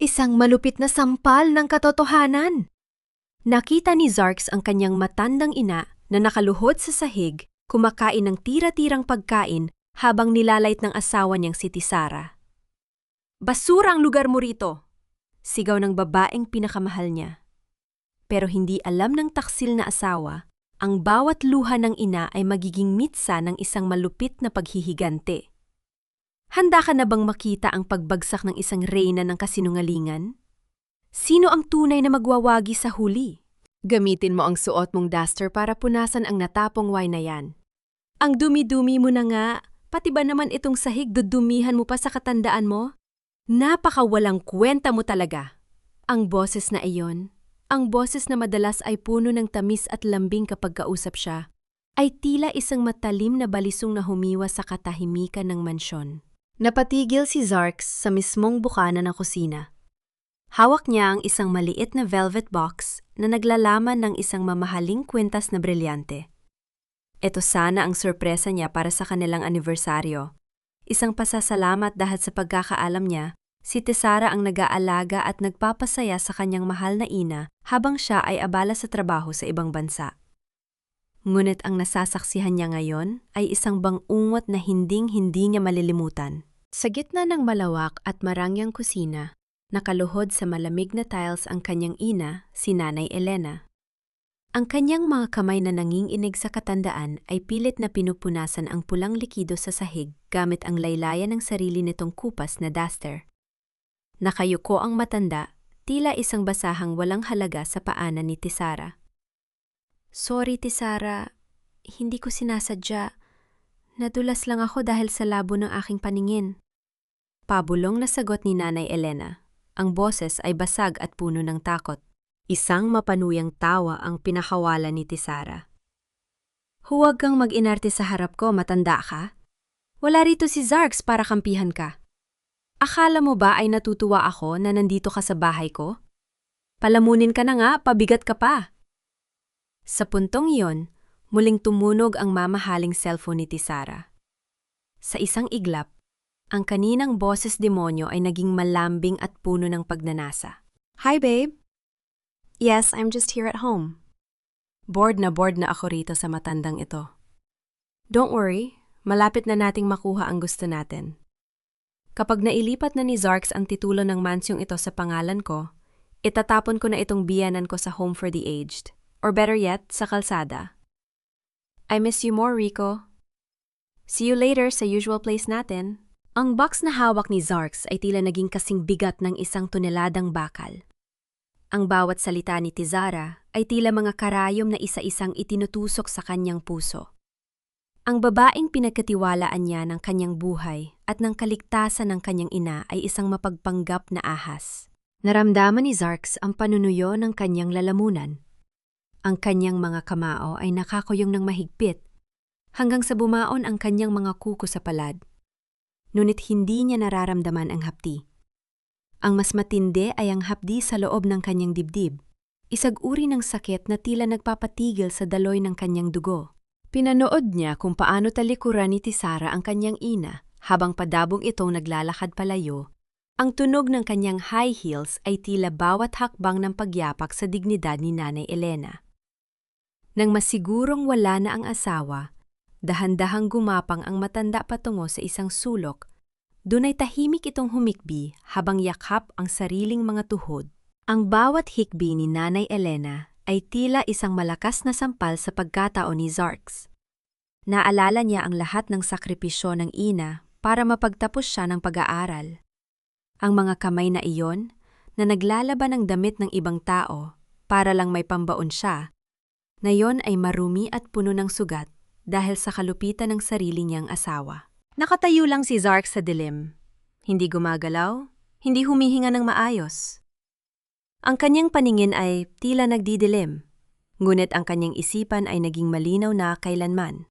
Isang malupit na sampal ng katotohanan. Nakita ni Zarks ang kanyang matandang ina na nakaluhod sa sahig, kumakain ng tira-tirang pagkain habang nilalait ng asawa niyang si Tisara. "Basura ang lugar mo rito!" sigaw ng babaeng pinakamahal niya. Pero hindi alam ng taksil na asawa, ang bawat luha ng ina ay magiging mitsa ng isang malupit na paghihigante. Handa ka na bang makita ang pagbagsak ng isang reyna ng kasinungalingan? Sino ang tunay na magwawagi sa huli? Gamitin mo ang suot mong duster para punasan ang natapong wine na yan. Ang dumi-dumi mo na nga, pati ba naman itong sahig dudumihan mo pa sa katandaan mo? Napakawalang kwenta mo talaga. Ang boses na iyon, ang boses na madalas ay puno ng tamis at lambing kapag kausap siya, ay tila isang matalim na balisong na humiwa sa katahimikan ng mansyon. Napatigil si Zarks sa mismong bukana ng kusina. Hawak niya ang isang maliit na velvet box na naglalaman ng isang mamahaling kwintas na brilyante. Ito sana ang sorpresa niya para sa kanilang anibersaryo. Isang pasasalamat dahil sa pagkakaalam niya, si Tisara ang nag-aalaga at nagpapasaya sa kanyang mahal na ina habang siya ay abala sa trabaho sa ibang bansa. Ngunit ang nasasaksihan niya ngayon ay isang bang-ungot na hinding-hindi niya malilimutan. Sa gitna ng malawak at marangyang kusina, nakaluhod sa malamig na tiles ang kanyang ina, si Nanay Elena. Ang kanyang mga kamay na nanginginig sa katandaan ay pilit na pinupunasan ang pulang likido sa sahig gamit ang laylayan ng sarili nitong kupas na duster. Nakayuko ang matanda, tila isang basahang walang halaga sa paanan ni Tisara. "Sorry, Tisara. Hindi ko sinasadya. Nadulas lang ako dahil sa labo ng aking paningin." Pabulong na sagot ni Nanay Elena. Ang boses ay basag at puno ng takot. Isang mapanuyang tawa ang pinakawala ni Tisara. "Huwag kang mag-inarte sa harap ko, matanda ka. Wala rito si Zarks para kampihan ka. Akala mo ba ay natutuwa ako na nandito ka sa bahay ko? Palamunin ka na nga, pabigat ka pa." Sa puntong iyon, muling tumunog ang mamahaling cellphone ni Tisara. Sa isang iglap, ang kaninang boses demonyo ay naging malambing at puno ng pagnanasa. "Hi, babe. Yes, I'm just here at home. Bored na ako rito sa matandang ito. Don't worry, malapit na nating makuha ang gusto natin. Kapag nailipat na ni Zarks ang titulo ng mansyong ito sa pangalan ko, itatapon ko na itong biyanan ko sa home for the aged, or better yet, sa kalsada. I miss you more, Rico. See you later sa usual place natin." Ang box na hawak ni Zarks ay tila naging kasing bigat ng 1 toneladang bakal. Ang bawat salita ni Tisara ay tila mga karayom na isa-isang itinutusok sa kanyang puso. Ang babaeng pinagkatiwalaan niya ng kanyang buhay at ng kaligtasan ng kanyang ina ay isang mapagpanggap na ahas. Naramdaman ni Zarks ang panunuyo ng kanyang lalamunan. Ang kanyang mga kamao ay nakakuyong ng mahigpit hanggang sa bumaon ang kanyang mga kuko sa palad. Ngunit hindi niya nararamdaman ang hapdi. Ang mas matindi ay ang hapdi sa loob ng kanyang dibdib, isang uri ng sakit na tila nagpapatigil sa daloy ng kanyang dugo. Pinanood niya kung paano talikuran ni Tisara ang kanyang ina habang padabong itong naglalakad palayo. Ang tunog ng kanyang high heels ay tila bawat hakbang ng pagyapak sa dignidad ni Nanay Elena. Nang masigurong wala na ang asawa, dahan-dahang gumapang ang matanda patungo sa isang sulok. Dunay tahimik itong humikbi habang yakap ang sariling mga tuhod. Ang bawat hikbi ni Nanay Elena ay tila isang malakas na sampal sa pagkataon ni Zarks. Naalala niya ang lahat ng sakripisyo ng ina para mapagtapos siya ng pag-aaral. Ang mga kamay na iyon na naglalaban ng damit ng ibang tao para lang may pambaon siya, na yon ay marumi at puno ng sugat dahil sa kalupitan ng sarili niyang asawa. Nakatayo lang si Zarks sa dilim. Hindi gumagalaw, hindi humihinga ng maayos. Ang kanyang paningin ay tila nagdidilim, ngunit ang kanyang isipan ay naging malinaw na kailanman.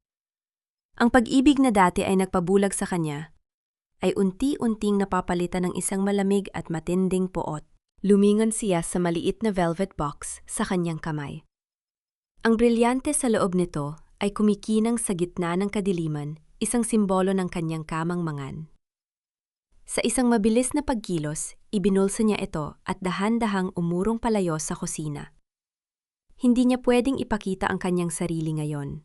Ang pag-ibig na dati ay nagpabulag sa kanya, ay unti-unting napapalitan ng isang malamig at matinding poot. Lumingon siya sa maliit na velvet box sa kanyang kamay. Ang brilyante sa loob nito ay kumikinang sa gitna ng kadiliman, isang simbolo ng kanyang kamangmangan. Sa isang mabilis na pagkilos, ibinulsa niya ito at dahan-dahang umurong palayo sa kusina. Hindi niya pwedeng ipakita ang kanyang sarili ngayon.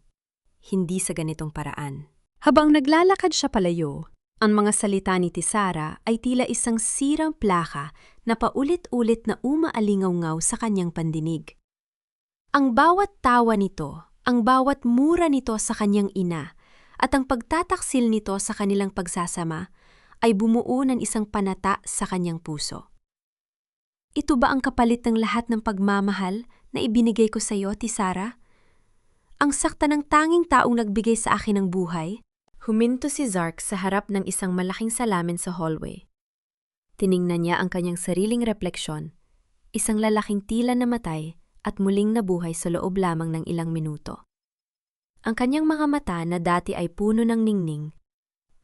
Hindi sa ganitong paraan. Habang naglalakad siya palayo, ang mga salita ni Tisara ay tila isang sirang plaka na paulit-ulit na umaalingaw-ngaw sa kanyang pandinig. Ang bawat tawa nito, ang bawat mura nito sa kanyang ina, at ang pagtataksil nito sa kanilang pagsasama ay bumuo ng isang panata sa kanyang puso. Ito ba ang kapalit ng lahat ng pagmamahal na ibinigay ko sa iyo, Tisara? Ang sakta ng tanging taong nagbigay sa akin ng buhay? Huminto si Zarks sa harap ng isang malaking salamin sa hallway. Tiningnan niya ang kanyang sariling refleksyon, isang lalaking tila namatay at muling nabuhay sa loob lamang ng ilang minuto. Ang kanyang mga mata na dati ay puno ng ningning,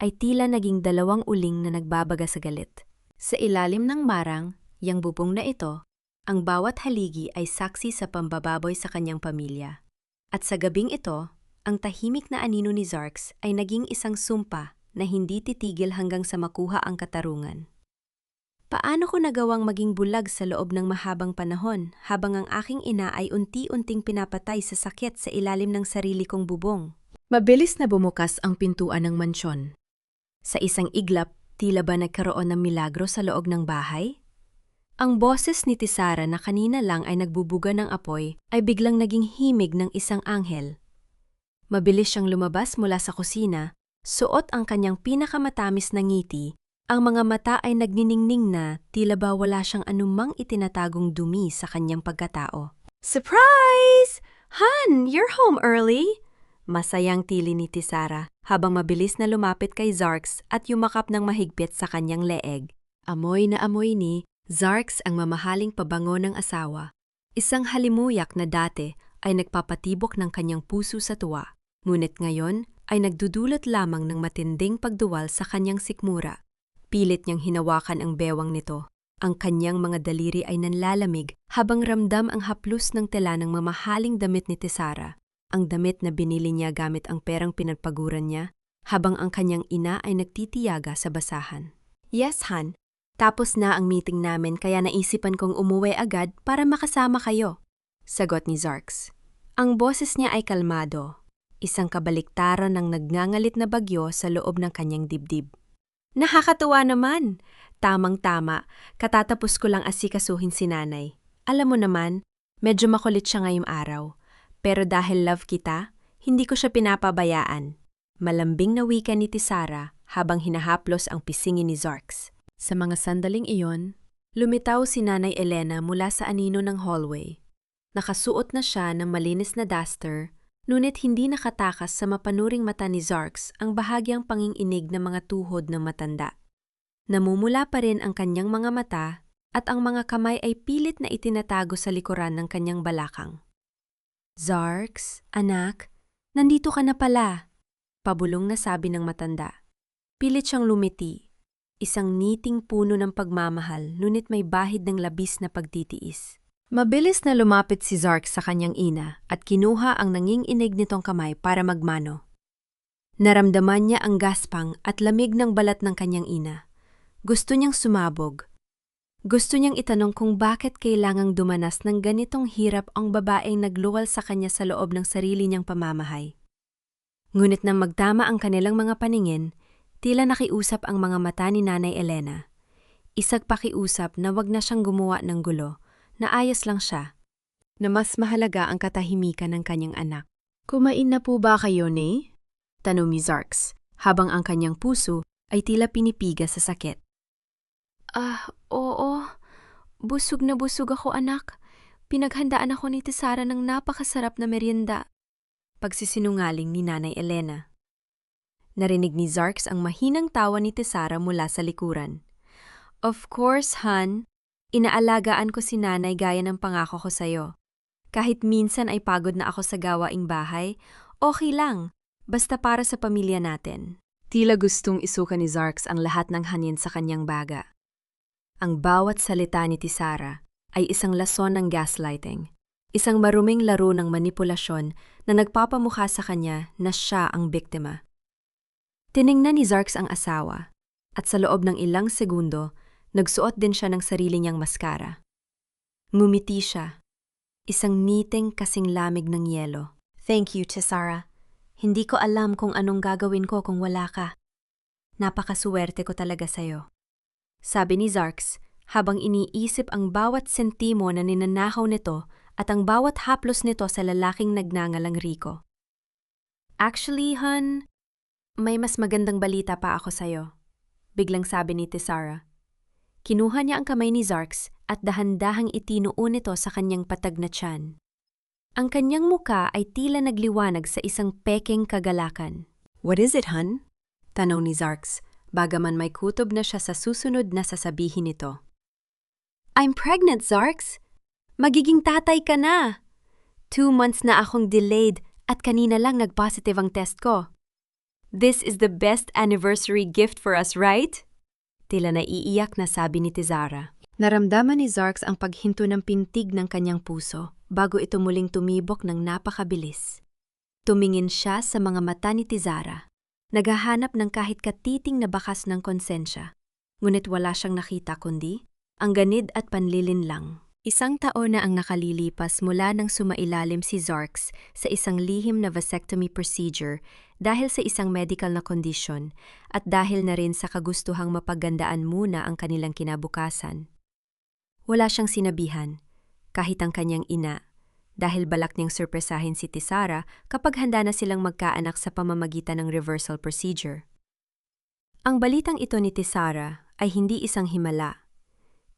ay tila naging dalawang uling na nagbabaga sa galit. Sa ilalim ng marang, yang bubong na ito, ang bawat haligi ay saksi sa pambababoy sa kanyang pamilya. At sa gabing ito, ang tahimik na anino ni Zarks ay naging isang sumpa na hindi titigil hanggang sa makuha ang katarungan. Paano ko nagawang maging bulag sa loob ng mahabang panahon habang ang aking ina ay unti-unting pinapatay sa sakit sa ilalim ng sarili kong bubong? Mabilis na bumukas ang pintuan ng mansyon. Sa isang iglap, tila ba nagkaroon ng milagro sa loob ng bahay? Ang boses ni Tisara na kanina lang ay nagbubuga ng apoy ay biglang naging himig ng isang anghel. Mabilis siyang lumabas mula sa kusina, suot ang kanyang pinakamatamis na ngiti, ang mga mata ay nagniningning na tila ba wala siyang anumang itinatagong dumi sa kanyang pagkatao. Surprise! Han, you're home early? Masayang tili ni Tisara habang mabilis na lumapit kay Zarks at yumakap ng mahigpit sa kanyang leeg. Amoy na amoy ni Zarks ang mamahaling pabango ng asawa. Isang halimuyak na dati ay nagpapatibok ng kanyang puso sa tuwa. Ngunit ngayon ay nagdudulot lamang ng matinding pagduwal sa kanyang sikmura. Pilit niyang hinawakan ang bewang nito. Ang kanyang mga daliri ay nanlalamig habang ramdam ang haplos ng tela ng mamahaling damit ni Tisara. Ang damit na binili niya gamit ang perang pinagpaguran niya, habang ang kanyang ina ay nagtitiyaga sa basahan. Yes, Han. Tapos na ang meeting namin kaya naisipan kong umuwi agad para makasama kayo. Sagot ni Zarks. Ang boses niya ay kalmado. Isang kabaliktaran ng nagngangalit na bagyo sa loob ng kanyang dibdib. Nakakatuwa naman! Tamang-tama, katatapos ko lang asikasuhin si nanay. Alam mo naman, medyo makulit siya ngayong araw. Pero dahil love kita, hindi ko siya pinapabayaan. Malambing na wika ni Tisara habang hinahaplos ang pisingin ni Zarks. Sa mga sandaling iyon, lumitaw si Nanay Elena mula sa anino ng hallway. Nakasuot na siya ng malinis na duster, ngunit hindi nakatakas sa mapanuring mata ni Zarks ang bahagyang panginginig ng mga tuhod ng matanda. Namumula pa rin ang kanyang mga mata at ang mga kamay ay pilit na itinatago sa likuran ng kanyang balakang. Zarks, anak, nandito ka na pala, pabulong na sabi ng matanda. Pilit siyang lumiti, isang niting puno ng pagmamahal ngunit may bahid ng labis na pagtitiis. Mabilis na lumapit si Zarks sa kanyang ina at kinuha ang nanginginig nitong kamay para magmano. Naramdaman niya ang gaspang at lamig ng balat ng kanyang ina. Gusto niyang sumabog. Gusto niyang itanong kung bakit kailangang dumanas ng ganitong hirap ang babaeng nagluwal sa kanya sa loob ng sarili niyang pamamahay. Ngunit nang magtama ang kanilang mga paningin, tila nakiusap ang mga mata ni Nanay Elena. Isang pakiusap na wag na siyang gumawa ng gulo, na ayos lang siya, na mas mahalaga ang katahimikan ng kanyang anak. Kumain na po ba kayo, Nay? Tanong ni Zarks, habang ang kanyang puso ay tila pinipiga sa sakit. Oo. Busog na busog ako, anak. Pinaghandaan ako ni Tisara ng napakasarap na merienda. Pagsisinungaling ni Nanay Elena. Narinig ni Zarks ang mahinang tawa ni Tisara mula sa likuran. Of course, Han. Inaalagaan ko si nanay gaya ng pangako ko sa'yo. Kahit minsan ay pagod na ako sa gawaing bahay, okay lang, basta para sa pamilya natin. Tila gustong isuka ni Zarks ang lahat ng hanin sa kanyang baga. Ang bawat salita ni Tisara ay isang lason ng gaslighting, isang maruming laro ng manipulasyon na nagpapamukha sa kanya na siya ang biktima. Tiningnan ni Zarks ang asawa. At sa loob ng ilang segundo, nagsuot din siya ng sarili niyang maskara. Ngumiti siya. Isang ngiting kasing lamig ng yelo. Thank you, Tisara. Hindi ko alam kung anong gagawin ko kung wala ka. Napakasuwerte ko talaga sa'yo. Sabi ni Zarks, habang iniisip ang bawat sentimo na ninanakaw nito at ang bawat haplos nito sa lalaking nagngangalang Rico. Actually, hon, may mas magandang balita pa ako sa'yo. Biglang sabi ni Tisara. Kinuha niya ang kamay ni Zarks at dahan-dahang itinuon ito sa kanyang patag na tiyan. Ang kanyang muka ay tila nagliwanag sa isang pekeng kagalakan. What is it, hon? Tanong ni Zarks, bagaman may kutob na siya sa susunod na sasabihin nito. I'm pregnant, Zarks! Magiging tatay ka na! 2 months na akong delayed at kanina lang nag-positive ang test ko. This is the best anniversary gift for us, right? Tila naiiyak na sabi ni Tisara. Naramdaman ni Zarks ang paghinto ng pintig ng kanyang puso bago ito muling tumibok ng napakabilis. Tumingin siya sa mga mata ni Tisara, naghahanap ng kahit katiting na bakas ng konsensya. Ngunit wala siyang nakita kundi ang ganid at panlilin lang. Isang taon na ang nakalilipas mula nang sumailalim si Zarks sa isang lihim na vasectomy procedure dahil sa isang medical na kondisyon at dahil na rin sa kagustuhang mapagandaan muna ang kanilang kinabukasan. Wala siyang sinabihan, kahit ang kanyang ina, dahil balak niyang surpresahin si Tisara kapag handa na silang magkaanak sa pamamagitan ng reversal procedure. Ang balitang ito ni Tisara ay hindi isang himala.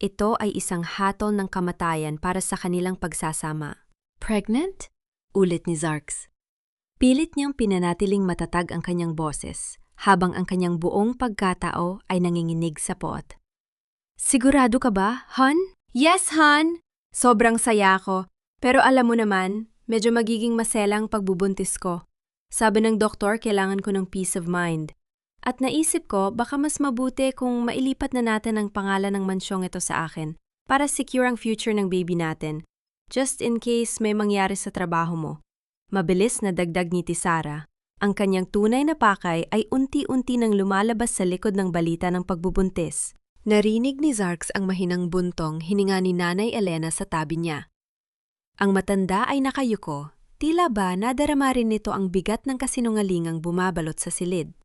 Ito ay isang hatol ng kamatayan para sa kanilang pagsasama. Pregnant? Ulit ni Zarks. Pilit niyang pinanatiling matatag ang kanyang boses, habang ang kanyang buong pagkatao ay nanginginig sa poot. Sigurado ka ba, hon? Yes, hon! Sobrang saya ko. Pero alam mo naman, medyo magiging maselang pagbubuntis ko. Sabi ng doktor, kailangan ko ng peace of mind. At naisip ko, baka mas mabuti kung mailipat na natin ang pangalan ng mansyong ito sa akin para secure ang future ng baby natin, just in case may mangyari sa trabaho mo. Mabilis na dagdag ni Tisara. Ang kanyang tunay na pakay ay unti-unti nang lumalabas sa likod ng balita ng pagbubuntis. Narinig ni Zarks ang mahinang buntong hininga ni Nanay Elena sa tabi niya. Ang matanda ay nakayuko, tila ba nadarama rin nito ang bigat ng kasinungalingang bumabalot sa silid.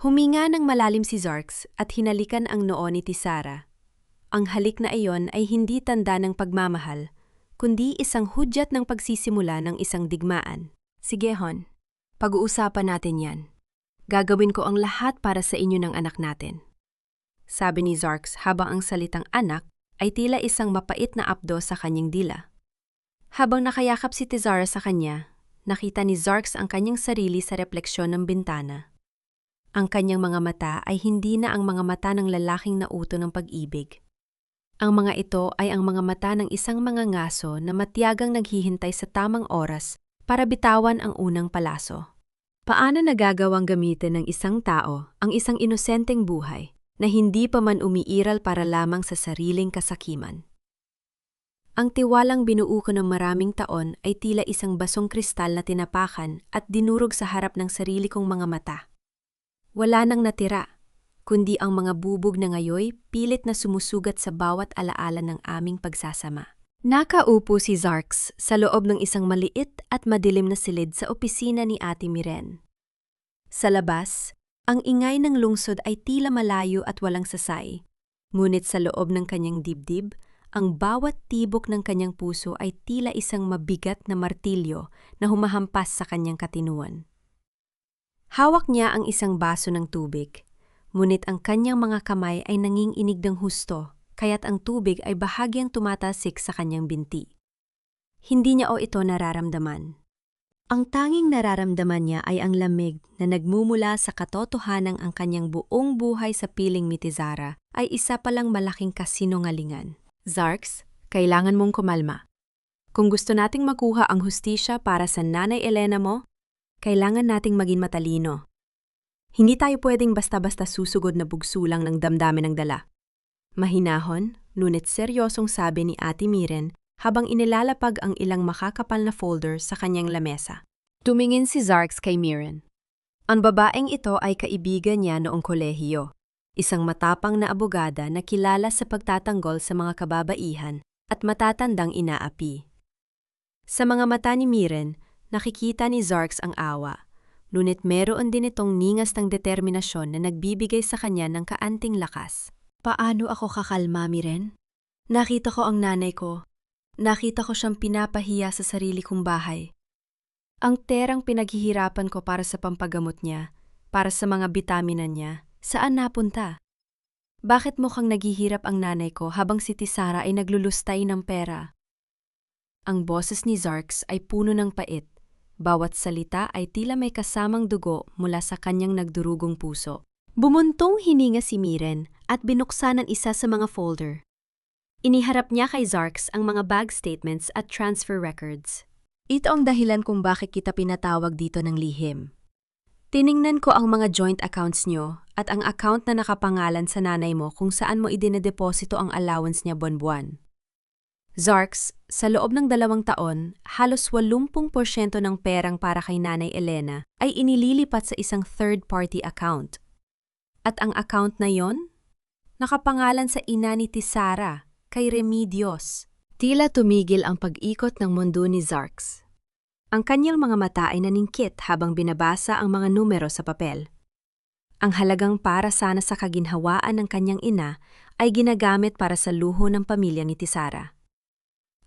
Huminga ng malalim si Zarks at hinalikan ang noo ni Tisara. Ang halik na iyon ay hindi tanda ng pagmamahal, kundi isang hudyat ng pagsisimula ng isang digmaan. Sige, hon, pag-uusapan natin yan. Gagawin ko ang lahat para sa inyo ng anak natin. Sabi ni Zarks habang ang salitang anak ay tila isang mapait na apdo sa kanyang dila. Habang nakayakap si Tisara sa kanya, nakita ni Zarks ang kanyang sarili sa refleksyon ng bintana. Ang kanyang mga mata ay hindi na ang mga mata ng lalaking nauto ng pag-ibig. Ang mga ito ay ang mga mata ng isang mangangaso na matiyagang naghihintay sa tamang oras para bitawan ang unang palaso. Paano nagagawang gamitin ng isang tao ang isang inosenteng buhay na hindi pa man umiiral para lamang sa sariling kasakiman? Ang tiwalang binuo ko ng maraming taon ay tila isang basong kristal na tinapakan at dinurog sa harap ng sarili kong mga mata. Wala nang natira, kundi ang mga bubog na ngayoy pilit na sumusugat sa bawat alaala ng aming pagsasama. Nakaupo si Zarks sa loob ng isang maliit at madilim na silid sa opisina ni Ate Miren. Sa labas, ang ingay ng lungsod ay tila malayo at walang sasay, ngunit sa loob ng kanyang dibdib, ang bawat tibok ng kanyang puso ay tila isang mabigat na martilyo na humahampas sa kanyang katinuan. Hawak niya ang isang baso ng tubig, ngunit ang kanyang mga kamay ay nanginginig ng husto, kaya't ang tubig ay bahagyang tumatasik sa kanyang binti. Hindi niya ito nararamdaman. Ang tanging nararamdaman niya ay ang lamig na nagmumula sa katotohanang ang kanyang buong buhay sa piling ni Tisara ay isa palang malaking kasinungalingan. Zarks, kailangan mong kumalma. Kung gusto nating makuha ang hustisya para sa Nanay Elena mo, kailangan nating maging matalino. Hindi tayo pwedeng basta-basta susugod na bugso lang ng damdamin ng dala. Mahinahon, ngunit seryosong sabi ni Ate Miren habang inilalapag ang ilang makakapal na folder sa kanyang lamesa. Tumingin si Zarks kay Miren. Ang babaeng ito ay kaibigan niya noong kolehiyo. isang matapang na abogada na kilala sa pagtatanggol sa mga kababaihan at matatandang inaapi. Sa mga mata ni Miren, nakikita ni Zarks ang awa, ngunit meron din itong ningas ng determinasyon na nagbibigay sa kanya ng kaanting lakas. Paano ako kakalma, Miren? Nakita ko ang nanay ko. Nakita ko siyang pinapahiya sa sarili kong bahay. Ang terang pinaghihirapan ko para sa pampagamot niya, para sa mga bitamina niya, saan napunta? Bakit mukhang naghihirap ang nanay ko habang si Tisara ay naglulustay ng pera? Ang boses ni Zarks ay puno ng pait. Bawat salita ay tila may kasamang dugo mula sa kanyang nagdurugong puso. Bumuntong hininga si Miren at binuksan ang isa sa mga folder. Iniharap niya kay Zarks ang mga bank statements at transfer records. Ito ang dahilan kung bakit kita pinatawag dito ng lihim. Tiningnan ko ang mga joint accounts niyo at ang account na nakapangalan sa nanay mo kung saan mo idinadeposito ang allowance niya buwan-buwan. Zarks, sa loob ng 2 taon, halos 80% ng perang para kay Nanay Elena ay inililipat sa isang third-party account. At ang account na yon, nakapangalan sa ina ni Tisara, kay Remedios. Tila tumigil ang pag-ikot ng mundo ni Zarks. Ang kanyang mga mata ay naningkit habang binabasa ang mga numero sa papel. Ang halagang para sana sa kaginhawaan ng kanyang ina ay ginagamit para sa luho ng pamilya ni Tisara.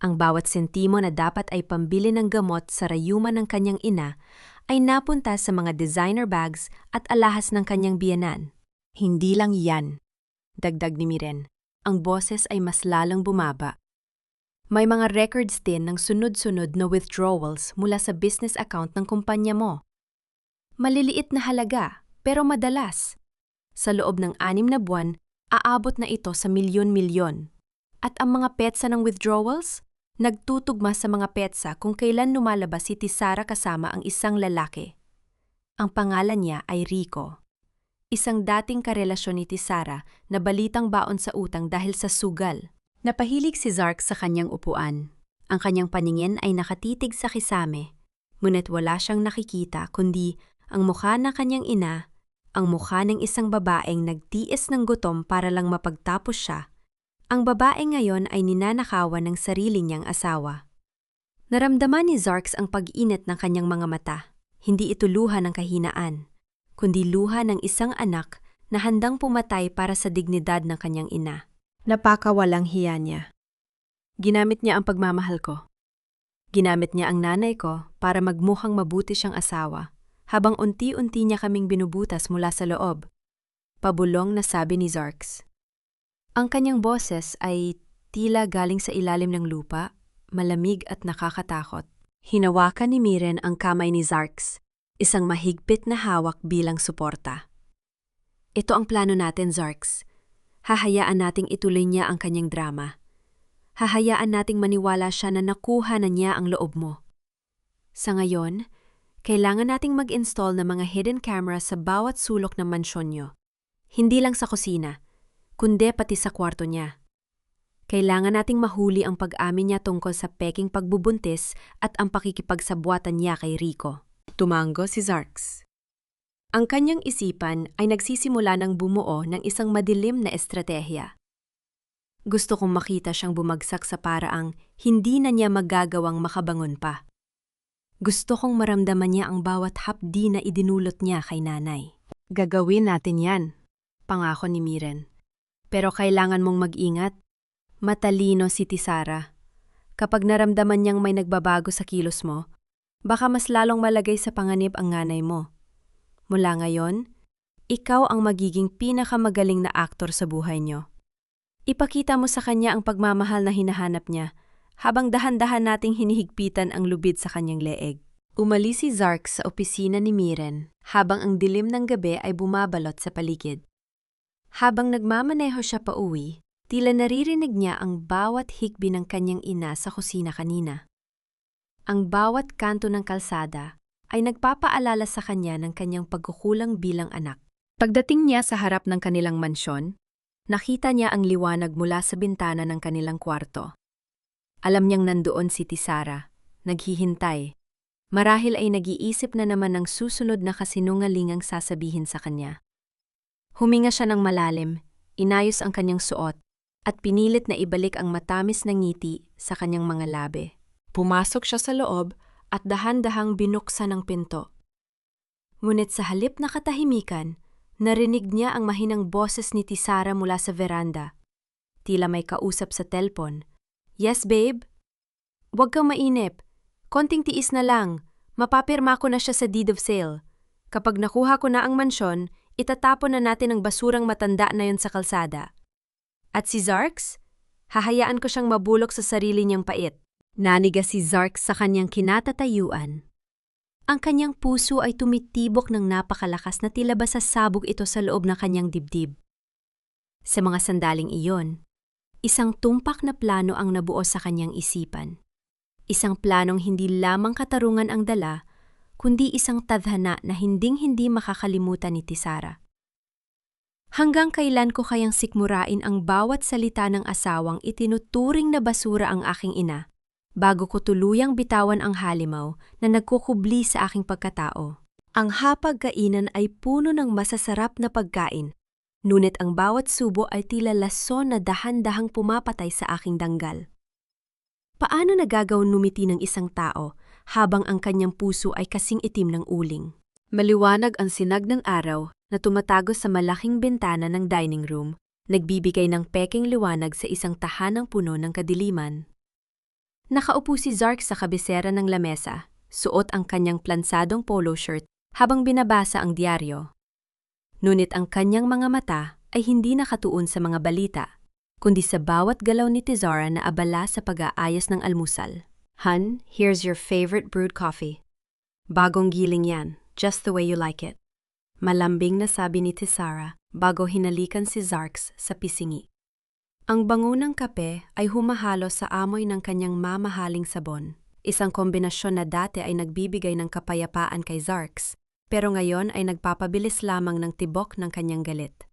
Ang bawat sentimo na dapat ay pambili ng gamot sa rayuman ng kanyang ina ay napunta sa mga designer bags at alahas ng kanyang biyenan. Hindi lang yan, dagdag ni Miren. Ang boses ay mas lalang bumaba. May mga records din ng sunod-sunod na withdrawals mula sa business account ng kumpanya mo. Maliliit na halaga, pero madalas. Sa loob ng 6 na buwan, aabot na ito sa milyon-milyon. At ang mga petsa ng withdrawals? Nagtutugma sa mga petsa kung kailan lumalabas si Tisara kasama ang isang lalaki. Ang pangalan niya ay Rico. Isang dating karelasyon ni Tisara na balitang baon sa utang dahil sa sugal. Napahilig si Zarks sa kanyang upuan. Ang kanyang paningin ay nakatitig sa kisame. Ngunit wala siyang nakikita kundi ang mukha ng kanyang ina, ang mukha ng isang babaeng nagtiis ng gutom para lang mapagtapos siya. Ang babae ngayon ay ninanakawan ng sarili niyang asawa. Naramdaman ni Zarks ang pag-init ng kanyang mga mata. Hindi ito luha ng kahinaan, kundi luha ng isang anak na handang pumatay para sa dignidad ng kanyang ina. Napakawalang hiya niya. Ginamit niya ang pagmamahal ko. Ginamit niya ang nanay ko para magmukhang mabuti siyang asawa, habang unti-unti niya kaming binubutas mula sa loob. Pabulong na sabi ni Zarks. Ang kanyang boses ay tila galing sa ilalim ng lupa, malamig at nakakatakot. Hinawakan ni Miren ang kamay ni Zarks, isang mahigpit na hawak bilang suporta. Ito ang plano natin, Zarks. Hahayaan nating ituloy niya ang kanyang drama. Hahayaan nating maniwala siya na nakuha na niya ang loob mo. Sa ngayon, kailangan nating mag-install ng mga hidden camera sa bawat sulok ng mansyon niyo. Hindi lang sa kusina, kundi pati sa kwarto niya. Kailangan nating mahuli ang pag-amin niya tungkol sa peking pagbubuntis at ang pakikipagsabuatan niya kay Rico. Tumango si Zarks. Ang kanyang isipan ay nagsisimula ng bumuo ng isang madilim na estratehiya. Gusto kong makita siyang bumagsak sa paraang hindi na niya magagawang makabangon pa. Gusto kong maramdaman niya ang bawat hapdi na idinulot niya kay nanay. Gagawin natin yan, pangako ni Miren. Pero kailangan mong mag-ingat. Matalino si Tisara. Kapag naramdaman niyang may nagbabago sa kilos mo, baka mas lalong malagay sa panganib ang nanay mo. Mula ngayon, ikaw ang magiging pinakamagaling na aktor sa buhay niyo. Ipakita mo sa kanya ang pagmamahal na hinahanap niya, habang dahan-dahan nating hinihigpitan ang lubid sa kanyang leeg. Umalis si Zarks sa opisina ni Miren, habang ang dilim ng gabi ay bumabalot sa paligid. Habang nagmamaneho siya pauwi, tila naririnig niya ang bawat hikbi ng kanyang ina sa kusina kanina. Ang bawat kanto ng kalsada ay nagpapaalala sa kanya ng kanyang pagkukulang bilang anak. Pagdating niya sa harap ng kanilang mansyon, nakita niya ang liwanag mula sa bintana ng kanilang kwarto. Alam niyang nandoon si Tisara, naghihintay. Marahil ay nag-iisip na naman ng susunod na kasinungalingang sasabihin sa kanya. Huminga siya ng malalim, inayos ang kanyang suot, at pinilit na ibalik ang matamis na ngiti sa kanyang mga labi. Pumasok siya sa loob at dahan-dahang binuksan ang pinto. Ngunit sa halip na katahimikan, narinig niya ang mahinang boses ni Tisara mula sa veranda. Tila may kausap sa telpon. "Yes, babe? Huwag kang mainip. Konting tiis na lang. Mapapirma ko na siya sa deed of sale. Kapag nakuha ko na ang mansyon, itatapon na natin ang basurang matanda na yon sa kalsada. At si Zarks? Hahayaan ko siyang mabulok sa sarili niyang pait." Naniga si Zarks sa kanyang kinatatayuan. Ang kanyang puso ay tumitibok ng napakalakas na tila ba sasabog ito sa loob ng kanyang dibdib. Sa mga sandaling iyon, isang tumpak na plano ang nabuo sa kanyang isipan. Isang planong hindi lamang katarungan ang dala, kundi isang tadhana na hinding-hindi makakalimutan ni Tisara. Hanggang kailan ko kayang sikmurain ang bawat salita ng asawang itinuturing na basura ang aking ina, bago ko tuluyang bitawan ang halimaw na nagkukubli sa aking pagkatao. Ang hapagkainan ay puno ng masasarap na pagkain, ngunit ang bawat subo ay tila lason na dahan-dahang pumapatay sa aking danggal. Paano nagagawang numiti ng isang tao habang ang kanyang puso ay kasing itim ng uling? Maliwanag ang sinag ng araw na tumatago sa malaking bintana ng dining room, nagbibigay ng peking liwanag sa isang tahanang puno ng kadiliman. Nakaupo si Zarks sa kabisera ng lamesa, suot ang kanyang plansadong polo shirt habang binabasa ang diaryo. Ngunit ang kanyang mga mata ay hindi nakatuon sa mga balita, kundi sa bawat galaw ni Tisara na abala sa pag-aayos ng almusal. "Hun, here's your favorite brewed coffee. Bagong giling yan, just the way you like it." Malambing na sabi ni Tisara bago hinalikan si Zarks sa pisingi. Ang bango ng kape ay humahalo sa amoy ng kanyang mamahaling sabon. Isang kombinasyon na dati ay nagbibigay ng kapayapaan kay Zarks, pero ngayon ay nagpapabilis lamang ng tibok ng kanyang galit.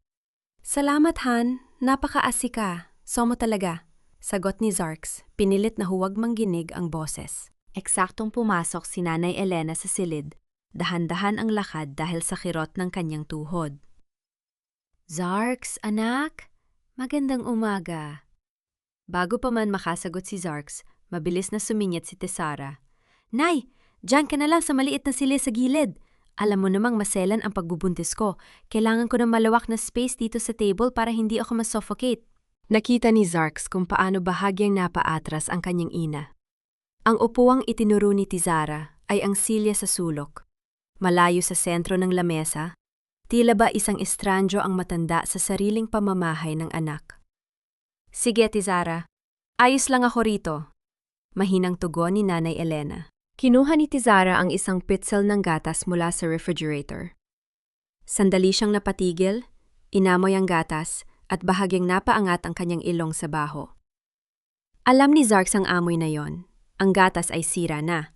"Salamat, Han. Napakaasi ka. Somo talaga," sagot ni Zarks, pinilit na huwag mangginig ang boses. Eksaktong pumasok si Nanay Elena sa silid, dahan-dahan ang lakad dahil sa kirot ng kanyang tuhod. "Zarks, anak, magandang umaga." Bago pa man makasagot si Zarks, mabilis na sumingit si Tisara. "Nay, diyan ka na lang sa maliit na sili sa gilid. Alam mo namang maselan ang pagbubuntis ko. Kailangan ko ng malawak na space dito sa table para hindi ako masuffocate." Nakita ni Zarks kung paano bahagyang napaatras ang kanyang ina. Ang upuang itinuro ni Tisara ay ang silya sa sulok. Malayo sa sentro ng lamesa, tila ba isang estrandyo ang matanda sa sariling pamamahay ng anak. "Sige, Tisara. Ayos lang ako rito." Mahinang tugon ni Nanay Elena. Kinuha ni Tisara ang isang pitzel ng gatas mula sa refrigerator. Sandali siyang napatigil, inamoy ang gatas, at bahagyang napaangat ang kanyang ilong sa baho. Alam ni Zarks ang amoy na yon. Ang gatas ay sira na.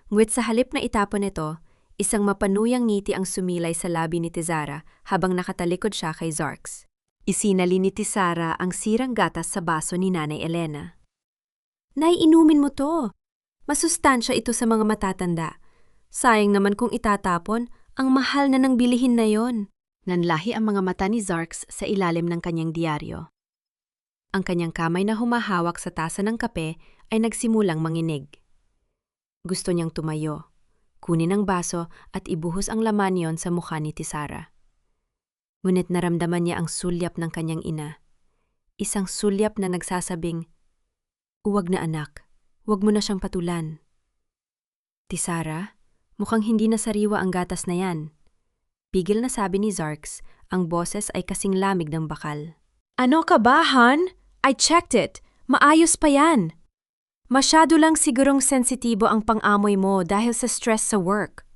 Ngunit sa halip na itapon ito, isang mapanuyang ngiti ang sumilay sa labi ni Tisara habang nakatalikod siya kay Zarks. Isinali ni Tisara ang sirang gatas sa baso ni Nanay Elena. "Nay, inumin mo to. Masustansya ito sa mga matatanda. Sayang naman kung itatapon, ang mahal na ng bilihin na yon." Nanlahi ang mga mata ni Zarks sa ilalim ng kanyang diaryo. Ang kanyang kamay na humahawak sa tasa ng kape ay nagsimulang manginig. Gusto niyang tumayo, kunin ang baso at ibuhos ang laman yon sa mukha ni Tisara. Ngunit naramdaman niya ang sulyap ng kanyang ina. Isang sulyap na nagsasabing, "Huwag na anak, huwag mo na siyang patulan." "Tisara, mukhang hindi na sariwa ang gatas na yan." Pigil na sabi ni Zarks, ang boses ay kasing lamig ng bakal. "Ano ka ba, Han? I checked it. Maayos pa yan." "Masyado lang sigurong sensitibo ang pang-amoy mo dahil sa stress sa work."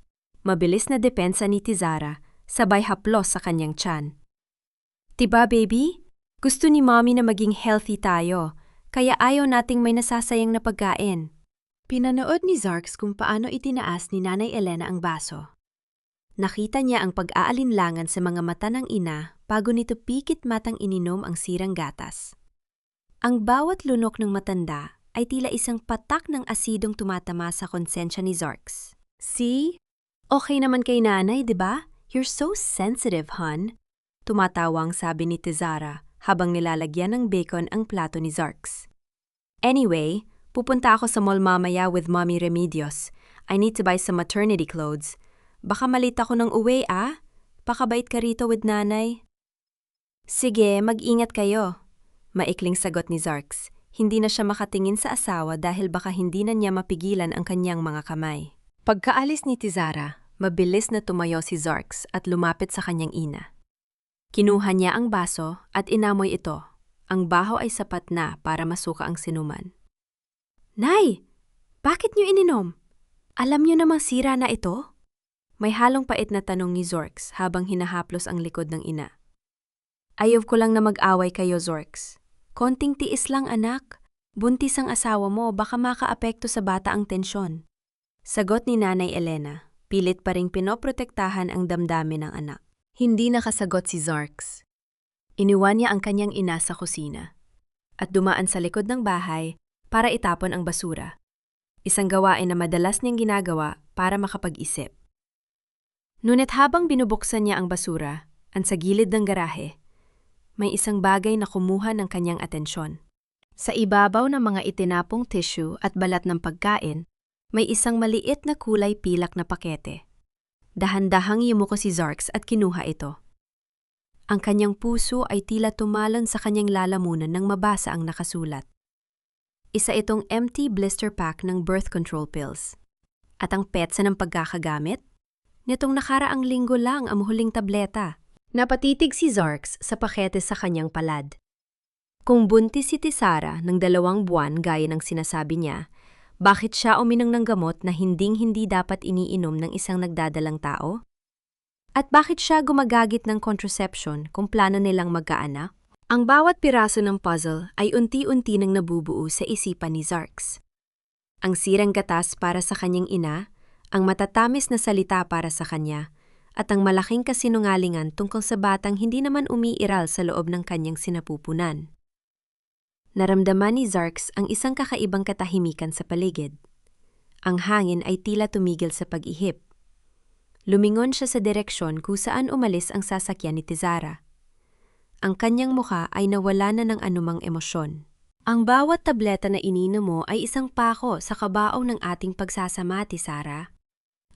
Mabilis na depensa ni Tisara, sabay haplos sa kanyang tiyan. "Diba, baby? Gusto ni mommy na maging healthy tayo, kaya ayaw nating may nasasayang na pagkain." Pinanood ni Zarks kung paano itinaas ni Nanay Elena ang baso. Nakita niya ang pag-aalinlangan sa mga mata ng ina bago nito pikit matang ininom ang sirang gatas. Ang bawat lunok ng matanda ay tila isang patak ng asidong tumatama sa konsensya ni Zarks. "See? Okay naman kay nanay, di ba? You're so sensitive, hon." tumatawang sabi ni Tizara habang nilalagyan ng bacon ang plato ni Zarks. Anyway, pupunta ako sa mall mamaya with Mommy Remedios. I need to buy some maternity clothes. Baka malita ko ng uwi ah? Pakabait ka rito with nanay. Sige, mag-ingat kayo. Maikling sagot ni Zarks. Hindi na siya makatingin sa asawa dahil baka hindi na niya mapigilan ang kanyang mga kamay. Pagkaalis ni Tizara, mabilis na tumayo si Zarks at lumapit sa kanyang ina. Kinuha niya ang baso at inamoy ito. Ang baho ay sapat na para masuka ang sinuman. Nay! Bakit niyo ininom? Alam niyo namang sira na ito? May halong pait na tanong ni Zarks habang hinahaplos ang likod ng ina. Ayaw ko lang na mag-away kayo, Zarks. Konting tiis lang anak. Buntis ang asawa mo, baka makaapekto sa bata ang tensyon. Sagot ni Nanay Elena, pilit pa ring pinoprotektahan ang damdamin ng anak. Hindi nakasagot si Zarks. Iniwan niya ang kanyang ina sa kusina at dumaan sa likod ng bahay para itapon ang basura. Isang gawain na madalas niyang ginagawa para makapag-isip. Ngunit habang binubuksan niya ang basura, sa gilid ng garahe, may isang bagay na kumuha ng kanyang atensyon. Sa ibabaw ng mga itinapong tissue at balat ng pagkain, may isang maliit na kulay pilak na pakete. Dahan-dahang yumuko si Zarks at kinuha ito. Ang kanyang puso ay tila tumalon sa kanyang lalamunan nang mabasa ang nakasulat. Isa itong empty blister pack ng birth control pills. At ang petsa ng pagkakagamit? Nitong nakaraang linggo lang ang huling tableta. Napatitig si Zarks sa pakete sa kanyang palad. Kung buntis si Tizara ng 2 buwan gaya ng sinasabi niya, bakit siya uminom ng gamot na hinding-hindi dapat iniinom ng isang nagdadalang tao? At bakit siya gumagagit ng contraception kung plano nilang magkaanak? Ang bawat piraso ng puzzle ay unti-unti nang nabubuo sa isipan ni Zarks. Ang sirang gatas para sa kanyang ina, ang matatamis na salita para sa kanya, at ang malaking kasinungalingan tungkol sa batang hindi naman umiiral sa loob ng kanyang sinapupunan. Naramdaman ni Zarks ang isang kakaibang katahimikan sa paligid. Ang hangin ay tila tumigil sa pag-ihip. Lumingon siya sa direksyon kung saan umalis ang sasakyan ni Tizara. Ang kanyang mukha ay nawala na ng anumang emosyon. Ang bawat tableta na ininom mo ay isang pako sa kabao ng ating pagsasama, Tizara.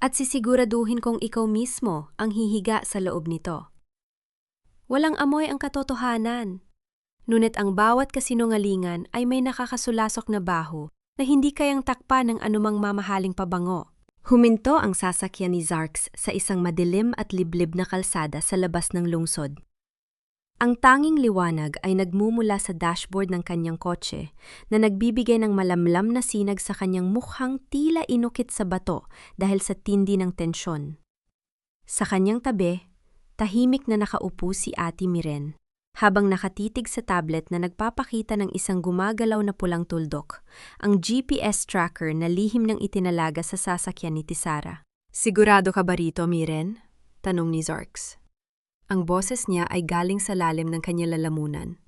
At sisiguraduhin kong ikaw mismo ang hihiga sa loob nito. Walang amoy ang katotohanan. Ngunit ang bawat kasinungalingan ay may nakakasulasok na baho na hindi kayang takpan ng anumang mamahaling pabango. Huminto ang sasakyan ni Zarks sa isang madilim at liblib na kalsada sa labas ng lungsod. Ang tanging liwanag ay nagmumula sa dashboard ng kanyang kotse na nagbibigay ng malamlam na sinag sa kanyang mukhang tila inukit sa bato dahil sa tindi ng tensyon. Sa kanyang tabi, tahimik na nakaupo si Ate Miren. Habang nakatitig sa tablet na nagpapakita ng isang gumagalaw na pulang tuldok, ang GPS tracker na lihim ng itinalaga sa sasakyan ni Tizara. Sigurado ka ba rito, Miren? Tanong ni Zarks. Ang boses niya ay galing sa lalim ng kanyang lalamunan,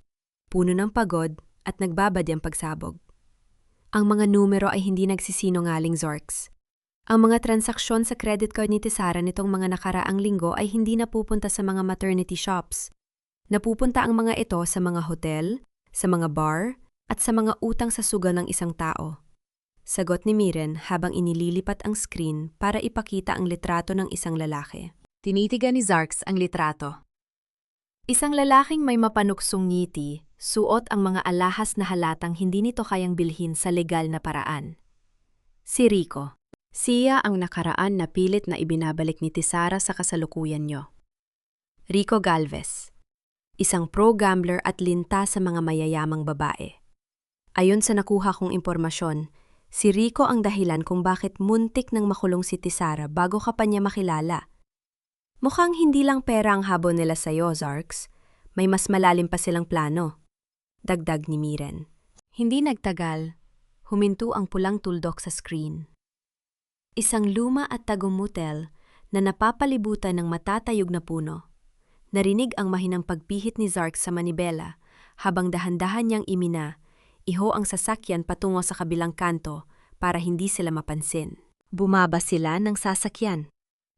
puno ng pagod at nagbabadyang pagsabog. Ang mga numero ay hindi nagsisinungaling, Zarks. Ang mga transaksyon sa credit card ni Tizara nitong mga nakaraang linggo ay hindi napupunta sa mga maternity shops. Napupunta ang mga ito sa mga hotel, sa mga bar, at sa mga utang sa sugal ng isang tao. Sagot ni Miren habang inililipat ang screen para ipakita ang litrato ng isang lalaki. Tinitigan ni Zarks ang litrato. Isang lalaking may mapanuksong ngiti, suot ang mga alahas na halatang hindi nito kayang bilhin sa legal na paraan. Si Rico. Siya ang nakaraan na pilit na ibinabalik ni Tizara sa kasalukuyan niyo. Rico Galvez. Isang pro-gambler at linta sa mga mayayamang babae. Ayon sa nakuha kong impormasyon, si Rico ang dahilan kung bakit muntik nang makulong si Tizara bago ka pa niya makilala. Mukhang hindi lang pera ang habol nila sa'yo, Zarks. May mas malalim pa silang plano. Dagdag ni Miren. Hindi nagtagal, huminto ang pulang tuldok sa screen. Isang luma at tagumutel na napapalibutan ng matatayog na puno. Narinig ang mahinang pagpihit ni Zarks sa manibela habang dahan-dahan niyang iho ang sasakyan patungo sa kabilang kanto para hindi sila mapansin. Bumaba sila ng sasakyan.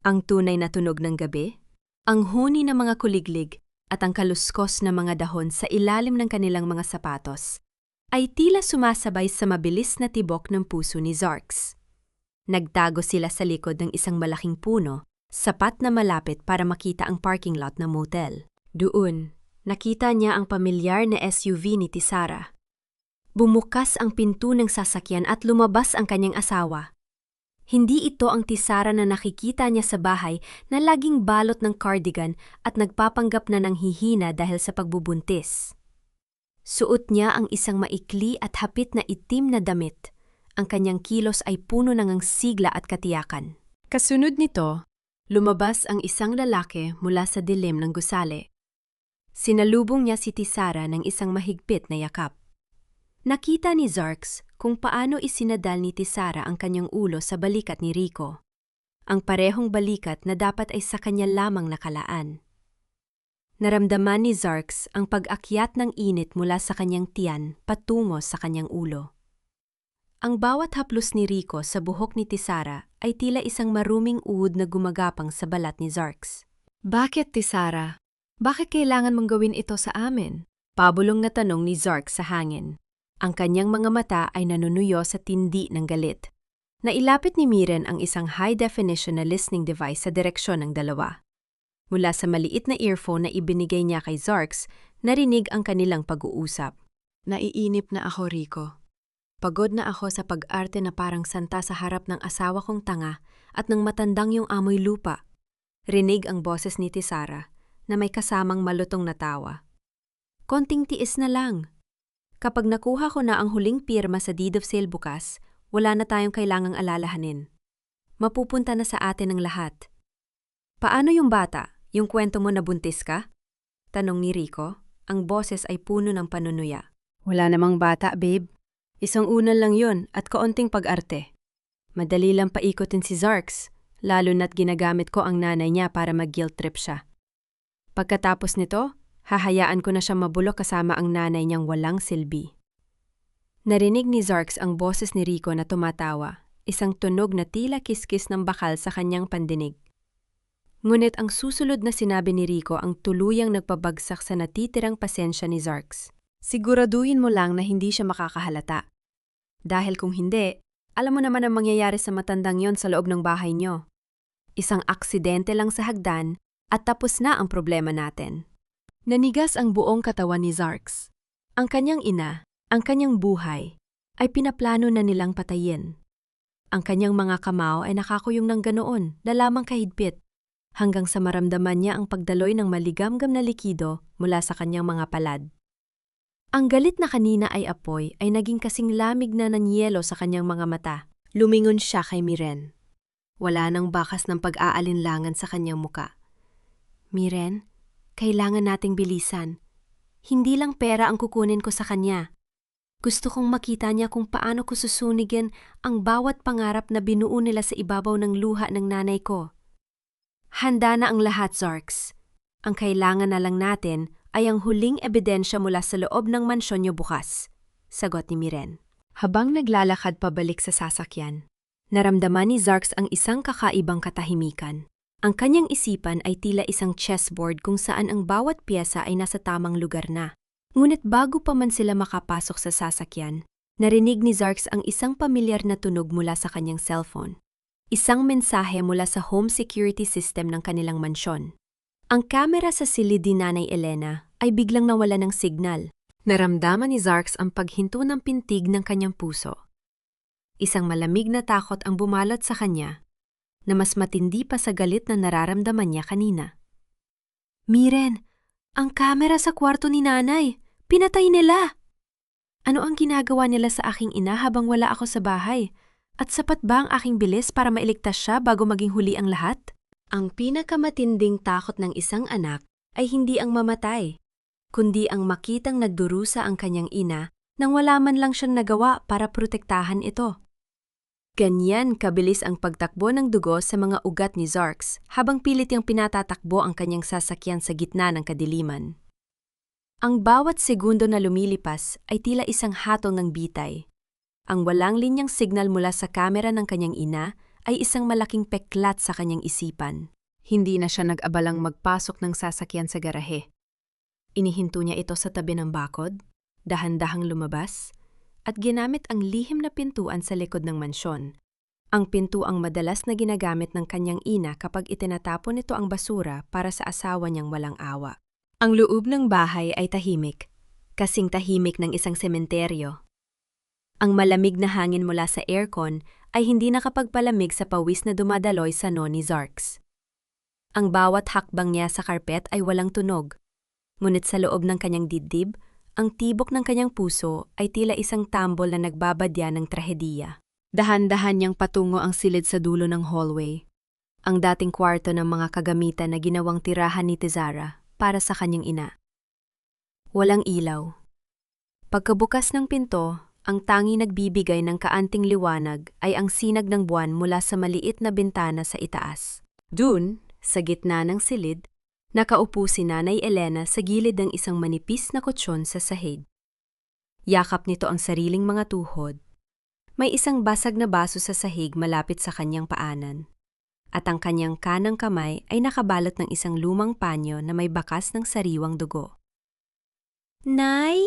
Ang tunay na tunog ng gabi, ang huni ng mga kuliglig at ang kaluskos na mga dahon sa ilalim ng kanilang mga sapatos ay tila sumasabay sa mabilis na tibok ng puso ni Zarks. Nagtago sila sa likod ng isang malaking puno, sapat na malapit para makita ang parking lot ng motel. Doon, nakita niya ang pamilyar na SUV ni Tisara. Bumukas ang pinto ng sasakyan at lumabas ang kanyang asawa. Hindi ito ang Tisara na nakikita niya sa bahay na laging balot ng cardigan at nagpapanggap na nanghihina dahil sa pagbubuntis. Suot niya ang isang maikli at hapit na itim na damit. Ang kanyang kilos ay puno ng sigla at katiyakan. Kasunod nito, lumabas ang isang lalaki mula sa dilim ng gusali. Sinalubong niya si Tisara ng isang mahigpit na yakap. Nakita ni Zarks kung paano isinadal ni Tisara ang kanyang ulo sa balikat ni Rico. Ang parehong balikat na dapat ay sa kanya lamang nakalaan. Naramdaman ni Zarks ang pag-akyat ng init mula sa kanyang tiyan patungo sa kanyang ulo. Ang bawat haplos ni Rico sa buhok ni Tisara ay tila isang maruming uod na gumagapang sa balat ni Zarks. "Bakit, Tisara? Bakit kailangan mong gawin ito sa amin?" Pabulong na tanong ni Zarks sa hangin. Ang kanyang mga mata ay nanunuyo sa tindi ng galit. Nailapit ni Miren ang isang high-definition na listening device sa direksyon ng dalawa. Mula sa maliit na earphone na ibinigay niya kay Zarks, narinig ang kanilang pag-uusap. "Naiinip na ako, Rico. Pagod na ako sa pag-arte na parang santa sa harap ng asawa kong tanga at ng matandang yung amoy lupa." Rinig ang boses ni Tisara na may kasamang malutong na tawa. "Konting tiis na lang. Kapag nakuha ko na ang huling pirma sa deed of sale bukas, wala na tayong kailangang alalahanin. Mapupunta na sa atin ang lahat." "Paano yung bata? Yung kwento mo na buntis ka?" tanong ni Rico. Ang boses ay puno ng panunuya. "Wala namang bata, babe. Isang unan lang yun at kaunting pag-arte. Madali lang paikotin si Zarks, lalo na't ginagamit ko ang nanay niya para mag-guilt trip siya. Pagkatapos nito, hahayaan ko na siya mabulok kasama ang nanay niyang walang silbi." Narinig ni Zarks ang boses ni Rico na tumatawa, isang tunog na tila kiskis ng bakal sa kanyang pandinig. Ngunit ang susunod na sinabi ni Rico ang tuluyang nagpabagsak sa natitirang pasensya ni Zarks. "Siguraduhin mo lang na hindi siya makakahalata. Dahil kung hindi, alam mo naman ang mangyayari sa matandang yon sa loob ng bahay niyo. Isang aksidente lang sa hagdan at tapos na ang problema natin." Nanigas ang buong katawan ni Zarks. Ang kanyang ina, ang kanyang buhay, ay pinaplano na nilang patayin. Ang kanyang mga kamao ay nakakuyong ng ganoon na lamang kahigpit, hanggang sa maramdaman niya ang pagdaloy ng maligamgam na likido mula sa kanyang mga palad. Ang galit na kanina ay apoy ay naging kasing lamig na ng yelo sa kanyang mga mata. Lumingon siya kay Miren. Wala nang bakas ng pag-aalinlangan sa kanyang muka. "Miren, kailangan nating bilisan. Hindi lang pera ang kukunin ko sa kanya. Gusto kong makita niya kung paano ko susunigin ang bawat pangarap na binuo nila sa ibabaw ng luha ng nanay ko." "Handa na ang lahat, Zarks. Ang kailangan na lang natin ay ang huling ebidensya mula sa loob ng mansyon niyo bukas," sagot ni Miren. Habang naglalakad pabalik sa sasakyan, naramdaman ni Zarks ang isang kakaibang katahimikan. Ang kanyang isipan ay tila isang chessboard kung saan ang bawat piyesa ay nasa tamang lugar na. Ngunit bago pa man sila makapasok sa sasakyan, narinig ni Zarks ang isang pamilyar na tunog mula sa kanyang cellphone. Isang mensahe mula sa home security system ng kanilang mansyon. Ang kamera sa silid ni Nanay Elena ay biglang nawala ng signal. Naramdaman ni Zarks ang paghinto ng pintig ng kanyang puso. Isang malamig na takot ang bumalot sa kanya, na mas matindi pa sa galit na nararamdaman niya kanina. "Miren, ang kamera sa kwarto ni nanay! Pinatay nila! Ano ang ginagawa nila sa aking ina habang wala ako sa bahay? At sapat ba ang aking bilis para mailigtas siya bago maging huli ang lahat?" Ang pinakamatinding takot ng isang anak ay hindi ang mamatay, kundi ang makitang nagdurusa ang kanyang ina nang wala man lang siyang nagawa para protektahan ito. Ganyan kabilis ang pagtakbo ng dugo sa mga ugat ni Zarks habang pilit niyang pinatatakbo ang kanyang sasakyan sa gitna ng kadiliman. Ang bawat segundo na lumilipas ay tila isang hatol ng bitay. Ang walang linyang signal mula sa kamera ng kanyang ina ay isang malaking peklat sa kanyang isipan. Hindi na siya nag-abalang magpasok ng sasakyan sa garahe. Inihinto niya ito sa tabi ng bakod, dahan-dahang lumabas, at ginamit ang lihim na pintuan sa likod ng mansyon. Ang pintuang madalas na ginagamit ng kanyang ina kapag itinatapon nito ang basura para sa asawa niyang walang awa. Ang loob ng bahay ay tahimik, kasing tahimik ng isang sementeryo. Ang malamig na hangin mula sa aircon ay hindi nakapagpalamig sa pawis na dumadaloy sa noo ni Zarks. Ang bawat hakbang niya sa karpet ay walang tunog, ngunit sa loob ng kanyang dibdib, ang tibok ng kanyang puso ay tila isang tambol na nagbabadya ng trahediya. Dahan-dahan niyang patungo ang silid sa dulo ng hallway, ang dating kwarto ng mga kagamitan na ginawang tirahan ni Tizara para sa kanyang ina. Walang ilaw. Pagkabukas ng pinto, ang tangi nagbibigay ng kaanting liwanag ay ang sinag ng buwan mula sa maliit na bintana sa itaas. Dun, sa gitna ng silid, nakaupo si Nanay Elena sa gilid ng isang manipis na kutsyon sa sahig. Yakap nito ang sariling mga tuhod. May isang basag na baso sa sahig malapit sa kanyang paanan, at ang kanyang kanang kamay ay nakabalot ng isang lumang panyo na may bakas ng sariwang dugo. "Nay?"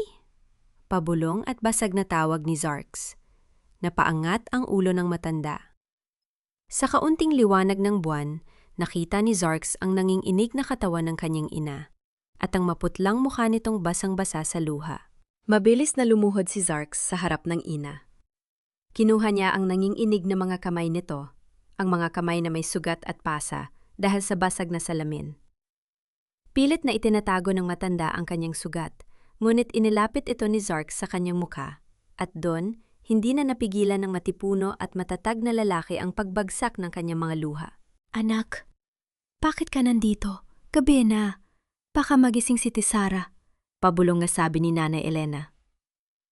Pabulong at basag na tawag ni Zarks. Napaangat ang ulo ng matanda. Sa kaunting liwanag ng buwan, nakita ni Zarks ang nanginginig na katawan ng kanyang ina, at ang maputlang mukha nitong basang-basa sa luha. Mabilis na lumuhod si Zarks sa harap ng ina. Kinuha niya ang nanginginig na mga kamay nito, ang mga kamay na may sugat at pasa dahil sa basag na salamin. Pilit na itinatago ng matanda ang kanyang sugat, ngunit inilapit ito ni Zarks sa kanyang mukha, at doon, hindi na napigilan ng matipuno at matatag na lalaki ang pagbagsak ng kanyang mga luha. "Anak, bakit ka nandito? Gabi na. Baka magising si Tizara," pabulong na sabi ni Nanay Elena.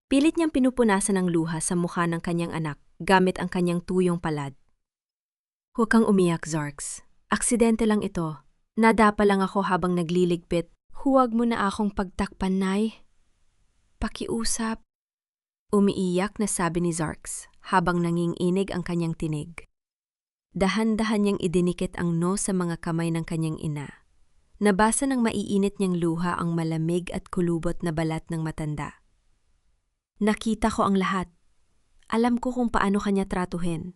Pilit niyang pinupunasan ng luha sa mukha ng kanyang anak gamit ang kanyang tuyong palad. "Huwag kang umiyak, Zarks. Aksidente lang ito. Nadapa lang ako habang nagliligpit. Huwag mo na akong pagtakpan, Nay. Pakiusap." Umiiyak na sabi ni Zarks habang nanginginig ang kanyang tinig. Dahan-dahan niyang idinikit ang no sa mga kamay ng kanyang ina. Nabasa ng maiinit niyang luha ang malamig at kulubot na balat ng matanda. "Nakita ko ang lahat. Alam ko kung paano kanya tratuhin.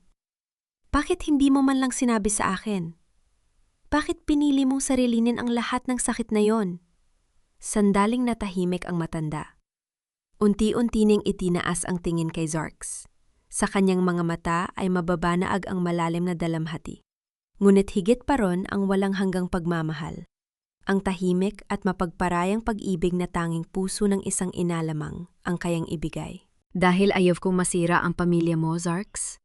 Bakit hindi mo man lang sinabi sa akin? Bakit pinili mong sarilinin ang lahat ng sakit na yon?" Sandaling natahimik ang matanda. Unti-unti niyang itinaas ang tingin kay Zarks. Sa kanyang mga mata ay mababanaag ang malalim na dalamhati. Ngunit higit pa ron ang walang hanggang pagmamahal. Ang tahimik at mapagparayang pag-ibig na tanging puso ng isang ina lamang ang kayang ibigay. "Dahil ayaw kong masira ang pamilya mo, Zarks?"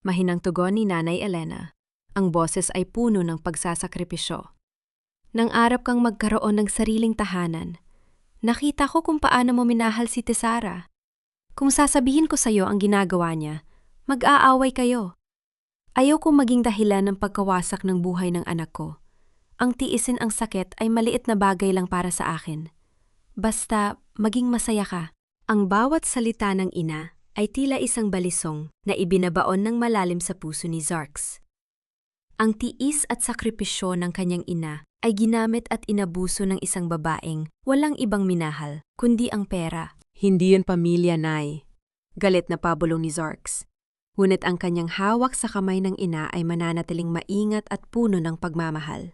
Mahinang tugon ni Nanay Elena. Ang boses ay puno ng pagsasakripisyo. "Nang arap kang magkaroon ng sariling tahanan, nakita ko kung paano mo minahal si Tizara. Kung sasabihin ko sa'yo ang ginagawa niya, mag-aaway kayo. Ayaw kong maging dahilan ng pagkawasak ng buhay ng anak ko. Ang tiisin ang sakit ay maliit na bagay lang para sa akin. Basta maging masaya ka." Ang bawat salita ng ina ay tila isang balisong na ibinabaon ng malalim sa puso ni Zarks. Ang tiis at sakripisyo ng kanyang ina ay ginamit at inabuso ng isang babaeng walang ibang minahal kundi ang pera. "Hindi yun pamilya, Nay." Galit na pabulong ni Zarks. Ngunit ang kanyang hawak sa kamay ng ina ay mananatiling maingat at puno ng pagmamahal.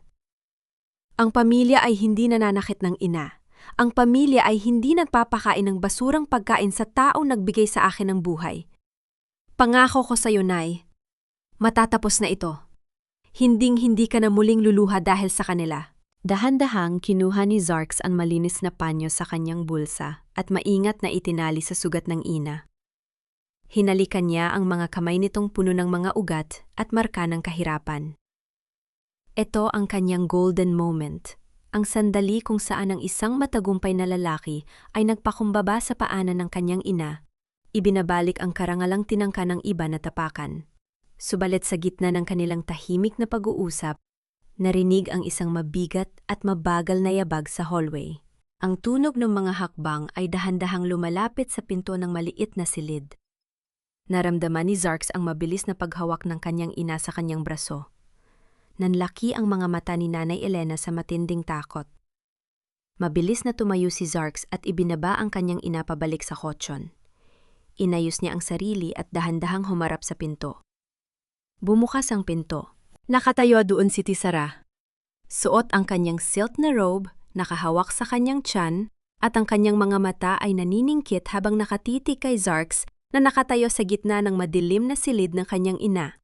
"Ang pamilya ay hindi nananakit ng ina. Ang pamilya ay hindi nagpapakain ng basurang pagkain sa taong nagbigay sa akin ng buhay. Pangako ko sa iyo, Nay, matatapos na ito. Hinding-hindi ka na muling luluha dahil sa kanila." Dahan-dahang kinuha ni Zarks ang malinis na panyo sa kanyang bulsa at maingat na itinali sa sugat ng ina. Hinalikan niya ang mga kamay nitong puno ng mga ugat at marka ng kahirapan. Ito ang kanyang golden moment, ang sandali kung saan ang isang matagumpay na lalaki ay nagpakumbaba sa paanan ng kanyang ina, ibinabalik ang karangalang tinangka ng iba na tapakan. Subalit sa gitna ng kanilang tahimik na pag-uusap, narinig ang isang mabigat at mabagal na yabag sa hallway. Ang tunog ng mga hakbang ay dahan-dahang lumalapit sa pinto ng maliit na silid. Naramdaman ni Zarks ang mabilis na paghawak ng kanyang ina sa kanyang braso. Nanlaki ang mga mata ni Nanay Elena sa matinding takot. Mabilis na tumayo si Zarks at ibinaba ang kanyang ina pabalik sa kotsyon. Inayos niya ang sarili at dahan-dahang humarap sa pinto. Bumukas ang pinto. Nakatayo doon si Tisara. Suot ang kanyang silk na robe, nakahawak sa kanyang tiyan, at ang kanyang mga mata ay naniningkit habang nakatitig kay Zarks na nakatayo sa gitna ng madilim na silid ng kanyang ina.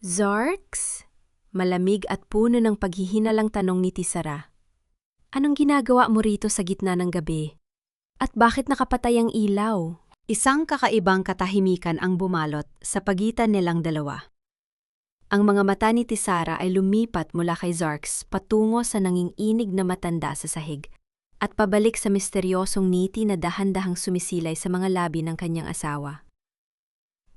Zarks? Malamig at puno ng paghihinalang tanong ni Tisara. Anong ginagawa mo rito sa gitna ng gabi? At bakit nakapatay ang ilaw? Isang kakaibang katahimikan ang bumalot sa pagitan nilang dalawa. Ang mga mata ni Tisara ay lumipat mula kay Zarks patungo sa nanginginig na matanda sa sahig at pabalik sa misteryosong ngiti na dahan-dahang sumisilay sa mga labi ng kanyang asawa.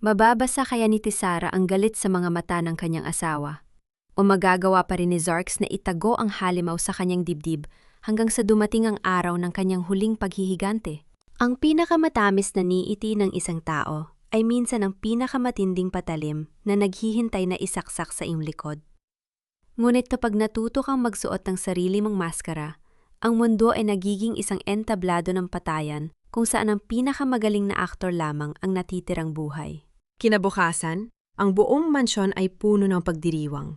Mababasa kaya ni Tisara ang galit sa mga mata ng kanyang asawa o magagawa pa rin ni Zarks na itago ang halimaw sa kanyang dibdib hanggang sa dumating ang araw ng kanyang huling paghihigante. Ang pinakamatamis na niiti ng isang tao ay minsan ang pinakamatinding patalim na naghihintay na isaksak sa iyong likod. Ngunit kapag natuto kang magsuot ng sarili mong maskara, ang mundo ay nagiging isang entablado ng patayan kung saan ang pinakamagaling na aktor lamang ang natitirang buhay. Kinabukasan, ang buong mansyon ay puno ng pagdiriwang.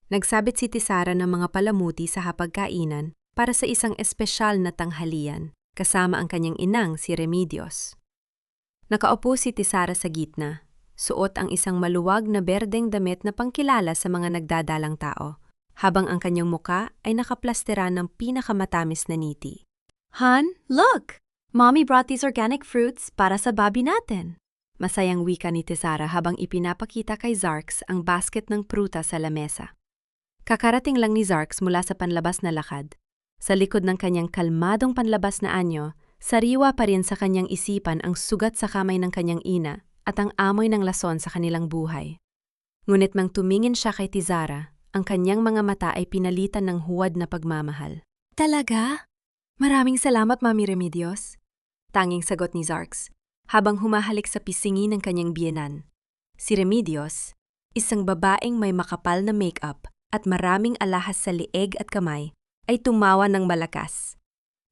Nagsabit si Tisara ng mga palamuti sa hapagkainan para sa isang espesyal na tanghalian, kasama ang kanyang inang si Remedios. Nakaupo si Tisara sa gitna, suot ang isang maluwag na berdeng damit na pangkilala sa mga nagdadalang tao, habang ang kanyang muka ay nakaplasteran ng pinakamatamis na ngiti. "Han, look! Mommy brought these organic fruits para sa baby natin." Masayang wika ni Tisara habang ipinapakita kay Zarks ang basket ng pruta sa lamesa. Kakarating lang ni Zarks mula sa panlabas na lakad. Sa likod ng kanyang kalmadong panlabas na anyo, sariwa pa rin sa kanyang isipan ang sugat sa kamay ng kanyang ina at ang amoy ng lason sa kanilang buhay. Ngunit mang tumingin siya kay Tisara, ang kanyang mga mata ay pinalitan ng huwad na pagmamahal. "Talaga? Maraming salamat, Mami Remedios." Tanging sagot ni Zarks, habang humahalik sa pisngi ng kanyang biyenan. Si Remedios, isang babaeng may makapal na make-up at maraming alahas sa leeg at kamay, ay tumawa ng malakas.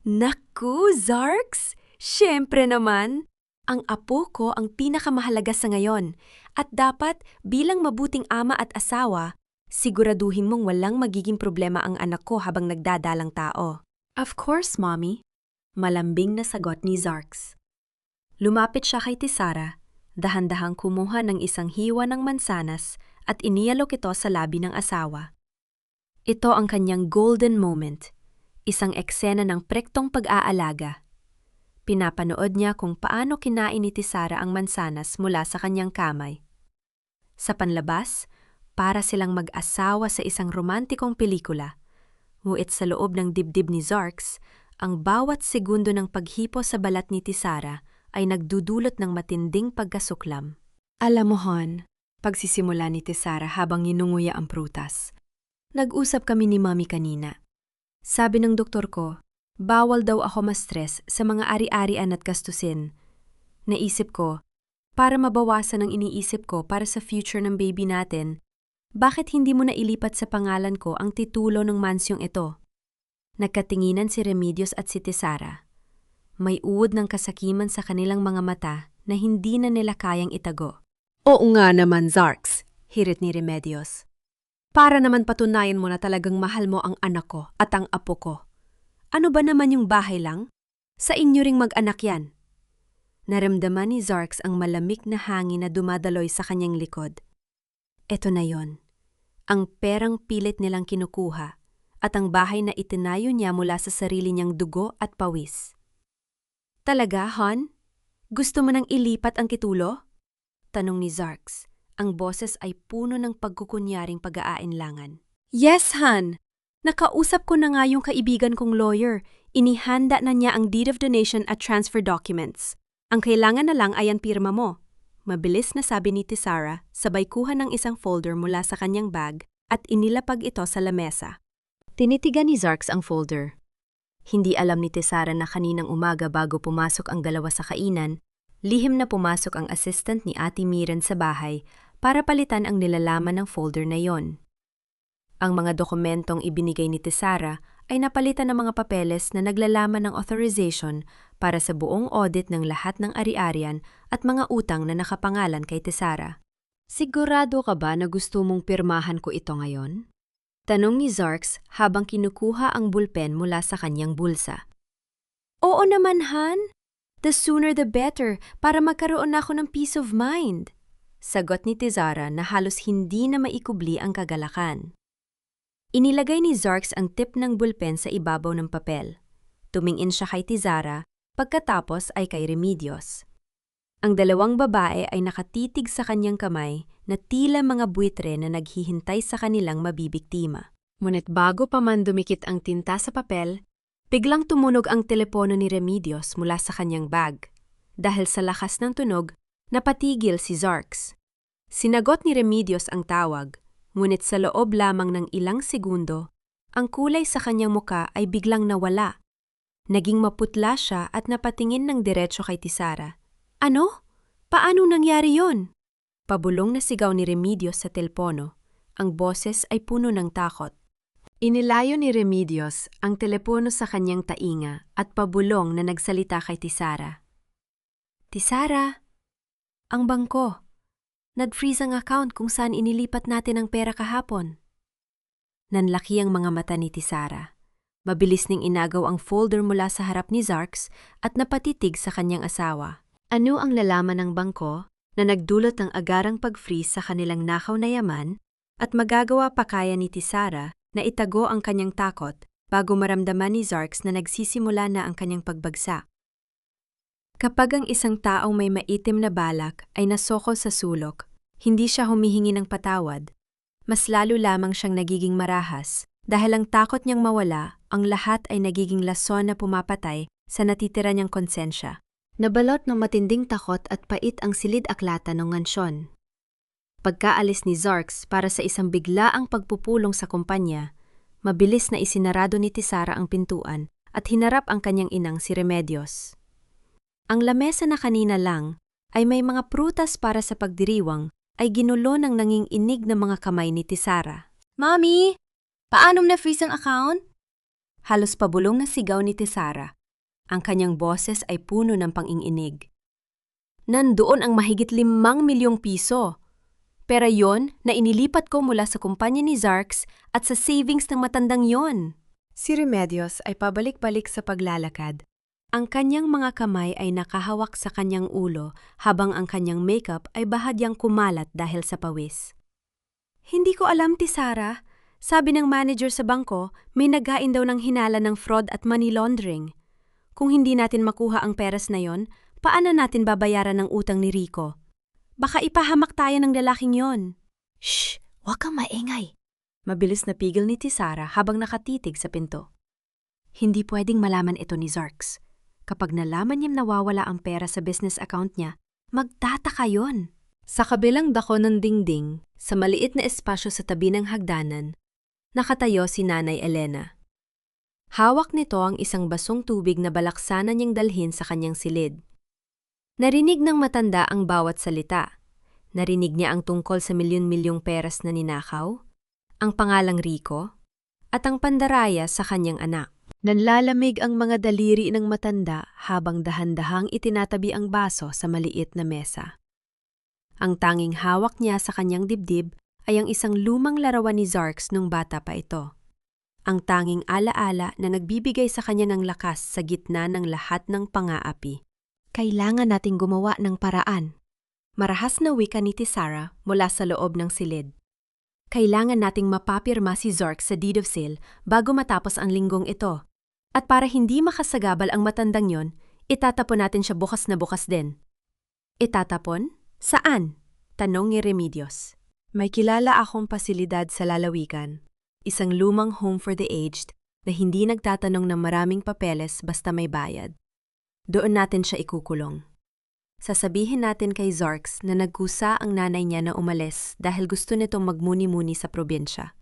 "Naku, Zarks! Siyempre naman! Ang apo ko ang pinakamahalaga sa ngayon at dapat bilang mabuting ama at asawa, siguraduhin mong walang magiging problema ang anak ko habang nagdadalang tao." "Of course, Mommy," malambing na sagot ni Zarks. Lumapit siya kay Tisara, dahan-dahang kumuha ng isang hiwa ng mansanas at inialok ito sa labi ng asawa. Ito ang kanyang golden moment, isang eksena ng prektong pag-aalaga. Pinapanood niya kung paano kinain ni Tisara ang mansanas mula sa kanyang kamay. Sa panlabas, para silang mag-asawa sa isang romantikong pelikula, ngunit sa loob ng dibdib ni Zarks, ang bawat segundo ng paghipo sa balat ni Tisara ay nagdudulot ng matinding pagkasuklam. "Alam mo, Hon," pagsisimula ni Tisara habang ninunguya ang prutas. "Nag-usap kami ni Mami kanina. Sabi ng doktor ko, bawal daw ako ma-stress sa mga ari-arian at gastusin. Naisip ko, para mabawasan ang iniisip ko para sa future ng baby natin, bakit hindi mo na ilipat sa pangalan ko ang titulo ng mansyong ito?" Nagkatinginan si Remedios at si Tisara. May uod ng kasakiman sa kanilang mga mata na hindi na nila kayang itago. "Oo nga naman, Zarks," hirit ni Remedios. "Para naman patunayan mo na talagang mahal mo ang anak ko at ang apo ko. Ano ba naman yung bahay lang? Sa inyo ring mag-anak yan." Naramdaman ni Zarks ang malamig na hangin na dumadaloy sa kanyang likod. Eto na yon, ang perang pilit nilang kinukuha at ang bahay na itinayo niya mula sa sarili niyang dugo at pawis. "Talaga, Hon? Gusto mo nang ilipat ang titulo?" Tanong ni Zarks. Ang boses ay puno ng pagkukunyaring pag-aalinlangan. "Yes, Han. Nakausap ko na nga yung kaibigan kong lawyer. Inihanda na niya ang deed of donation at transfer documents. Ang kailangan na lang ay ang pirma mo." Mabilis na sabi ni Tisara, sabay kuha ng isang folder mula sa kanyang bag at inilapag ito sa lamesa. Tinitigan ni Zarks ang folder. Hindi alam ni Tisara na kaninang umaga bago pumasok ang dalawa sa kainan, lihim na pumasok ang assistant ni Ate Miran sa bahay para palitan ang nilalaman ng folder na yon. Ang mga dokumentong ibinigay ni Tisara ay napalitan ng mga papeles na naglalaman ng authorization para sa buong audit ng lahat ng ari-arian at mga utang na nakapangalan kay Tisara. Sigurado ka ba na gusto mong pirmahan ko ito ngayon? Tanong ni Zarks habang kinukuha ang bulpen mula sa kanyang bulsa. Oo naman, Han. The sooner the better para magkaroon ako ng peace of mind. Sagot ni Tisara na halos hindi na maikubli ang kagalakan. Inilagay ni Zarks ang tip ng bulpen sa ibabaw ng papel. Tumingin siya kay Tisara, pagkatapos ay kay Remedios. Ang dalawang babae ay nakatitig sa kanyang kamay na tila mga buitre na naghihintay sa kanilang mabibiktima. Ngunit bago pa man dumikit ang tinta sa papel, biglang tumunog ang telepono ni Remedios mula sa kanyang bag. Dahil sa lakas ng tunog, napatigil si Zarks. Sinagot ni Remedios ang tawag, ngunit sa loob lamang ng ilang segundo, ang kulay sa kanyang muka ay biglang nawala. Naging maputla siya at napatingin ng diretso kay Tisara. Ano? Paano nangyari yon? Pabulong na sigaw ni Remedios sa telepono. Ang boses ay puno ng takot. Inilayo ni Remedios ang telepono sa kanyang tainga at pabulong na nagsalita kay Tisara. Tisara, ang bangko. Nag-freeze ang account kung saan inilipat natin ang pera kahapon. Nanlaki ang mga mata ni Tisara. Mabilis ning inagaw ang folder mula sa harap ni Zarks at napatitig sa kanyang asawa. Ano ang lalaman ng bangko na nagdulot ng agarang pag-freeze sa kanilang nakaw na yaman at magagawa pa kaya ni Tisara na itago ang kanyang takot bago maramdaman ni Zarks na nagsisimula na ang kanyang pagbagsak? Kapag ang isang taong may maitim na balak ay nasokol sa sulok, hindi siya humihingi ng patawad. Mas lalo lamang siyang nagiging marahas dahil ang takot niyang mawala, ang lahat ay nagiging lason na pumapatay sa natitira niyang konsensya. Nabalot ng matinding takot at pait ang silid-aklatan ng ngansyon. Pagkaalis ni Zarks para sa isang biglaang pagpupulong sa kumpanya, mabilis na isinarado ni Tisara ang pintuan at hinarap ang kanyang inang si Remedios. Ang lamesa na kanina lang ay may mga prutas para sa pagdiriwang ay ginulo ng nanginginig na mga kamay ni Tisara. Mami! Paanong na-freeze ang account? Halos pabulong na sigaw ni Tisara. Ang kanyang boses ay puno ng pang-inginig. Nandoon ang mahigit 5 milyong piso. Pera yon na inilipat ko mula sa kumpanya ni Zarks at sa savings ng matandang yon. Si Remedios ay pabalik-balik sa paglalakad. Ang kanyang mga kamay ay nakahawak sa kanyang ulo habang ang kanyang makeup ay bahagyang kumalat dahil sa pawis. Hindi ko alam, Tisara. Sabi ng manager sa bangko, may naghain daw ng hinala ng fraud at money laundering. Kung hindi natin makuha ang peras na yon, paano natin babayaran ng utang ni Rico? Baka ipahamak tayo ng lalaking yon. Shh! Huwag kang maingay. Mabilis na pigil ni Tisara habang nakatitig sa pinto. Hindi pwedeng malaman ito ni Zarks. Kapag nalaman niyang nawawala ang pera sa business account niya, magtataka yon. Sa kabilang dako ng dingding, sa maliit na espasyo sa tabi ng hagdanan, nakatayo si Nanay Elena. Hawak nito ang isang basong tubig na balaksanan niyang dalhin sa kanyang silid. Narinig ng matanda ang bawat salita. Narinig niya ang tungkol sa milyon-milyong peras na ninakaw, ang pangalang Rico, at ang pandaraya sa kanyang anak. Nanlalamig ang mga daliri ng matanda habang dahan-dahang itinatabi ang baso sa maliit na mesa. Ang tanging hawak niya sa kanyang dibdib ay ang isang lumang larawan ni Zarks nung bata pa ito. Ang tanging alaala na nagbibigay sa kanya ng lakas sa gitna ng lahat ng pang-aapi. Kailangan nating gumawa ng paraan. Marahas na wika ni Tisara mula sa loob ng silid. Kailangan nating mapapirma si Zarks sa deed of sale bago matapos ang linggong ito. At para hindi makasagabal ang matandang yon, itatapon natin siya bukas na bukas din. Itatapon? Saan? Tanong ni Remedios. May kilala akong pasilidad sa lalawigan. Isang lumang home for the aged na hindi nagtatanong ng maraming papeles basta may bayad. Doon natin siya ikukulong. Sasabihin natin kay Zarks na nagkusa ang nanay niya na umalis dahil gusto nitong magmuni-muni sa probinsya.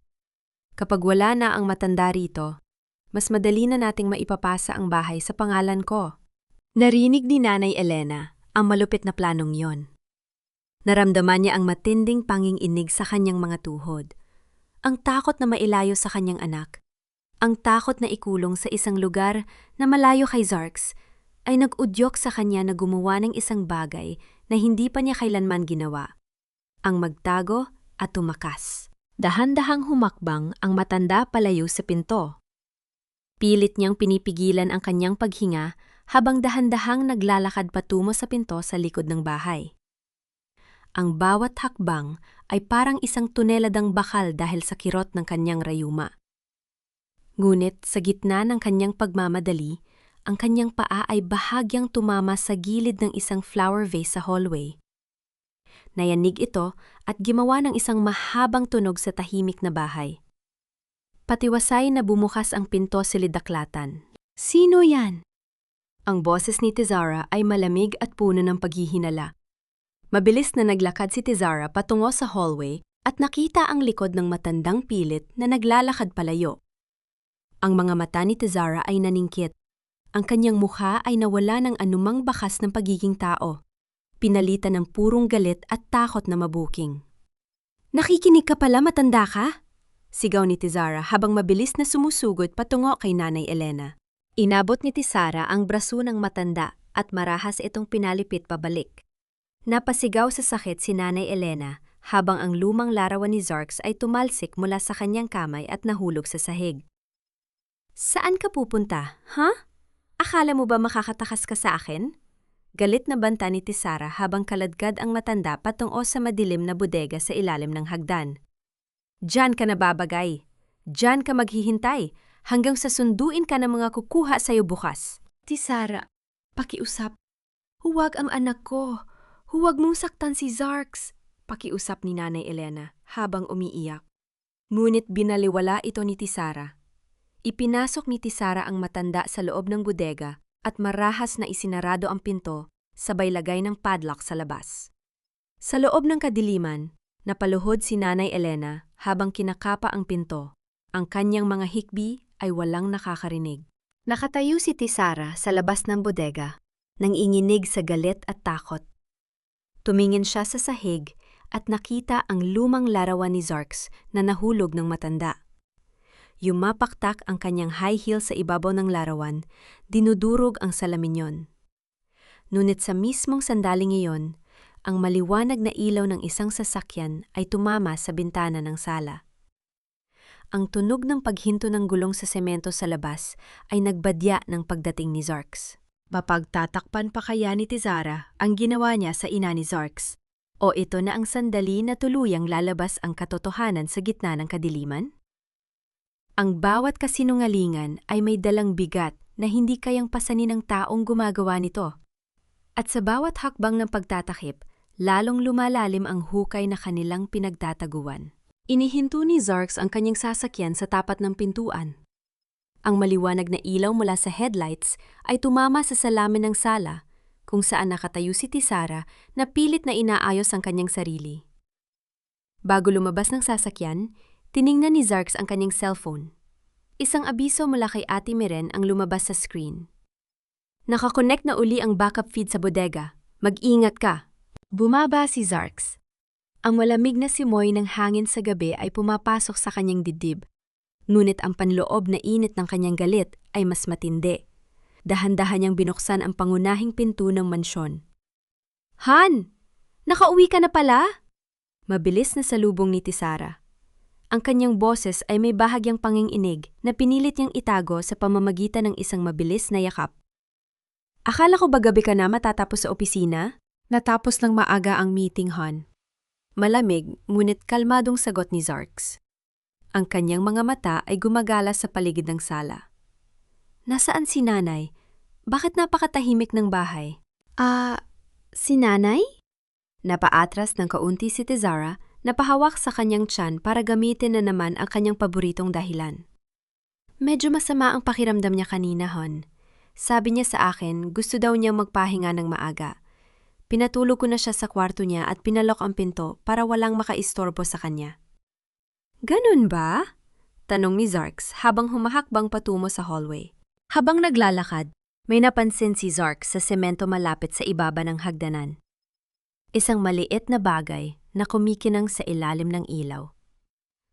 Kapag wala na ang matanda rito, mas madali na nating maipapasa ang bahay sa pangalan ko. Narinig ni Nanay Elena ang malupit na planong yon. Naramdaman niya ang matinding panging-inig sa kanyang mga tuhod. Ang takot na mailayo sa kanyang anak. Ang takot na ikulong sa isang lugar na malayo kay Zarks ay nag-udyok sa kanya na gumawa ng isang bagay na hindi pa niya kailanman ginawa. Ang magtago at tumakas. Dahan-dahang humakbang ang matanda palayo sa pinto. Pilit niyang pinipigilan ang kanyang paghinga habang dahan-dahang naglalakad patungo sa pinto sa likod ng bahay. Ang bawat hakbang ay parang isang tuneladang bakal dahil sa kirot ng kanyang rayuma. Ngunit sa gitna ng kanyang pagmamadali, ang kanyang paa ay bahagyang tumama sa gilid ng isang flower vase sa hallway. Nayanig ito at gimawa ng isang mahabang tunog sa tahimik na bahay. Patiwasay na bumukas ang pinto silidaklatan. Sino yan? Ang boses ni Tizara ay malamig at puno ng paghihinala. Mabilis na naglakad si Tizara patungo sa hallway at nakita ang likod ng matandang pilit na naglalakad palayo. Ang mga mata ni Tizara ay naningkit. Ang kanyang mukha ay nawala ng anumang bakas ng pagiging tao. Pinalitan ng purong galit at takot na mabuking. Nakikinig ka pala, matanda ka? Sigaw ni Tizara habang mabilis na sumusugod patungo kay Nanay Elena. Inabot ni Tizara ang braso ng matanda at marahas itong pinalipit pabalik. Napasigaw sa sakit si Nanay Elena habang ang lumang larawan ni Zarks ay tumalsik mula sa kanyang kamay at nahulog sa sahig. Saan ka pupunta, ha? Akala mo ba makakatakas ka sa akin? Galit na banta ni Tizara habang kaladkad ang matanda patungo sa madilim na bodega sa ilalim ng hagdan. Diyan ka nababagay. Diyan ka maghihintay hanggang sa sunduin ka ng mga kukuha sa'yo bukas. Tizara, pakiusap. Huwag ang anak ko. Huwag mong saktan si Zarks. Pakiusap ni Nanay Elena habang umiiyak. Ngunit binaliwala ito ni Tizara. Ipinasok ni Tizara ang matanda sa loob ng bodega at marahas na isinarado ang pinto, sabay lagay ng padlock sa labas. Sa loob ng kadiliman, napaluhod si Nanay Elena habang kinakapa ang pinto. Ang kanyang mga hikbi ay walang nakakarinig. Nakatayo si Tizara sa labas ng bodega, nanginginig sa galit at takot. Tumingin siya sa sahig at nakita ang lumang larawan ni Zarks na nahulog ng matanda. Yumapaktak ang kanyang high heel sa ibabaw ng larawan, dinudurog ang salamin. Ngunit sa mismong sandaling iyon, ang maliwanag na ilaw ng isang sasakyan ay tumama sa bintana ng sala. Ang tunog ng paghinto ng gulong sa semento sa labas ay nagbadya ng pagdating ni Zarks. Mapagtatakpan pa kaya ni Tizara ang ginawa niya sa ina ni Zarks? O ito na ang sandali na tuluyang lalabas ang katotohanan sa gitna ng kadiliman? Ang bawat kasinungalingan ay may dalang bigat na hindi kayang pasanin ng taong gumagawa nito. At sa bawat hakbang ng pagtatakip, lalong lumalalim ang hukay na kanilang pinagtataguan. Inihinto ni Zarks ang kanyang sasakyan sa tapat ng pintuan. Ang maliwanag na ilaw mula sa headlights ay tumama sa salamin ng sala, kung saan nakatayo si Tizara na pilit na inaayos ang kanyang sarili. Bago lumabas ng sasakyan, tiningnan ni Zarks ang kanyang cellphone. Isang abiso mula kay Ate Miren ang lumabas sa screen. Nakakonect na uli ang backup feed sa bodega. Mag-ingat ka. Bumaba si Zarks. Ang malamig na simoy ng hangin sa gabi ay pumapasok sa kanyang dibdib. Ngunit ang panloob na init ng kanyang galit ay mas matindi. Dahan-dahan niyang binuksan ang pangunahing pinto ng mansyon. Han! Nakauwi ka na pala? Mabilis na salubong ni Tizara. Ang kanyang boses ay may bahagyang panginginig na pinilit niyang itago sa pamamagitan ng isang mabilis na yakap. Akala ko ba gabi ka na matatapos sa opisina? Natapos lang maaga ang meeting, Han. Malamig, ngunit kalmadong sagot ni Zarks. Ang kanyang mga mata ay gumagala sa paligid ng sala. Nasaan si Nanay? Bakit napakatahimik ng bahay? Si Nanay? Napaatras ng kaunti si Tizara, napahawak sa kanyang tiyan para gamitin na naman ang kanyang paboritong dahilan. Medyo masama ang pakiramdam niya kanina, Hon. Sabi niya sa akin, gusto daw niyang magpahinga ng maaga. Pinatulog ko na siya sa kwarto niya at pinalok ang pinto para walang makaistorbo sa kanya. Ganun ba? Tanong ni Zarks habang humahakbang patungo sa hallway. Habang naglalakad, may napansin si Zarks sa semento malapit sa ibaba ng hagdanan. Isang maliit na bagay na kumikinang sa ilalim ng ilaw.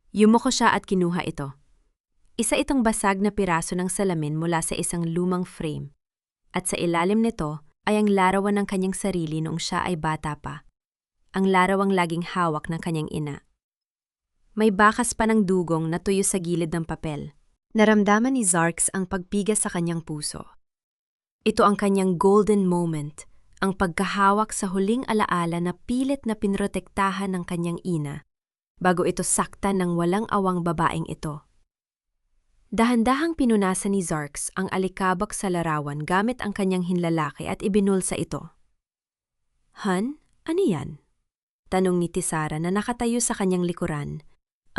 Yumuko siya at kinuha ito. Isa itong basag na piraso ng salamin mula sa isang lumang frame. At sa ilalim nito ay ang larawan ng kanyang sarili noong siya ay bata pa. Ang larawang laging hawak ng kanyang ina. May bakas pa ng dugong na tuyo sa gilid ng papel. Naramdaman ni Zarks ang pagpigas sa kanyang puso. Ito ang kanyang golden moment, ang pagkahawak sa huling alaala na pilit na pinrotektahan ng kanyang ina, bago ito saktan ng walang awang babaeng ito. Dahan-dahang pinunasan ni Zarks ang alikabok sa larawan gamit ang kanyang hinlalaki at ibinulsa ito. "Han, ano yan?" Tanong ni Tisara na nakatayo sa kanyang likuran.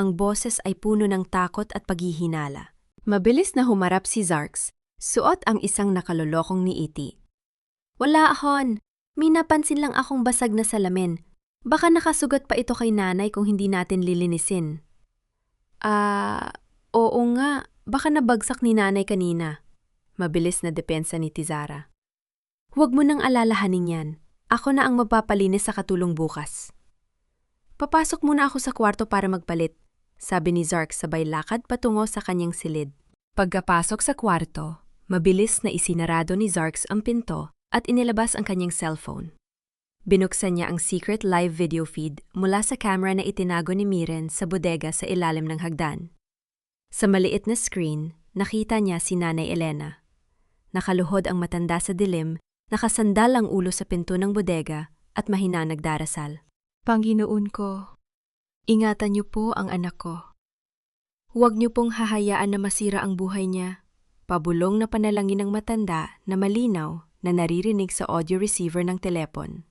Ang boses ay puno ng takot at paghihinala. Mabilis na humarap si Zarks, suot ang isang nakalolokong niiti. "Wala, Han. May napansin lang akong basag na salamin. Baka nakasugat pa ito kay nanay kung hindi natin lilinisin." Oo nga. Baka nabagsak ni nanay kanina." Mabilis na depensa ni Tizara. "Huwag mo nang alalahanin yan. Ako na ang magpapalinis sa katulong bukas." "Papasok muna ako sa kwarto para magpalit," sabi ni Zarks sabay lakad patungo sa kanyang silid. Pagkapasok sa kwarto, mabilis na isinarado ni Zarks ang pinto at inilabas ang kanyang cellphone. Binuksan niya ang secret live video feed mula sa camera na itinago ni Miren sa bodega sa ilalim ng hagdan. Sa maliit na screen, nakita niya si Nanay Elena. Nakaluhod ang matanda sa dilim, nakasandal ang ulo sa pinto ng bodega at mahina nagdarasal. "Panginoon ko, ingatan niyo po ang anak ko. Huwag niyo pong hahayaan na masira ang buhay niya." Pabulong na panalangin ng matanda na malinaw na naririnig sa audio receiver ng telepon.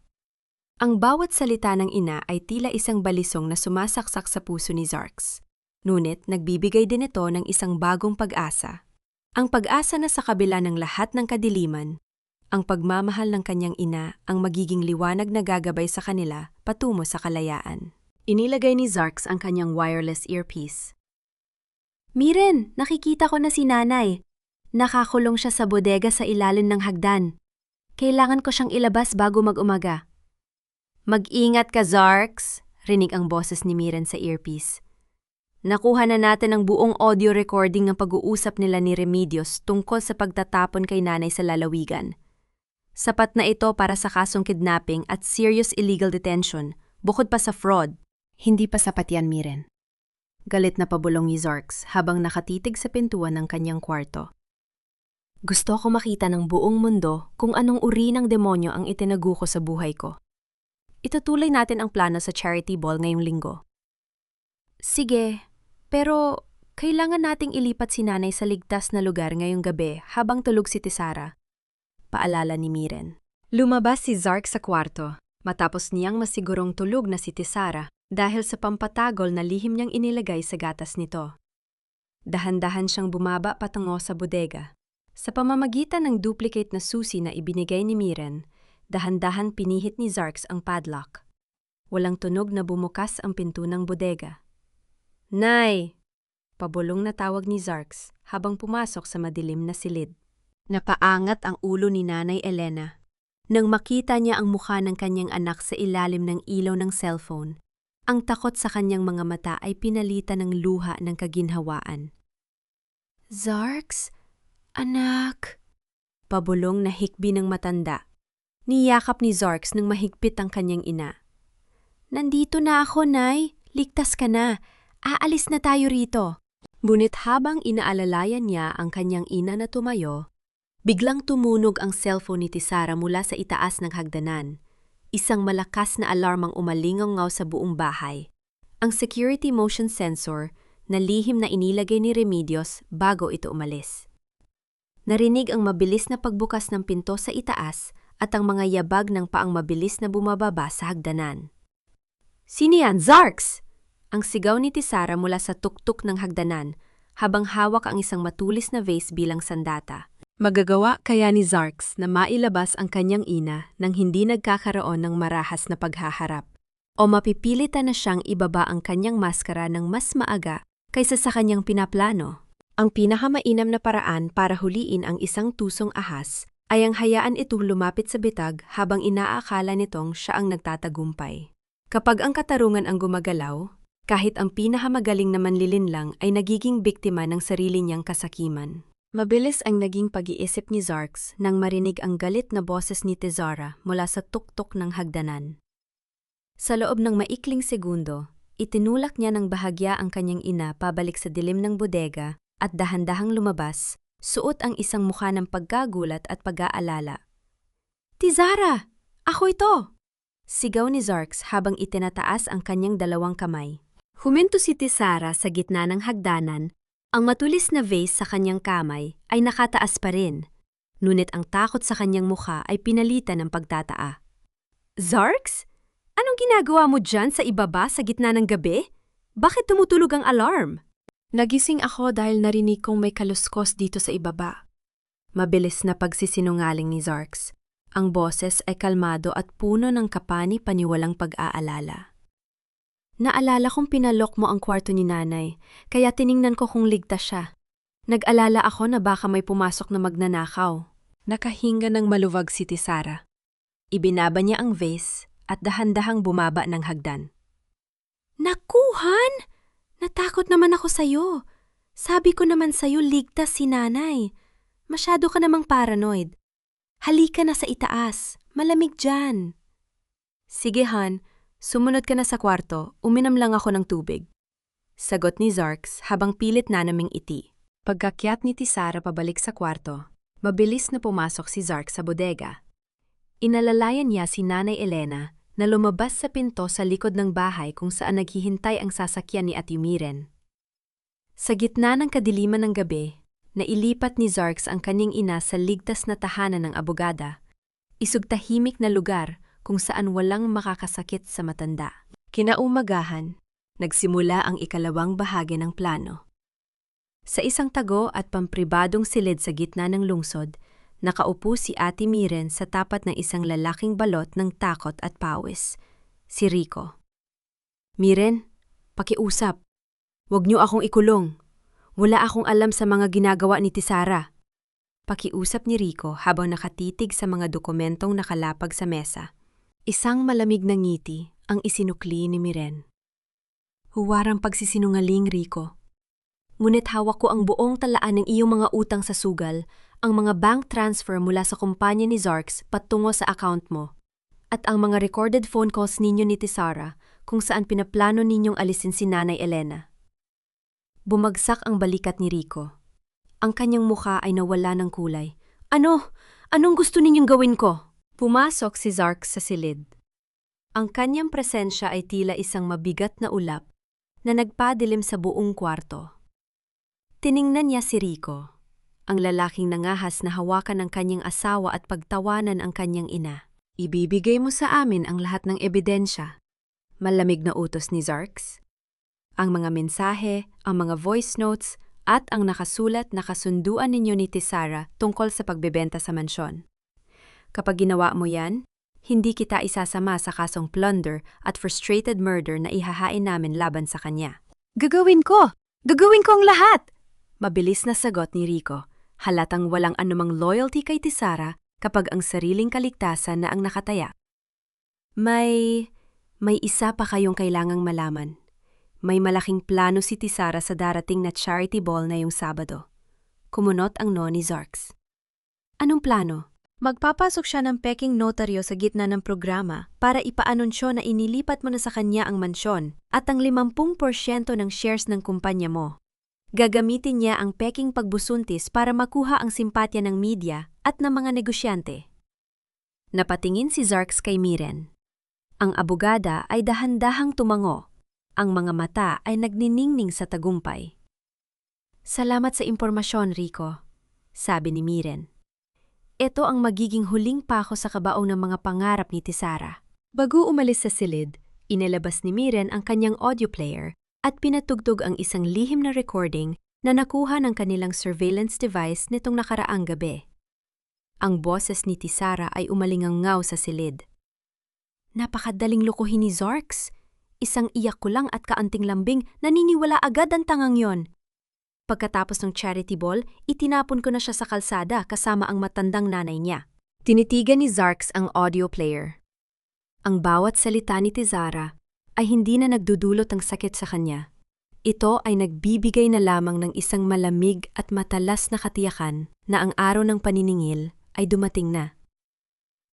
Ang bawat salita ng ina ay tila isang balisong na sumasaksak sa puso ni Zarks. Ngunit nagbibigay din ito ng isang bagong pag-asa. Ang pag-asa na sa kabila ng lahat ng kadiliman, ang pagmamahal ng kanyang ina ang magiging liwanag na gagabay sa kanila patungo sa kalayaan. Inilagay ni Zarks ang kanyang wireless earpiece. "Miren, nakikita ko na si nanay. Nakakulong siya sa bodega sa ilalim ng hagdan. Kailangan ko siyang ilabas bago mag-umaga." "Mag-ingat ka, Zarks," rinig ang boses ni Miren sa earpiece. "Nakuha na natin ang buong audio recording ng pag-uusap nila ni Remedios tungkol sa pagtatapon kay nanay sa lalawigan. Sapat na ito para sa kasong kidnapping at serious illegal detention, bukod pa sa fraud." "Hindi pa sapat yan, Miren." Galit na pabulong ni Zarks habang nakatitig sa pintuan ng kanyang kwarto. "Gusto ko makita ng buong mundo kung anong uri ng demonyo ang itinago ko sa buhay ko. Itutuloy natin ang plano sa charity ball ngayong linggo." "Sige. Pero kailangan nating ilipat si nanay sa ligtas na lugar ngayong gabi habang tulog si Tisara," paalala ni Miren. Lumabas si Zarks sa kwarto matapos niyang masigurong tulog na si Tisara dahil sa pampatagol na lihim niyang inilagay sa gatas nito. Dahan-dahan siyang bumaba patungo sa bodega. Sa pamamagitan ng duplicate na susi na ibinigay ni Miren, dahan-dahan pinihit ni Zarks ang padlock. Walang tunog na bumukas ang pinto ng bodega. "Nay!" Pabulong na tawag ni Zarks habang pumasok sa madilim na silid. Napaangat ang ulo ni Nanay Elena. Nang makita niya ang mukha ng kanyang anak sa ilalim ng ilaw ng cellphone, ang takot sa kanyang mga mata ay pinalitan ng luha ng kaginhawaan. "Zarks? Anak?" Pabulong na hikbi ng matanda. Niyakap ni Zarks nang mahigpit ang kanyang ina. "Nandito na ako, Nay. Ligtas ka na. Aalis na tayo rito." Ngunit habang inaalalayan niya ang kanyang ina na tumayo, biglang tumunog ang cellphone ni Tisara mula sa itaas ng hagdanan. Isang malakas na alarm ang umalingaw sa buong bahay. Ang security motion sensor na lihim na inilagay ni Remedios bago ito umalis. Narinig ang mabilis na pagbukas ng pinto sa itaas at ang mga yabag ng paang mabilis na bumababa sa hagdanan. "Sino yan, Zarks?" Ang sigaw ni Tisara mula sa tuktok ng hagdanan habang hawak ang isang matulis na vase bilang sandata. Magagawa kaya ni Zarks na mailabas ang kanyang ina nang hindi nagkakaroon ng marahas na paghaharap o mapipilitan na siyang ibaba ang kanyang maskara ng mas maaga kaysa sa kanyang pinaplano. Ang pinakamainam na paraan para huliin ang isang tusong ahas ay ang hayaan itong lumapit sa bitag habang inaakala nitong siya ang nagtatagumpay. Kapag ang katarungan ang gumagalaw, Kahit ang pinahamagaling na manlilinlang ay nagiging biktima ng sarili niyang kasakiman. Mabilis ang naging pag-iisip ni Zarks nang marinig ang galit na boses ni Tizara mula sa tuktok ng hagdanan. Sa loob ng maikling segundo, itinulak niya ng bahagya ang kanyang ina pabalik sa dilim ng bodega at dahan-dahang lumabas, suot ang isang mukha ng pagkagulat at pag-aalala. "Tizara! Ako ito!" Sigaw ni Zarks habang itinataas ang kanyang dalawang kamay. Huminto si Tizara sa gitna ng hagdanan. Ang matulis na vase sa kanyang kamay ay nakataas pa rin, ngunit ang takot sa kanyang mukha ay pinalitan ng pagtataa. "Zarks? Anong ginagawa mo dyan sa ibaba sa gitna ng gabi? Bakit tumutulog ang alarm?" "Nagising ako dahil narinig kong may kaluskos dito sa ibaba." Mabilis na pagsisinungaling ni Zarks. Ang boses ay kalmado at puno ng kapani-paniwalang pag-aalala. "Naalala kong pinalok mo ang kwarto ni nanay, kaya tiningnan ko kung ligtas siya. Nag-alala ako na baka may pumasok na magnanakaw." Nakahinga ng maluwag si Tizara. Ibinaba niya ang vase at dahan-dahang bumaba ng hagdan. "Nakuhan! Natakot naman ako sa'yo. Sabi ko naman sa'yo ligtas si nanay. Masyado ka namang paranoid. Halika na sa itaas, malamig dyan." "Sige Han, sumunod ka na sa kwarto, uminom lang ako ng tubig." Sagot ni Zarks habang pilit na naming iti. Pagkakyat ni Tizara pabalik sa kwarto, mabilis na pumasok si Zarks sa bodega. Inalalayan niya si Nanay Elena na lumabas sa pinto sa likod ng bahay kung saan naghihintay ang sasakyan ni Ate Miren. Sa gitna ng kadiliman ng gabi, nailipat ni Zarks ang kanyang ina sa ligtas na tahanan ng abogada, isugtahimik na lugar kung saan walang makakasakit sa matanda. Kinaumagahan, nagsimula ang ikalawang bahagi ng plano. Sa isang tago at pampribadong silid sa gitna ng lungsod, nakaupo si Ate Miren sa tapat ng isang lalaking balot ng takot at pawis, si Rico. "Miren, pakiusap. Huwag niyo akong ikulong. Wala akong alam sa mga ginagawa ni Tizara." Pakiusap ni Rico habang nakatitig sa mga dokumentong nakalapag sa mesa. Isang malamig na ngiti ang isinukli ni Miren. "Huwarang pagsisinungaling, Rico. Ngunit hawak ko ang buong talaan ng iyong mga utang sa sugal, ang mga bank transfer mula sa kumpanya ni Zarks patungo sa account mo, at ang mga recorded phone calls ninyo ni Tizara kung saan pinaplano ninyong alisin si Nanay Elena." Bumagsak ang balikat ni Rico. Ang kanyang mukha ay nawala ng kulay. "Ano? Anong gusto ninyong gawin ko?" Pumasok si Zarks sa silid. Ang kanyang presensya ay tila isang mabigat na ulap na nagpadilim sa buong kwarto. Tiningnan niya si Rico, ang lalaking nangahas na hawakan ng kanyang asawa at pagtawanan ang kanyang ina. "Ibibigay mo sa amin ang lahat ng ebidensya." Malamig na utos ni Zarks. Ang mga mensahe, ang mga voice notes, at ang nakasulat na kasunduan ninyo ni Tizara tungkol sa pagbebenta sa mansyon. Kapag ginawa mo yan, hindi kita isasama sa kasong plunder at frustrated murder na ihahain namin laban sa kanya. "Gagawin ko! Gagawin ko ang lahat!" Mabilis na sagot ni Rico, halatang walang anumang loyalty kay Tizara kapag ang sariling kaligtasan na ang nakataya. May isa pa kayong kailangang malaman. May malaking plano si Tizara sa darating na charity ball na yung Sabado. Kumunot ang no ni Zarks. "Anong plano?" "Magpapasok siya ng peking notaryo sa gitna ng programa para ipaanunsyo na inilipat mo na sa kanya ang mansyon at ang 50% ng shares ng kumpanya mo. Gagamitin niya ang peking pagbusuntis para makuha ang simpatya ng media at ng mga negosyante." Napatingin si Zarks kay Miren. Ang abogada ay dahan-dahang tumango. Ang mga mata ay nagniningning sa tagumpay. "Salamat sa impormasyon, Rico," sabi ni Miren. "Ito ang magiging huling pako sa kabaong ng mga pangarap ni Tizara." Bago umalis sa silid, inilabas ni Miren ang kanyang audio player at pinatugtog ang isang lihim na recording na nakuha ng kanilang surveillance device nitong nakaraang gabi. Ang boses ni Tizara ay umalingangaw sa silid. "Napakadaling lokohin ni Zarks. Isang iyak ko lang at kaanting lambing, naniniwala agad ang tangang yon. Pagkatapos ng charity ball, itinapon ko na siya sa kalsada kasama ang matandang nanay niya." Tinitigan ni Zarks ang audio player. Ang bawat salita ni Tizara ay hindi na nagdudulot ng sakit sa kanya. Ito ay nagbibigay na lamang ng isang malamig at matalas na katiyakan na ang araw ng paniningil ay dumating na.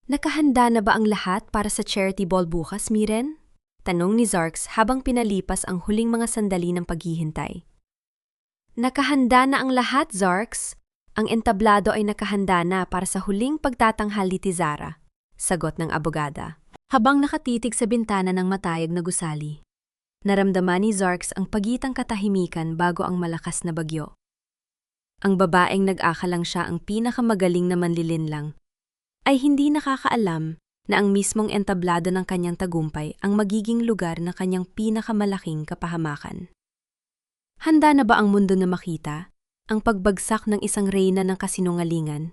Nakahanda na ba ang lahat para sa charity ball bukas, Miren? Tanong ni Zarks habang pinalipas ang huling mga sandali ng paghihintay. Nakahanda na ang lahat, Zarks. Ang entablado ay nakahanda na para sa huling pagtatanghal ni Tizara, sagot ng abogada. Habang nakatitig sa bintana ng matayag na gusali, naramdaman ni Zarks ang pagitang katahimikan bago ang malakas na bagyo. Ang babaeng nag-akalang siya ang pinakamagaling na manlilinlang ay hindi nakakaalam na ang mismong entablado ng kanyang tagumpay ang magiging lugar na kanyang pinakamalaking kapahamakan. Handa na ba ang mundo na makita ang pagbagsak ng isang reyna ng kasinungalingan?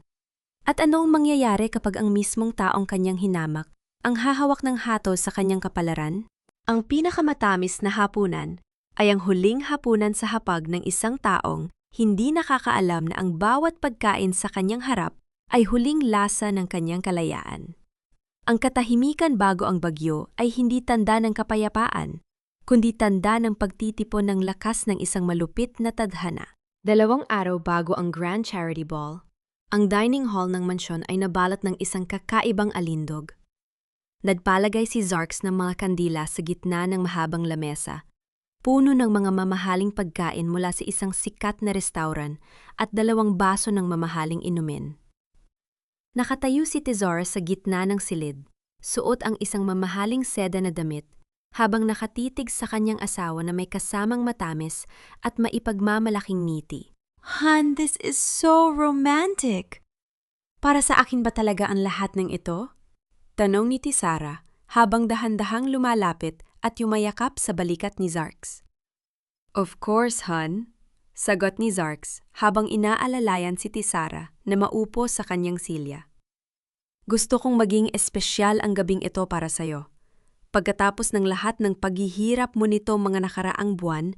At ano ang mangyayari kapag ang mismong taong kanyang hinamak ang hahawak ng hatol sa kanyang kapalaran? Ang pinakamatamis na hapunan ay ang huling hapunan sa hapag ng isang taong hindi nakakaalam na ang bawat pagkain sa kanyang harap ay huling lasa ng kanyang kalayaan. Ang katahimikan bago ang bagyo ay hindi tanda ng kapayapaan, kundi tanda ng pagtitipon ng lakas ng isang malupit na tadhana. 2 araw bago ang Grand Charity Ball, ang dining hall ng mansyon ay nabalot ng isang kakaibang alindog. Nagpalagay si Zarks ng mga kandila sa gitna ng mahabang lamesa, puno ng mga mamahaling pagkain mula sa isang sikat na restauran at 2 baso ng mamahaling inumin. Nakatayo si Tizara sa gitna ng silid, suot ang isang mamahaling seda na damit, habang nakatitig sa kanyang asawa na may kasamang matamis at maipagmamalaking ngiti. "Han, this is so romantic! Para sa akin ba talaga ang lahat ng ito?" Tanong ni Tizara habang dahan-dahang lumalapit at yumayakap sa balikat ni Zarks. "Of course, Han," sagot ni Zarks habang inaalalayan si Tizara na maupo sa kanyang silya. "Gusto kong maging espesyal ang gabing ito para sa'yo. Pagkatapos ng lahat ng paghihirap mo nito mga nakaraang buwan,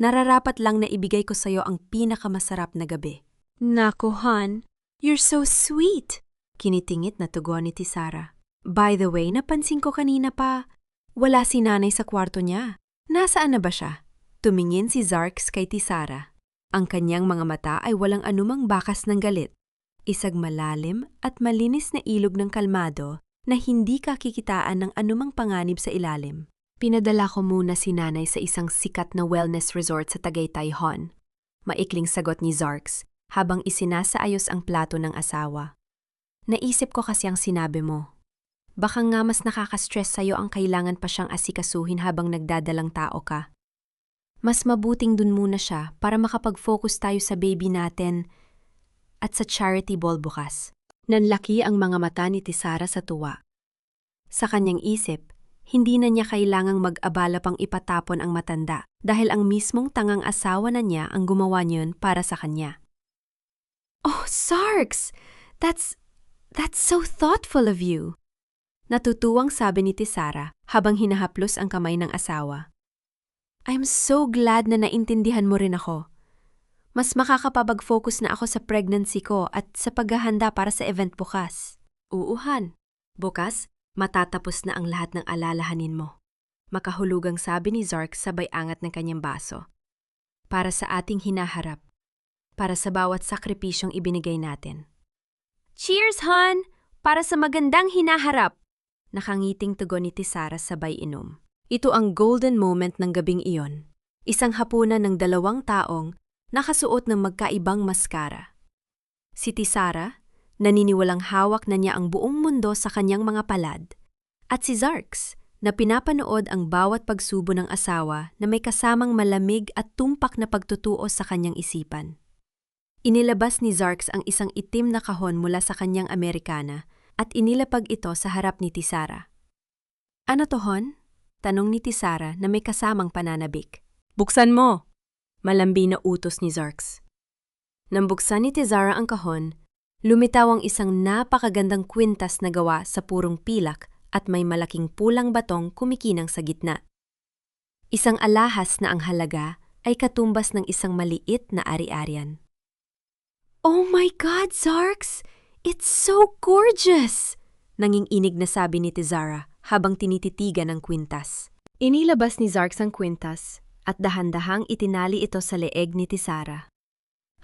nararapat lang na ibigay ko sa'yo ang pinakamasarap na gabi." "Naku, Han, you're so sweet!" Kinitingit na tugon ni Tizara. "By the way, napansin ko kanina pa, wala si nanay sa kwarto niya. Nasaan na ba siya?" Tumingin si Zarks kay Tizara. Ang kanyang mga mata ay walang anumang bakas ng galit. Isang malalim at malinis na ilog ng kalmado na hindi kakikitaan ng anumang panganib sa ilalim. "Pinadala ko muna si nanay sa isang sikat na wellness resort sa Tagaytay, Han." Maikling sagot ni Zarks habang isinasaayos ang plato ng asawa. "Naisip ko kasi ang sinabi mo. Baka nga mas nakaka-stress sa'yo ang kailangan pa siyang asikasuhin habang nagdadalang tao ka. Mas mabuting dun muna siya para makapag-focus tayo sa baby natin at sa charity ball bukas." Nanlaki ang mga mata ni Tizara sa tuwa. Sa kanyang isip, hindi na niya kailangang mag-abala pang ipatapon ang matanda dahil ang mismong tangang asawa na niya ang gumawa niyon para sa kanya. "Oh, Zarks! That's so thoughtful of you!" Natutuwang sabi ni Tizara habang hinahaplos ang kamay ng asawa. "I'm so glad na naintindihan mo rin ako. Mas makakapag-focus na ako sa pregnancy ko at sa paghahanda para sa event bukas." "Uuhan, bukas matatapos na ang lahat ng alalahanin mo." Makahulugang sabi ni Zarks sabay angat ng kanyang baso. "Para sa ating hinaharap, para sa bawat sakripisyong ibinigay natin." "Cheers, Han! Para sa magandang hinaharap!" Nakangiting tugon ni Tizara sabay inom. Ito ang golden moment ng gabing iyon. Isang hapunan ng 2 taong nakasuot ng magkaibang maskara. Si Tizara, naniniwalang hawak na niya ang buong mundo sa kanyang mga palad. At si Zarks, na pinapanood ang bawat pagsubo ng asawa na may kasamang malamig at tumpak na pagtutuo sa kanyang isipan. Inilabas ni Zarks ang isang itim na kahon mula sa kanyang Amerikana at inilapag ito sa harap ni Tizara. "Ano to, Hon?" Tanong ni Tizara na may kasamang pananabik. "Buksan mo!" Malambi na utos ni Zarks. Nang buksan ni Tizara ang kahon, lumitaw ang isang napakagandang kwintas na gawa sa purong pilak at may malaking pulang batong kumikinang sa gitna. Isang alahas na ang halaga ay katumbas ng isang maliit na ari-arian. "Oh my God, Zarks! It's so gorgeous!" Nanginginig na sabi ni Tizara habang tinititigan ang kwintas. Inilabas ni Zarks ang kwintas at dahan-dahang itinali ito sa leeg ni Tisara.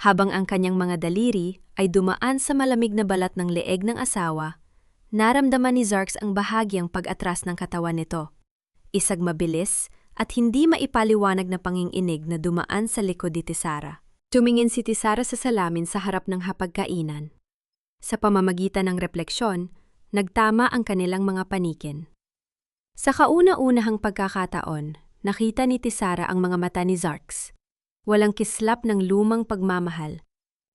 Habang ang kanyang mga daliri ay dumaan sa malamig na balat ng leeg ng asawa, naramdaman ni Zarks ang bahagyang pag-atras ng katawan nito. Isang mabilis at hindi maipaliwanag na panginginig na dumaan sa likod ni Tisara. Tumingin si Tisara sa salamin sa harap ng hapagkainan. Sa pamamagitan ng refleksyon, nagtama ang kanilang mga panikin. Sa kauna-unahang pagkakataon, nakita ni Tisara ang mga mata ni Zarks. Walang kislap ng lumang pagmamahal,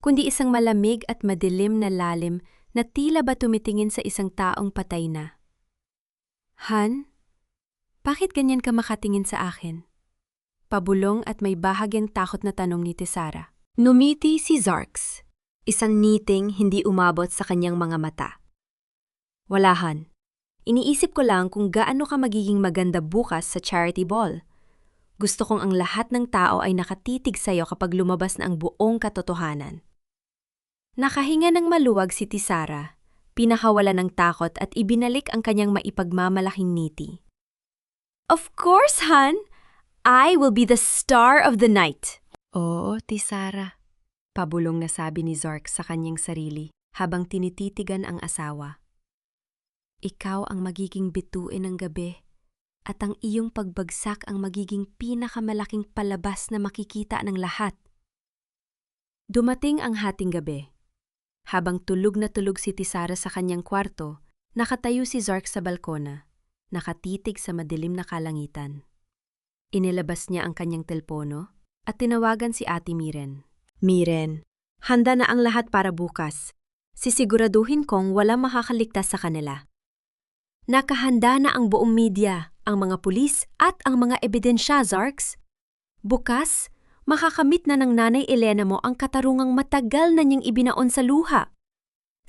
kundi isang malamig at madilim na lalim na tila ba tumitingin sa isang taong patay na. Han, bakit ganyan ka makatingin sa akin? Pabulong at may bahagyang takot na tanong ni Tisara. Numiti si Zarks, isang ngiting hindi umabot sa kanyang mga mata. Wala, Han. Iniisip ko lang kung gaano ka magiging maganda bukas sa charity ball. Gusto kong ang lahat ng tao ay nakatitig sa'yo kapag lumabas na ang buong katotohanan. Nakahinga ng maluwag si Tisara, pinakawala ng takot at ibinalik ang kanyang maipagmamalaking ngiti. Of course, Han! I will be the star of the night! Oo, Tisara. Pabulong na sabi ni Zarks sa kanyang sarili habang tinititigan ang asawa. Ikaw ang magiging bituin ng gabi at ang iyong pagbagsak ang magiging pinakamalaking palabas na makikita ng lahat. Dumating ang hating gabi. Habang tulog na tulog si Tisara sa kanyang kwarto, nakatayo si Zarks sa balkona, nakatitig sa madilim na kalangitan. Inilabas niya ang kanyang telpono at tinawagan si Ate Miren. Miren, handa na ang lahat para bukas. Sisiguraduhin kong wala makakaligtas sa kanila. Nakahanda na ang buong media, ang mga pulis at ang mga ebidensya, Zarks. Bukas, makakamit na ng Nanay Elena mo ang katarungang matagal na niyang ibinaon sa luha.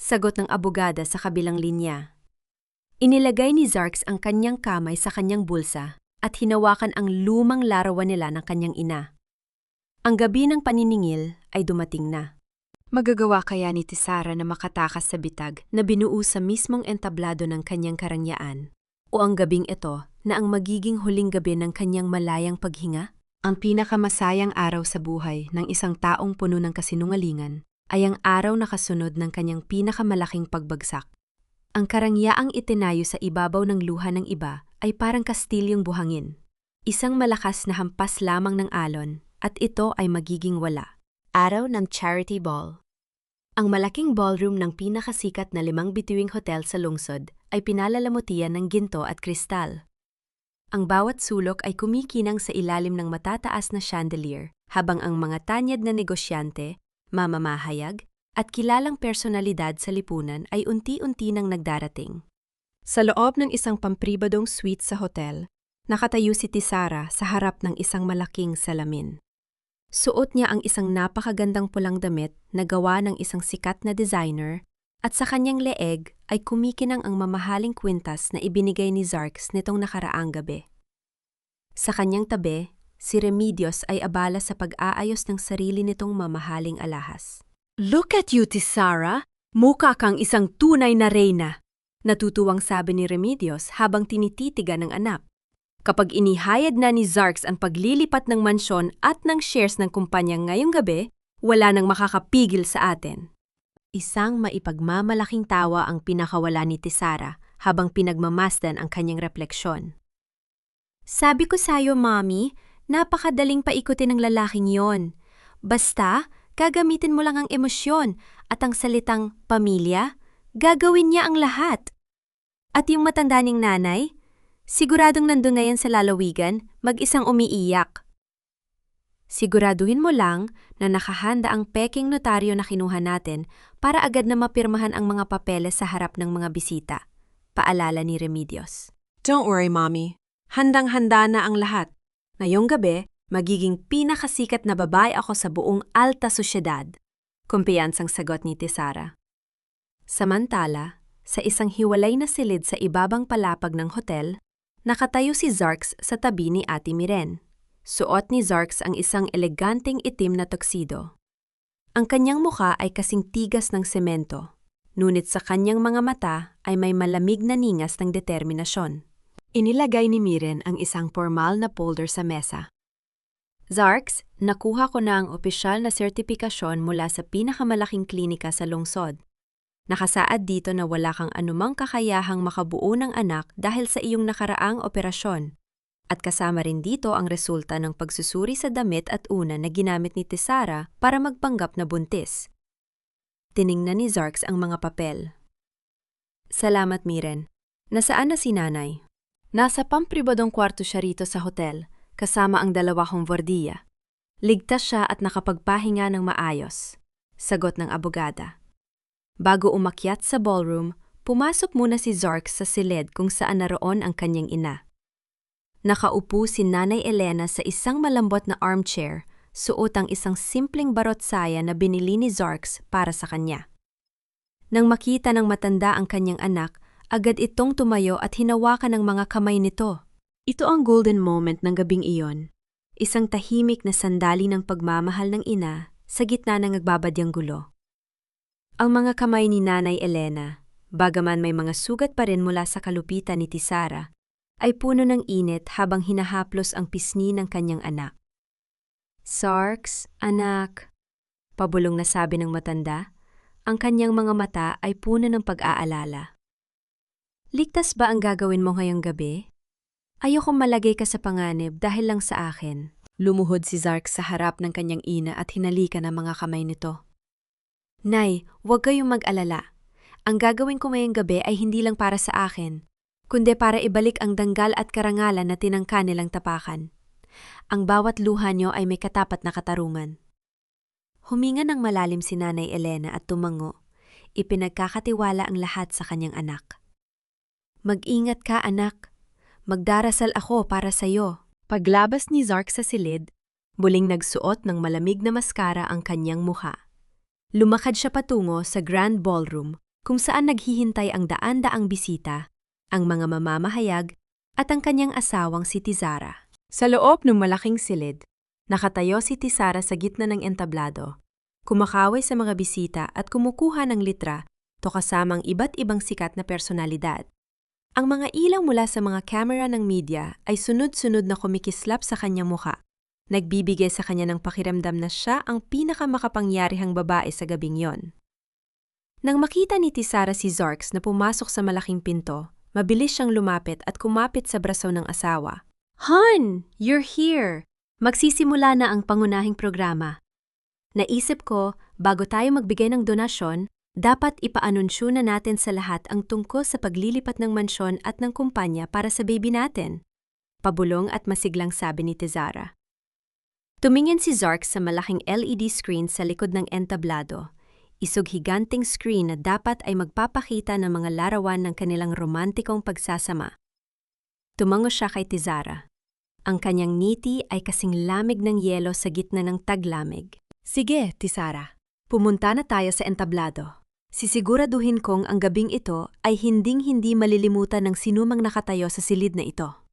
Sagot ng abogada sa kabilang linya. Inilagay ni Zarks ang kanyang kamay sa kanyang bulsa at hinawakan ang lumang larawan nila ng kanyang ina. Ang gabi ng paniningil ay dumating na. Magagawa kaya ni Tisara na makatakas sa bitag na binuo sa mismong entablado ng kanyang karangyaan? O ang gabing ito na ang magiging huling gabi ng kanyang malayang paghinga? Ang pinakamasayang araw sa buhay ng isang taong puno ng kasinungalingan ay ang araw na kasunod ng kanyang pinakamalaking pagbagsak. Ang karangyaang itinayo sa ibabaw ng luha ng iba ay parang kastilyong buhangin. Isang malakas na hampas lamang ng alon at ito ay magiging wala. Araw ng Charity Ball. Ang malaking ballroom ng pinakasikat na 5 bituing hotel sa lungsod ay pinalalamutian ng ginto at kristal. Ang bawat sulok ay kumikinang sa ilalim ng matataas na chandelier, habang ang mga tanyag na negosyante, mamamahayag, at kilalang personalidad sa lipunan ay unti-unti nang nagdarating. Sa loob ng isang pampribadong suite sa hotel, nakatayo si Tisara sa harap ng isang malaking salamin. Suot niya ang isang napakagandang pulang damit na gawa ng isang sikat na designer at sa kanyang leeg ay kumikinang ang mamahaling kwintas na ibinigay ni Zarks nitong nakaraang gabi. Sa kanyang tabi, si Remedios ay abala sa pag-aayos ng sarili nitong mamahaling alahas. Look at you, Tisara! Mukha kang isang tunay na reyna! Natutuwang sabi ni Remedios habang tinititigan ng anak. Kapag inihayad na ni Zarks ang paglilipat ng mansyon at ng shares ng kumpanya ngayong gabi, wala nang makakapigil sa atin. Isang maipagmamalaking tawa ang pinakawala ni Tisara habang pinagmamasdan ang kanyang refleksyon. Sabi ko sa'yo, Mommy, napakadaling paikutin ng lalaking yon. Basta, gagamitin mo lang ang emosyon at ang salitang pamilya, gagawin niya ang lahat. At yung matanda ning nanay, siguradong nandun ngayon sa lalawigan, mag-isang umiiyak. Siguraduhin mo lang na nakahanda ang peking notaryo na kinuha natin para agad na mapirmahan ang mga papeles sa harap ng mga bisita. Paalala ni Remedios. Don't worry, Mommy. Handang-handa na ang lahat. Ngayong gabi, magiging pinakasikat na babae ako sa buong alta sosyedad. Kumpiyansang sagot ni Tisara. Samantala, sa isang hiwalay na silid sa ibabang palapag ng hotel, nakatayo si Zarks sa tabi ni Ate Miren. Suot ni Zarks ang isang eleganteng itim na tuxedo. Ang kanyang mukha ay kasing tigas ng semento, ngunit sa kanyang mga mata ay may malamig na ningas ng determinasyon. Inilagay ni Miren ang isang formal na folder sa mesa. Zarks, nakuha ko na ang opisyal na sertipikasyon mula sa pinakamalaking klinika sa lungsod. Nakasaad dito na wala kang anumang kakayahang makabuo ng anak dahil sa iyong nakaraang operasyon. At kasama rin dito ang resulta ng pagsusuri sa damit at una na ginamit ni Tisara para magpanggap na buntis. Tiningnan ni Zarks ang mga papel. Salamat, Miren. Nasaan na si nanay? Nasa pampribadong kwarto siya rito sa hotel, kasama ang 2 kong wardiya. Ligtas siya at nakapagpahinga ng maayos. Sagot ng abogada. Bago umakyat sa ballroom, pumasok muna si Zarks sa silid kung saan naroon ang kanyang ina. Nakaupo si Nanay Elena sa isang malambot na armchair, suot ang isang simpleng barotsaya na binili ni Zarks para sa kanya. Nang makita ng matanda ang kanyang anak, agad itong tumayo at hinawakan ng mga kamay nito. Ito ang golden moment ng gabing iyon. Isang tahimik na sandali ng pagmamahal ng ina sa gitna ng nagbabadyang gulo. Ang mga kamay ni Nanay Elena, bagaman may mga sugat pa rin mula sa kalupitan ni Tisara, ay puno ng init habang hinahaplos ang pisngi ng kanyang anak. Zarks, anak, pabulong na sabi ng matanda, ang kanyang mga mata ay puno ng pag-aalala. Ligtas ba ang gagawin mo ngayong gabi? Ayokong malagay ka sa panganib dahil lang sa akin. Lumuhod si Zarks sa harap ng kanyang ina at hinalikan ang mga kamay nito. Nay, huwag kayong mag-alala. Ang gagawin ko ngayong gabi ay hindi lang para sa akin, kundi para ibalik ang danggal at karangalan na tinangka nilang tapakan. Ang bawat luha niyo ay may katapat na katarungan. Huminga ng malalim si Nanay Elena at tumango. Ipinagkakatiwala ang lahat sa kanyang anak. Mag-ingat ka, anak. Magdarasal ako para sa'yo. Paglabas ni Zarks sa silid, muling nagsuot ng malamig na maskara ang kanyang mukha. Lumakad siya patungo sa Grand Ballroom kung saan naghihintay ang daan-daang bisita, ang mga mamamahayag at ang kanyang asawang si Tisara. Sa loob ng malaking silid, nakatayo si Tisara sa gitna ng entablado, kumakaway sa mga bisita at kumukuha ng litra to kasamang iba't ibang sikat na personalidad. Ang mga ilaw mula sa mga kamera ng media ay sunod-sunod na kumikislap sa kanyang mukha, nagbibigay sa kanya ng pakiramdam na siya ang pinakamakapangyarihang babae sa gabing yon. Nang makita ni Tisara si Zarks na pumasok sa malaking pinto, mabilis siyang lumapit at kumapit sa braso ng asawa. "Hon, you're here! Magsisimula na ang pangunahing programa. Naisip ko, bago tayo magbigay ng donasyon, dapat ipaanunsyo na natin sa lahat ang tungkol sa paglilipat ng mansyon at ng kumpanya para sa baby natin." Pabulong at masiglang sabi ni Tisara. Tumingin si Zarks sa malaking LED screen sa likod ng entablado, isog higanting screen na dapat ay magpapakita ng mga larawan ng kanilang romantikong pagsasama. Tumango siya kay Tisara. Ang kanyang ngiti ay kasing lamig ng yelo sa gitna ng taglamig. "Sige, Tisara, pumunta na tayo sa entablado. Sisiguraduhin kong ang gabing ito ay hinding-hindi malilimutan ng sinumang nakatayo sa silid na ito."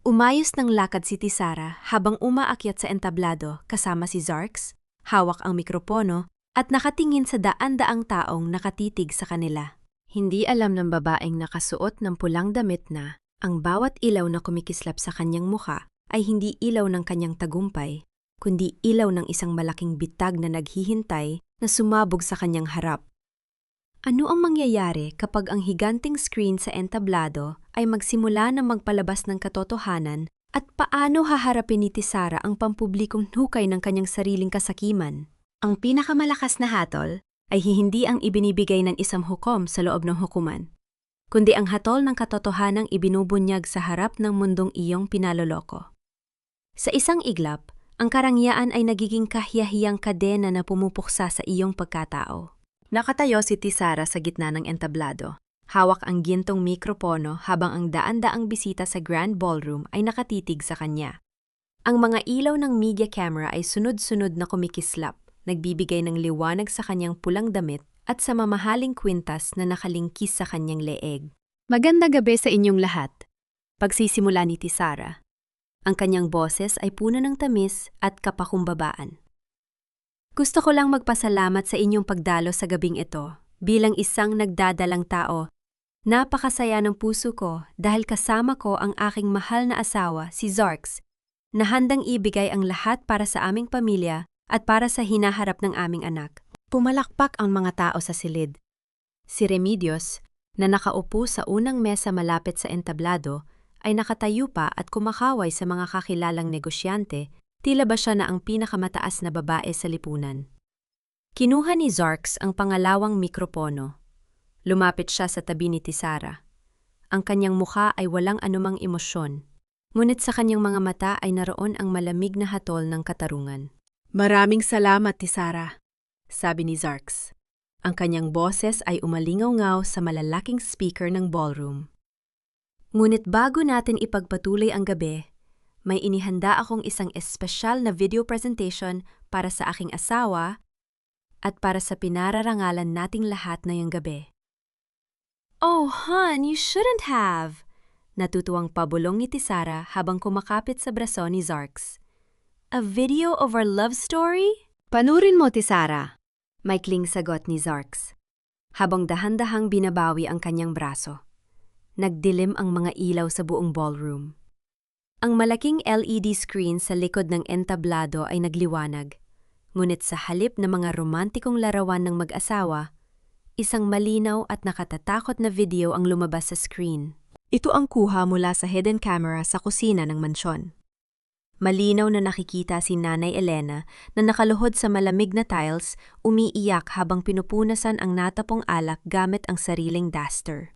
Umayos ng lakad si Tisara habang umaakyat sa entablado kasama si Zarks, hawak ang mikropono at nakatingin sa daan-daang taong nakatitig sa kanila. Hindi alam ng babaeng nakasuot ng pulang damit na ang bawat ilaw na kumikislap sa kanyang mukha ay hindi ilaw ng kanyang tagumpay, kundi ilaw ng isang malaking bitag na naghihintay na sumabog sa kanyang harap. Ano ang mangyayari kapag ang higanting screen sa entablado ay magsimula na magpalabas ng katotohanan at paano haharapin ni Tisara ang pampublikong hukay ng kanyang sariling kasakiman? Ang pinakamalakas na hatol ay hindi ang ibinibigay ng isang hukom sa loob ng hukuman, kundi ang hatol ng katotohanang ibinubunyag sa harap ng mundong iyong pinaloloko. Sa isang iglap, ang karangyaan ay nagiging kahiyahiyang kadena na pumupuksa sa iyong pagkatao. Nakatayo si Tisara sa gitna ng entablado. Hawak ang gintong mikropono habang ang daan-daang bisita sa Grand Ballroom ay nakatitig sa kanya. Ang mga ilaw ng media camera ay sunod-sunod na kumikislap, nagbibigay ng liwanag sa kanyang pulang damit at sa mamahaling kwintas na nakalingkis sa kanyang leeg. "Magandang gabi sa inyong lahat." Pagsisimula ni Tisara. Ang kanyang boses ay puno ng tamis at kapakumbabaan. "Gusto ko lang magpasalamat sa inyong pagdalo sa gabing ito bilang isang nagdadalang tao Napakasaya ng puso ko dahil kasama ko ang aking mahal na asawa, si Zarks, na handang ibigay ang lahat para sa aming pamilya at para sa hinaharap ng aming anak. Pumalakpak ang mga tao sa silid. Si Remedios, na nakaupo sa unang mesa malapit sa entablado, ay nakatayo pa at kumakaway sa mga kakilalang negosyante, tila ba siya na ang pinakamataas na babae sa lipunan. Kinuha ni Zarks ang pangalawang mikropono. Lumapit siya sa tabi ni Tisara. Ang kanyang mukha ay walang anumang emosyon, ngunit sa kanyang mga mata ay naroon ang malamig na hatol ng katarungan. Maraming salamat, Tisara, sabi ni Zarks. Ang kanyang boses ay umalingaw-ngaw sa malalaking speaker ng ballroom. Ngunit bago natin ipagpatuloy ang gabi, may inihanda akong isang espesyal na video presentation para sa aking asawa at para sa pinararangalan nating lahat ngayong gabi. Oh, hon, you shouldn't have! Natutuwang pabulong ni Tisara habang kumakapit sa braso ni Zarks. A video of our love story? Panurin mo, Tisara. Maikling sagot ni Zarks, habang dahan-dahang binabawi ang kanyang braso. Nagdilim ang mga ilaw sa buong ballroom. Ang malaking LED screen sa likod ng entablado ay nagliwanag, ngunit sa halip na mga romantikong larawan ng mag-asawa, isang malinaw at nakatatakot na video ang lumabas sa screen. Ito ang kuha mula sa hidden camera sa kusina ng mansyon. Malinaw na nakikita si Nanay Elena na nakaluhod sa malamig na tiles, umiiyak habang pinupunasan ang natapong alak gamit ang sariling duster.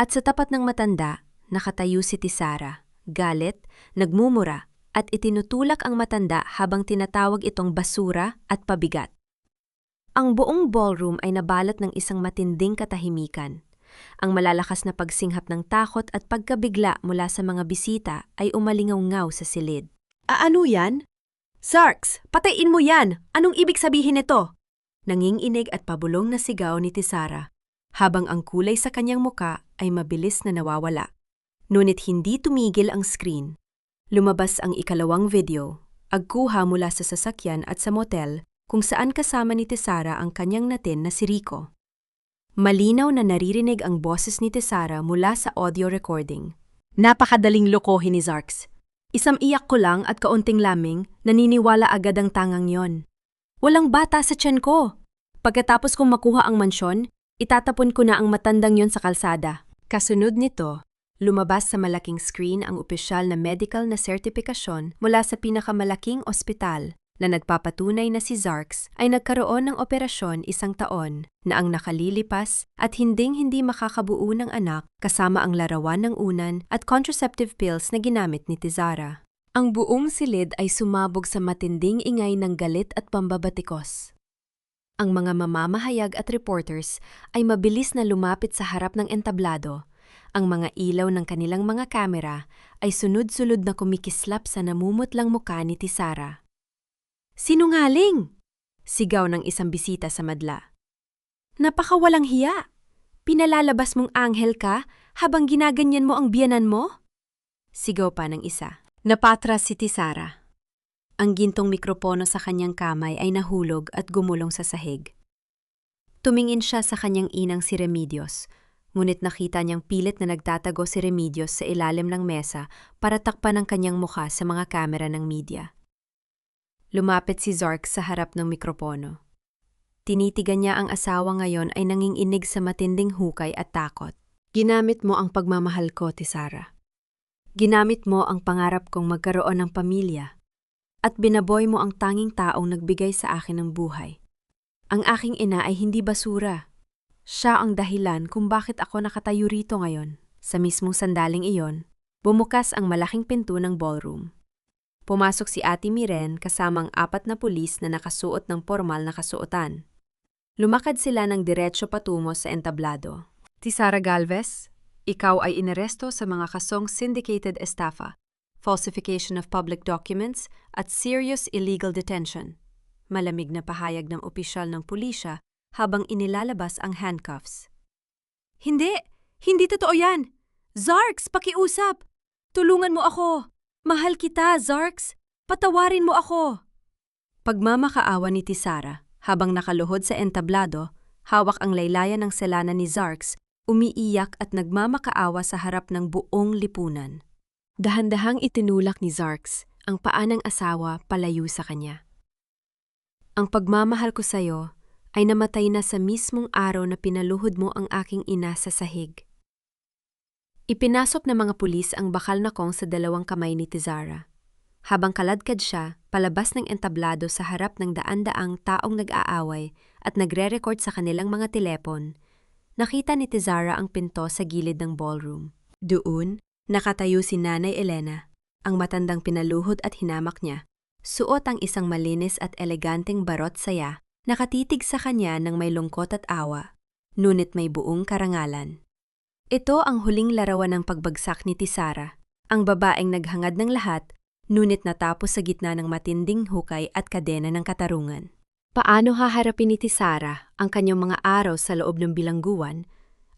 At sa tapat ng matanda, nakatayo si Tisara, galit, nagmumura, at itinutulak ang matanda habang tinatawag itong basura at pabigat. Ang buong ballroom ay nabalot ng isang matinding katahimikan. Ang malalakas na pagsinghap ng takot at pagkabigla mula sa mga bisita ay umalingaw-ngaw sa silid. Ano yan? Zarks, patayin mo yan! Anong ibig sabihin nito? Nanginginig at pabulong na sigaw ni Tisara, habang ang kulay sa kanyang muka ay mabilis na nawawala. Ngunit hindi tumigil ang screen. Lumabas ang ikalawang video, agkuha mula sa sasakyan at sa motel kung saan kasama ni Tisara ang kanyang natin na si Rico. Malinaw na naririnig ang boses ni Tisara mula sa audio recording. Napakadaling lokohin ni Zarks. Isang iyak ko lang at kaunting laming, naniniwala agad ang tangang yon. Walang bata sa tiyan ko. Pagkatapos kong makuha ang mansyon, itatapon ko na ang matandang yon sa kalsada. Kasunod nito, lumabas sa malaking screen ang opisyal na medical na sertipikasyon mula sa pinakamalaking ospital na nagpapatunay na si Zarks ay nagkaroon ng operasyon 1 taon na ang nakalilipas at hinding-hindi makakabuo ng anak kasama ang larawan ng unan at contraceptive pills na ginamit ni Tisara. Ang buong silid ay sumabog sa matinding ingay ng galit at pambabatikos. Ang mga mamamahayag at reporters ay mabilis na lumapit sa harap ng entablado. Ang mga ilaw ng kanilang mga kamera ay sunod-sunod na kumikislap sa namumutlang muka ni Tisara. Sinungaling! Sigaw ng isang bisita sa madla. Napakawalang hiya! Pinalalabas mong anghel ka habang ginaganyan mo ang biyanan mo? Sigaw pa ng isa. Napatras si Tisara. Ang gintong mikropono sa kanyang kamay ay nahulog at gumulong sa sahig. Tumingin siya sa kanyang inang si Remedios, ngunit nakita niyang pilit na nagtatago si Remedios sa ilalim ng mesa para takpan ang kanyang mukha sa mga kamera ng media. Lumapit si Zarks sa harap ng mikropono. Tinitigan niya ang asawa ngayon ay nanginginig sa matinding hukay at takot. Ginamit mo ang pagmamahal ko, Tisara. Ginamit mo ang pangarap kong magkaroon ng pamilya. At binaboy mo ang tanging taong nagbigay sa akin ng buhay. Ang aking ina ay hindi basura. Siya ang dahilan kung bakit ako nakatayo rito ngayon. Sa mismong sandaling iyon, bumukas ang malaking pinto ng ballroom. Pumasok si Ate Miren kasama ang 4 na pulis na nakasuot ng formal na kasuotan. Lumakad sila ng diretso patungo sa entablado. Tisara Galvez, ikaw ay inaresto sa mga kasong syndicated estafa, falsification of public documents at serious illegal detention. Malamig na pahayag ng opisyal ng pulisya habang inilalabas ang handcuffs. Hindi! Hindi totoo yan! Zarks, pakiusap! Tulungan mo ako! Mahal kita, Zarks! Patawarin mo ako! Pagmamakaawa ni Tisara habang nakaluhod sa entablado, hawak ang laylayan ng selana ni Zarks umiiyak at nagmamakaawa sa harap ng buong lipunan. Dahan-dahang itinulak ni Zarks ang paa ng asawa palayo sa kanya. Ang pagmamahal ko sa'yo ay namatay na sa mismong araw na pinaluhod mo ang aking ina sa sahig. Ipinasok ng mga pulis ang bakal na kong sa dalawang kamay ni Tizara. Habang kaladkad siya, palabas ng entablado sa harap ng daan-daang taong nag-aaway at nagre-record sa kanilang mga telepon, nakita ni Tizara ang pinto sa gilid ng ballroom. Doon, nakatayo si Nanay Elena, ang matandang pinaluhod at hinamak niya. Suot ang isang malinis at eleganteng barot saya, nakatitig sa kanya ng may lungkot at awa, ngunit may buong karangalan. Ito ang huling larawan ng pagbagsak ni Tizara, ang babaeng naghangad ng lahat, ngunit natapos sa gitna ng matinding hukay at kadena ng katarungan. Paano haharapin ni Tizara ang kanyang mga araw sa loob ng bilangguan,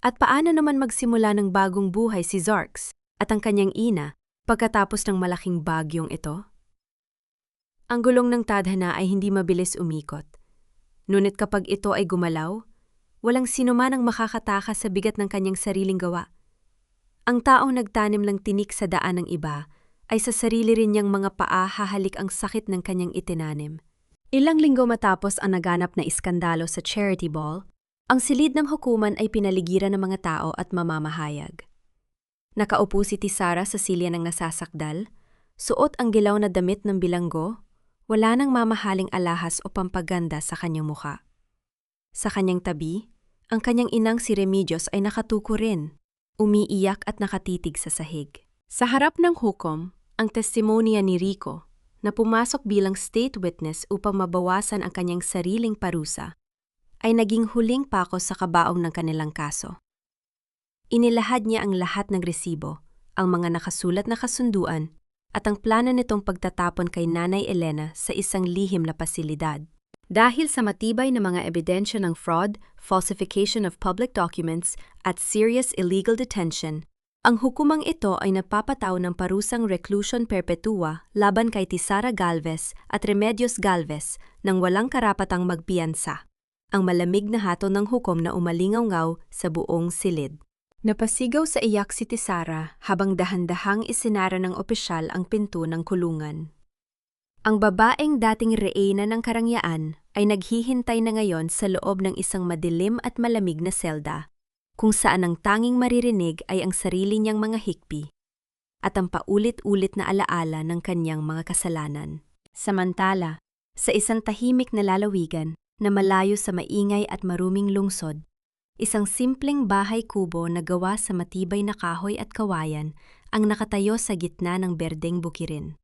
at paano naman magsimula ng bagong buhay si Zarks at ang kanyang ina pagkatapos ng malaking bagyong ito? Ang gulong ng tadhana ay hindi mabilis umikot. Ngunit kapag ito ay gumalaw, walang sinuman ang makakatakas sa bigat ng kanyang sariling gawa. Ang taong nagtanim ng tinik sa daan ng iba ay sa sarili rin niyang mga paa hahalik ang sakit ng kanyang itinanim. Ilang linggo matapos ang naganap na iskandalo sa charity ball, ang silid ng hukuman ay pinaligiran ng mga tao at mamamahayag. Nakaupo si Tizara sa silya ng nasasakdal, suot ang dilaw na damit ng bilanggo, wala nang mamahaling alahas o pampaganda sa kanyang muka. Sa kanyang tabi, ang kanyang inang si Remedios ay nakatuko rin, umiiyak at nakatitig sa sahig. Sa harap ng hukom, ang testimonya ni Rico, na pumasok bilang state witness upang mabawasan ang kanyang sariling parusa, ay naging huling pako sa kabaong ng kanilang kaso. Inilahad niya ang lahat ng resibo, ang mga nakasulat na kasunduan, at ang plano nitong pagtatapon kay Nanay Elena sa isang lihim na pasilidad. Dahil sa matibay na mga ebidensya ng fraud, falsification of public documents, at serious illegal detention, ang hukumang ito ay napapataw ng parusang reclusion perpetua laban kay Tizara Galvez at Remedios Galvez nang walang karapatang magpiyansa. Ang malamig na hato ng hukom na umalingaw-ngaw sa buong silid. Napasigaw sa iyak si Tizara habang dahan-dahang isinara ng opisyal ang pinto ng kulungan. Ang babaeng dating reyna ng karangyaan ay naghihintay na ngayon sa loob ng isang madilim at malamig na selda, kung saan ang tanging maririnig ay ang sarili niyang mga hikbi at ang paulit-ulit na alaala ng kanyang mga kasalanan. Samantala, sa isang tahimik na lalawigan na malayo sa maingay at maruming lungsod, isang simpleng bahay kubo na gawa sa matibay na kahoy at kawayan ang nakatayo sa gitna ng berdeng bukirin.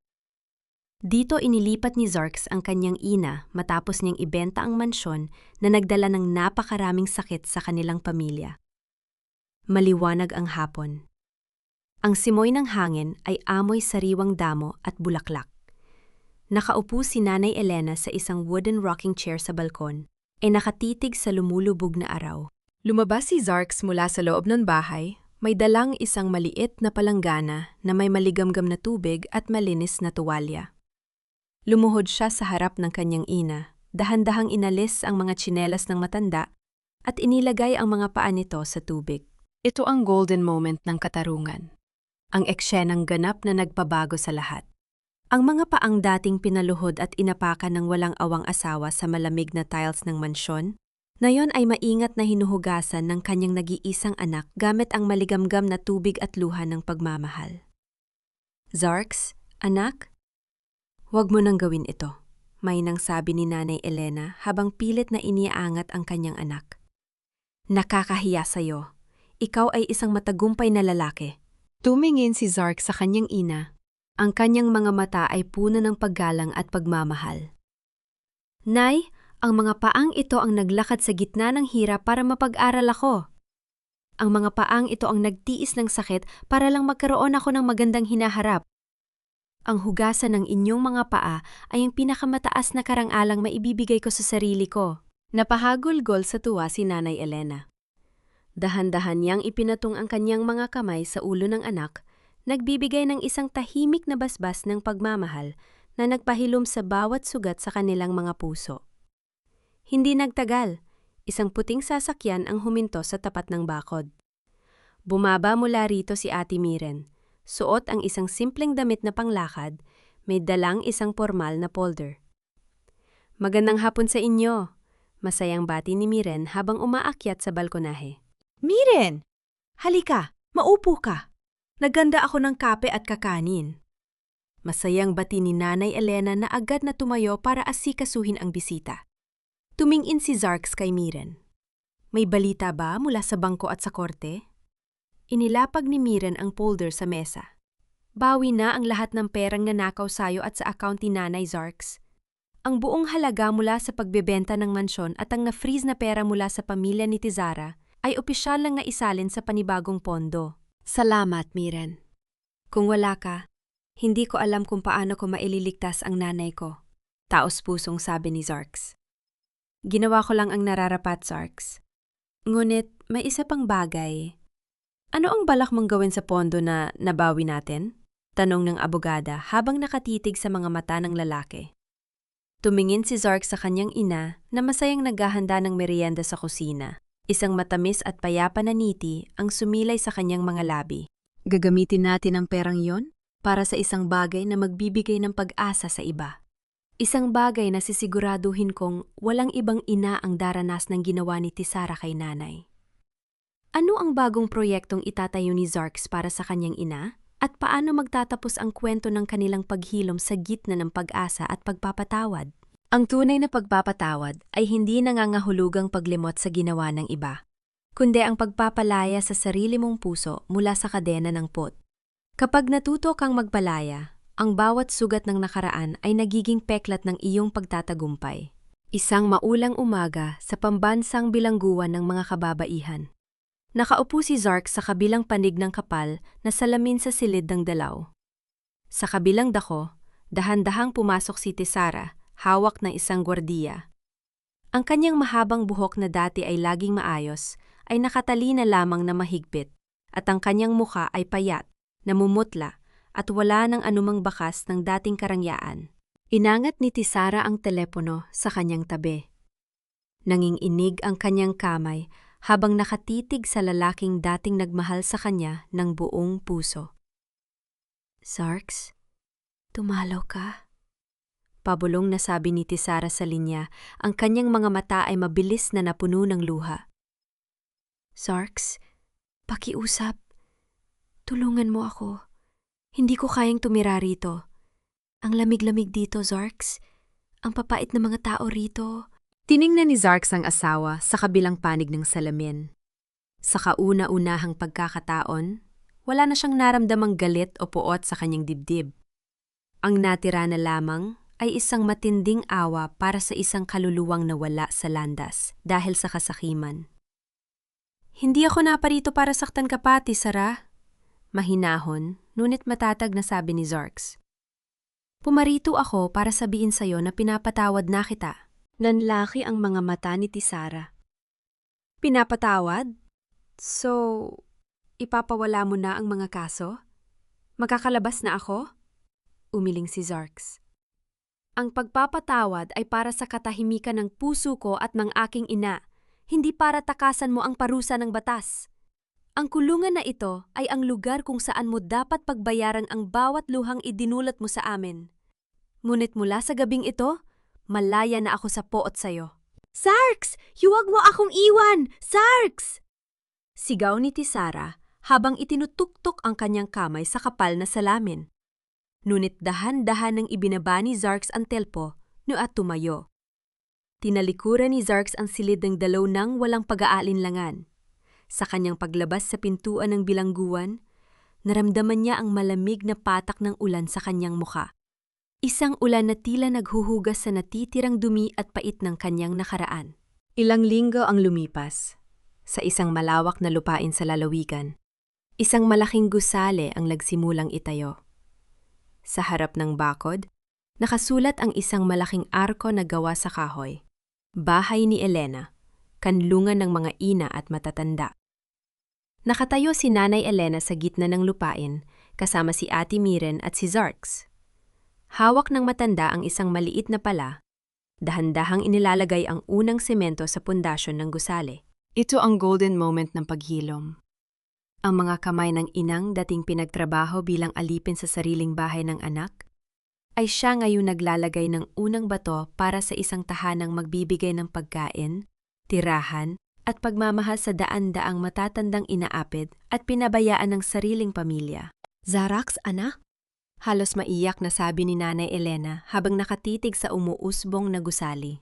Dito inilipat ni Zarks ang kanyang ina matapos niyang ibenta ang mansyon na nagdala ng napakaraming sakit sa kanilang pamilya. Maliwanag ang hapon. Ang simoy ng hangin ay amoy sariwang damo at bulaklak. Nakaupo si Nanay Elena sa isang wooden rocking chair sa balkon, ay nakatitig sa lumulubog na araw. Lumabas si Zarks mula sa loob ng bahay, may dalang isang maliit na palanggana na may maligamgam na tubig at malinis na tuwalya. Lumuhod siya sa harap ng kanyang ina, dahan-dahang inalis ang mga tsinelas ng matanda at inilagay ang mga paa nito sa tubig. Ito ang golden moment ng katarungan. Ang eksenang ganap na nagpabago sa lahat. Ang mga paang dating pinaluhod at inapakan ng walang awang asawa sa malamig na tiles ng mansyon, ngayon ay maingat na hinuhugasan ng kanyang nag-iisang anak gamit ang maligamgam na tubig at luha ng pagmamahal. Zarks, anak, huwag mo nang gawin ito, may nang sabi ni Nanay Elena habang pilit na iniaangat ang kanyang anak. Nakakahiya sa'yo. Ikaw ay isang matagumpay na lalaki. Tumingin si Zarks sa kanyang ina. Ang kanyang mga mata ay puno ng paggalang at pagmamahal. Nay, ang mga paang ito ang naglakad sa gitna ng hirap para mapag-aral ako. Ang mga paang ito ang nagtiis ng sakit para lang magkaroon ako ng magandang hinaharap. Ang hugasan ng inyong mga paa ay ang pinakamataas na karangalang maibibigay ko sa sarili ko. Napahagulgol sa tuwa si Nanay Elena. Dahan-dahan niyang ipinatong ang kanyang mga kamay sa ulo ng anak, nagbibigay ng isang tahimik na basbas ng pagmamahal na nagpahilom sa bawat sugat sa kanilang mga puso. Hindi nagtagal, isang puting sasakyan ang huminto sa tapat ng bakod. Bumaba mula rito si Ate Miren. Suot ang isang simpleng damit na panglakad, may dalang isang formal na folder. Magandang hapon sa inyo. Masayang bati ni Miren habang umaakyat sa balkonahe. Miren! Halika, maupo ka. Naganda ako ng kape at kakanin. Masayang bati ni Nanay Elena na agad na tumayo para asikasuhin ang bisita. Tumingin si Zarks kay Miren. May balita ba mula sa bangko at sa korte? Inilapag ni Miren ang folder sa mesa. Bawi na ang lahat ng perang nanakaw sayo at sa account ni Nanay Zarks. Ang buong halaga mula sa pagbebenta ng mansyon at ang na-freeze na pera mula sa pamilya ni Tizara ay opisyal lang naisalin sa panibagong pondo. Salamat, Miren. Kung wala ka, hindi ko alam kung paano ko maililigtas ang nanay ko. Taos-pusong sabi ni Zarks. Ginawa ko lang ang nararapat, Zarks. Ngunit may isa pang bagay. Ano ang balak mong gawin sa pondo na nabawi natin? Tanong ng abogada habang nakatitig sa mga mata ng lalaki. Tumingin si Zarks sa kanyang ina na masayang naghahanda ng merienda sa kusina. Isang matamis at payapa na ngiti ang sumilay sa kanyang mga labi. Gagamitin natin ang perang yon para sa isang bagay na magbibigay ng pag-asa sa iba. Isang bagay na sisiguraduhin kong walang ibang ina ang daranas ng ginawa ni Tizara kay nanay. Ano ang bagong proyektong itatayo ni Zarks para sa kanyang ina? At paano magtatapos ang kwento ng kanilang paghilom sa gitna ng pag-asa at pagpapatawad? Ang tunay na pagpapatawad ay hindi nangangahulugang paglimot sa ginawa ng iba, kundi ang pagpapalaya sa sarili mong puso mula sa kadena ng pot. Kapag natuto kang magpalaya, ang bawat sugat ng nakaraan ay nagiging peklat ng iyong pagtatagumpay. Isang maulang umaga sa pambansang bilangguan ng mga kababaihan. Nakaupo si Zarks sa kabilang panig ng kapal na salamin sa silid ng dalaw. Sa kabilang dako, dahan-dahang pumasok si Tizara, hawak ng isang gwardiya. Ang kanyang mahabang buhok na dati ay laging maayos, ay nakatali na lamang na mahigpit, at ang kanyang muka ay payat, namumutla, at wala ng anumang bakas ng dating karangyaan. Inangat ni Tizara ang telepono sa kanyang tabi. Nanginginig ang kanyang kamay habang nakatitig sa lalaking dating nagmahal sa kanya ng buong puso. Zarks, tumalaw ka? Pabulong na sabi ni Tizara sa linya, ang kanyang mga mata ay mabilis na napuno ng luha. Zarks, pakiusap. Tulungan mo ako. Hindi ko kayang tumira rito. Ang lamig-lamig dito, Zarks. Ang papait na mga tao rito. Tiningnan ni Zarks ang asawa sa kabilang panig ng salamin. Sa kauna-unahang pagkakataon, wala na siyang naramdamang galit o puot sa kanyang dibdib. Ang natira na lamang ay isang matinding awa para sa isang kaluluwang nawala sa landas dahil sa kasakiman. Hindi ako naparito para saktan ka pa, Tizara. Mahinahon, ngunit matatag na sabi ni Zarks. Pumarito ako para sabihin sa'yo na pinapatawad na kita. Nanlaki ang mga mata ni Tizara. Pinapatawad? So, ipapawala mo na ang mga kaso? Magkakalabas na ako? Umiling si Zarks. Ang pagpapatawad ay para sa katahimikan ng puso ko at ng aking ina, hindi para takasan mo ang parusa ng batas. Ang kulungan na ito ay ang lugar kung saan mo dapat pagbayaran ang bawat luhang idinulot mo sa amin. Ngunit mula sa gabing ito, malaya na ako sa poot sa'yo. Zarks! Huwag mo akong iwan! Zarks! Sigaw ni Tizara habang itinutuktok ang kanyang kamay sa kapal na salamin. Ngunit dahan-dahan nang ibinaba ni Zarks ang telpo at tumayo. Tinalikuran ni Zarks ang silid ng dalaw nang walang pag-aalinlangan. Sa kanyang paglabas sa pintuan ng bilangguan, naramdaman niya ang malamig na patak ng ulan sa kanyang mukha. Isang ulan na tila naghuhugas sa natitirang dumi at pait ng kanyang nakaraan. Ilang linggo ang lumipas. Sa isang malawak na lupain sa lalawigan, isang malaking gusale ang nagsimulang itayo. Sa harap ng bakod, nakasulat ang isang malaking arko na gawa sa kahoy. Bahay ni Elena, kanlungan ng mga ina at matatanda. Nakatayo si Nanay Elena sa gitna ng lupain, kasama si Ate Miren at si Zarks. Hawak ng matanda ang isang maliit na pala, dahan-dahang inilalagay ang unang semento sa pundasyon ng gusale. Ito ang golden moment ng paghilom. Ang mga kamay ng inang dating pinagtrabaho bilang alipin sa sariling bahay ng anak, ay siya ngayon naglalagay ng unang bato para sa isang tahanang magbibigay ng pagkain, tirahan, at pagmamahal sa daan-daang matatandang inaapid at pinabayaan ng sariling pamilya. Zarax, anak? Halos maiyak na sabi ni Nanay Elena habang nakatitig sa umuusbong na gusali.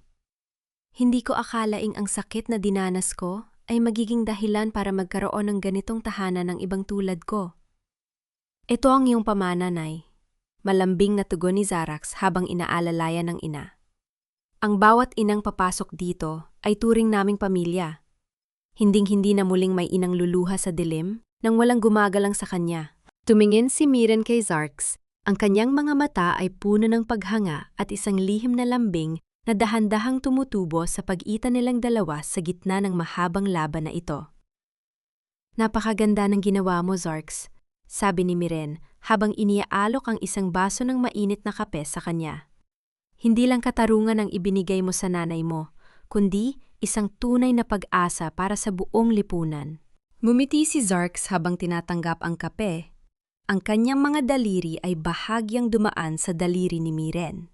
Hindi ko akalaing ang sakit na dinanas ko ay magiging dahilan para magkaroon ng ganitong tahanan ng ibang tulad ko. Ito ang iyong pamana, Nay. Malambing na tugon ni Zarax habang inaalalayan ng ina. Ang bawat inang papasok dito ay turing naming pamilya. Hinding-hindi na muling may inang luluha sa dilim nang walang gumagalang sa kanya. Tumingin si Miren kay Zarx. Ang kanyang mga mata ay puno ng paghanga at isang lihim na lambing na dahan-dahang tumutubo sa pagitan nilang dalawa sa gitna ng mahabang laban na ito. Napakaganda ng ginawa mo, Zarx, sabi ni Miren habang iniaalok ang isang baso ng mainit na kape sa kanya. Hindi lang katarungan ang ibinigay mo sa nanay mo, kundi isang tunay na pag-asa para sa buong lipunan. Ngumiti si Zarx habang tinatanggap ang kape. Ang kanyang mga daliri ay bahagyang dumaan sa daliri ni Miren.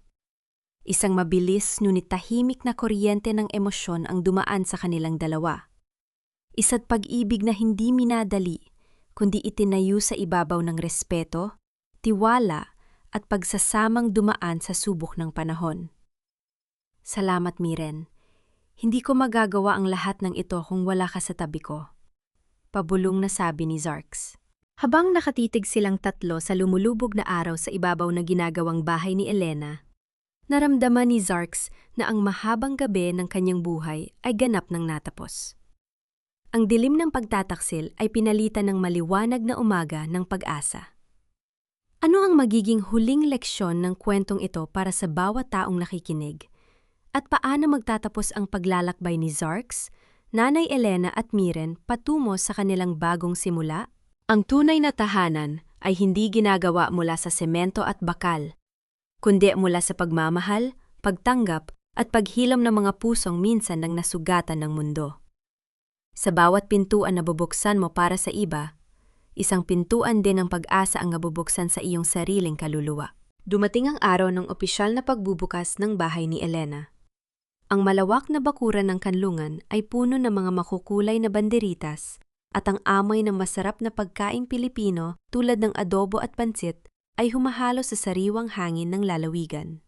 Isang mabilis ngunit tahimik na kuryente ng emosyon ang dumaan sa kanilang dalawa. Isa't pag-ibig na hindi minadali, kundi itinayo sa ibabaw ng respeto, tiwala at pagsasamang dumaan sa subok ng panahon. Salamat, Miren. Hindi ko magagawa ang lahat ng ito kung wala ka sa tabi ko. Pabulong na sabi ni Zarx. Habang nakatitig silang tatlo sa lumulubog na araw sa ibabaw na ginagawang bahay ni Elena, naramdaman ni Zarx na ang mahabang gabi ng kanyang buhay ay ganap ng natapos. Ang dilim ng pagtataksil ay pinalitan ng maliwanag na umaga ng pag-asa. Ano ang magiging huling leksyon ng kwentong ito para sa bawat taong nakikinig? At paano magtatapos ang paglalakbay ni Zarx, Nanay Elena at Miren patungo sa kanilang bagong simula? Ang tunay na tahanan ay hindi ginagawa mula sa semento at bakal, kundi mula sa pagmamahal, pagtanggap at paghilom ng mga pusong minsan nang nasugatan ng mundo. Sa bawat pintuan na bubuksan mo para sa iba, isang pintuan din ng pag-asa ang nabubuksan sa iyong sariling kaluluwa. Dumating ang araw ng opisyal na pagbubukas ng bahay ni Elena. Ang malawak na bakuran ng kanlungan ay puno ng mga makukulay na banderitas at ang amoy ng masarap na pagkaing Pilipino tulad ng adobo at pansit ay humahalo sa sariwang hangin ng lalawigan.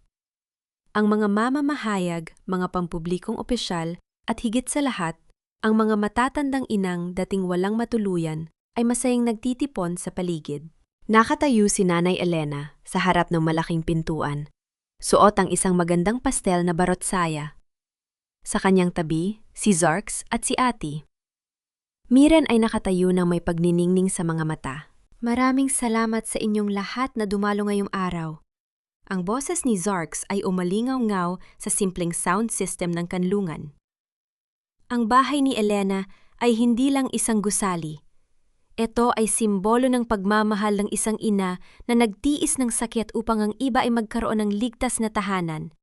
Ang mga mamamahayag, mga pampublikong opisyal at higit sa lahat, ang mga matatandang inang dating walang matuluyan ay masayang nagtitipon sa paligid. Nakatayo si Nanay Elena sa harap ng malaking pintuan. Suot ang isang magandang pastel na barotsaya. Sa kanyang tabi, si Zarx at si Ati. Miren ay nakatayo ng may pagniningning sa mga mata. Maraming salamat sa inyong lahat na dumalo ngayong araw. Ang boses ni Zarx ay umalingaw-ngaw sa simpleng sound system ng kanlungan. Ang bahay ni Elena ay hindi lang isang gusali. Ito ay simbolo ng pagmamahal ng isang ina na nagtiis ng sakit upang ang iba ay magkaroon ng ligtas na tahanan.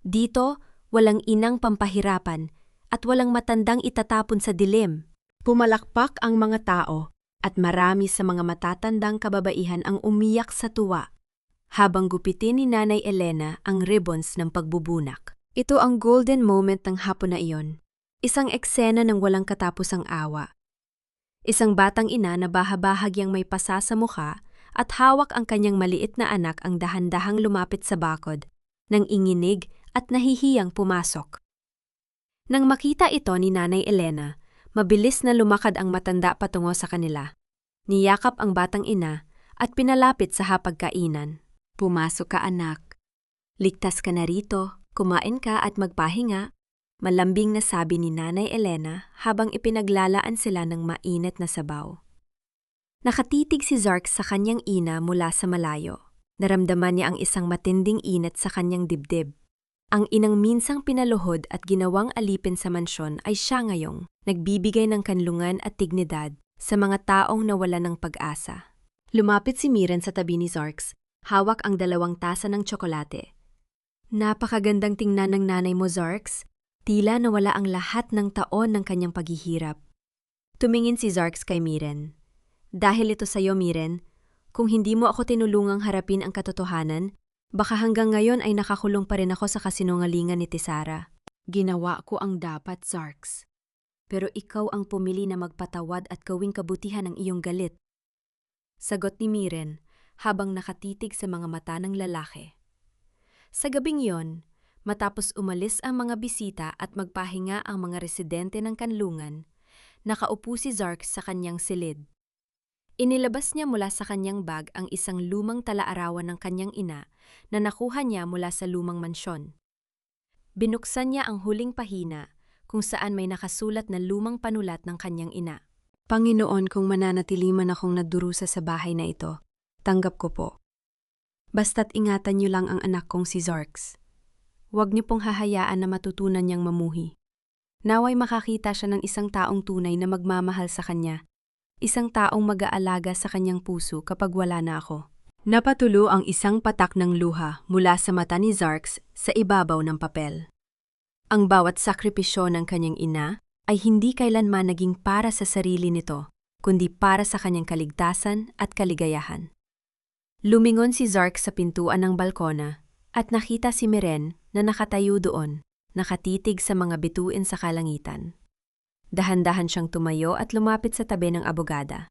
Dito, walang inang pampahirapan at walang matandang itatapon sa dilim. Pumalakpak ang mga tao at marami sa mga matatandang kababaihan ang umiyak sa tuwa habang gupitin ni Nanay Elena ang ribbons ng pagbubunak. Ito ang golden moment ng hapon na iyon. Isang eksena ng walang katapusang awa. Isang batang ina na bahabahagyang may pasa sa mukha at hawak ang kanyang maliit na anak ang dahan-dahang lumapit sa bakod, nang inginig at nahihiyang pumasok. Nang makita ito ni Nanay Elena, mabilis na lumakad ang matanda patungo sa kanila. Niyakap ang batang ina at pinalapit sa hapagkainan. Pumasok ka, anak. Ligtas ka na rito, kumain ka at magpahinga. Malambing na sabi ni Nanay Elena habang ipinaglalaan sila ng mainit na sabaw. Nakatitig si Zarx sa kanyang ina mula sa malayo. Naramdaman niya ang isang matinding init sa kanyang dibdib. Ang inang minsang pinaluhod at ginawang alipin sa mansyon ay siya ngayong nagbibigay ng kanlungan at dignidad sa mga taong nawala ng pag-asa. Lumapit si Miren sa tabi ni Zarx, hawak ang 2 tasa ng tsokolate. Napakagandang tingnan ng nanay mo, Zarx. Tila nawala ang lahat ng taon ng kanyang paghihirap. Tumingin si Zarx kay Miren. Dahil ito sa'yo, Miren, kung hindi mo ako tinulungang harapin ang katotohanan, baka hanggang ngayon ay nakakulong pa rin ako sa kasinungalingan ni Tisara. Ginawa ko ang dapat, Zarks. Pero ikaw ang pumili na magpatawad at gawing kabutihan ang iyong galit. Sagot ni Miren habang nakatitig sa mga mata ng lalaki. Sa gabing yon, matapos umalis ang mga bisita at magpahinga ang mga residente ng kanlungan, nakaupo si Zarks sa kanyang silid. Inilabas niya mula sa kanyang bag ang isang lumang talaarawan ng kanyang ina na nakuha niya mula sa lumang mansyon. Binuksan niya ang huling pahina kung saan may nakasulat na lumang panulat ng kanyang ina. Panginoon, kung mananatili man akong nagdurusa sa bahay na ito, tanggap ko po. Basta't ingatan niyo lang ang anak kong si Zarks. Huwag niyo pong hahayaan na matutunan niyang mamuhi. Naway makakita siya ng isang taong tunay na magmamahal sa kanya. Isang taong mag-aalaga sa kanyang puso kapag wala na ako. Napatulo ang isang patak ng luha mula sa mata ni Zarks sa ibabaw ng papel. Ang bawat sakripisyo ng kanyang ina ay hindi kailanman naging para sa sarili nito, kundi para sa kanyang kaligtasan at kaligayahan. Lumingon si Zarks sa pintuan ng balkona at nakita si Miren na nakatayo doon, nakatitig sa mga bituin sa kalangitan. Dahan-dahan siyang tumayo at lumapit sa tabi ng abogada.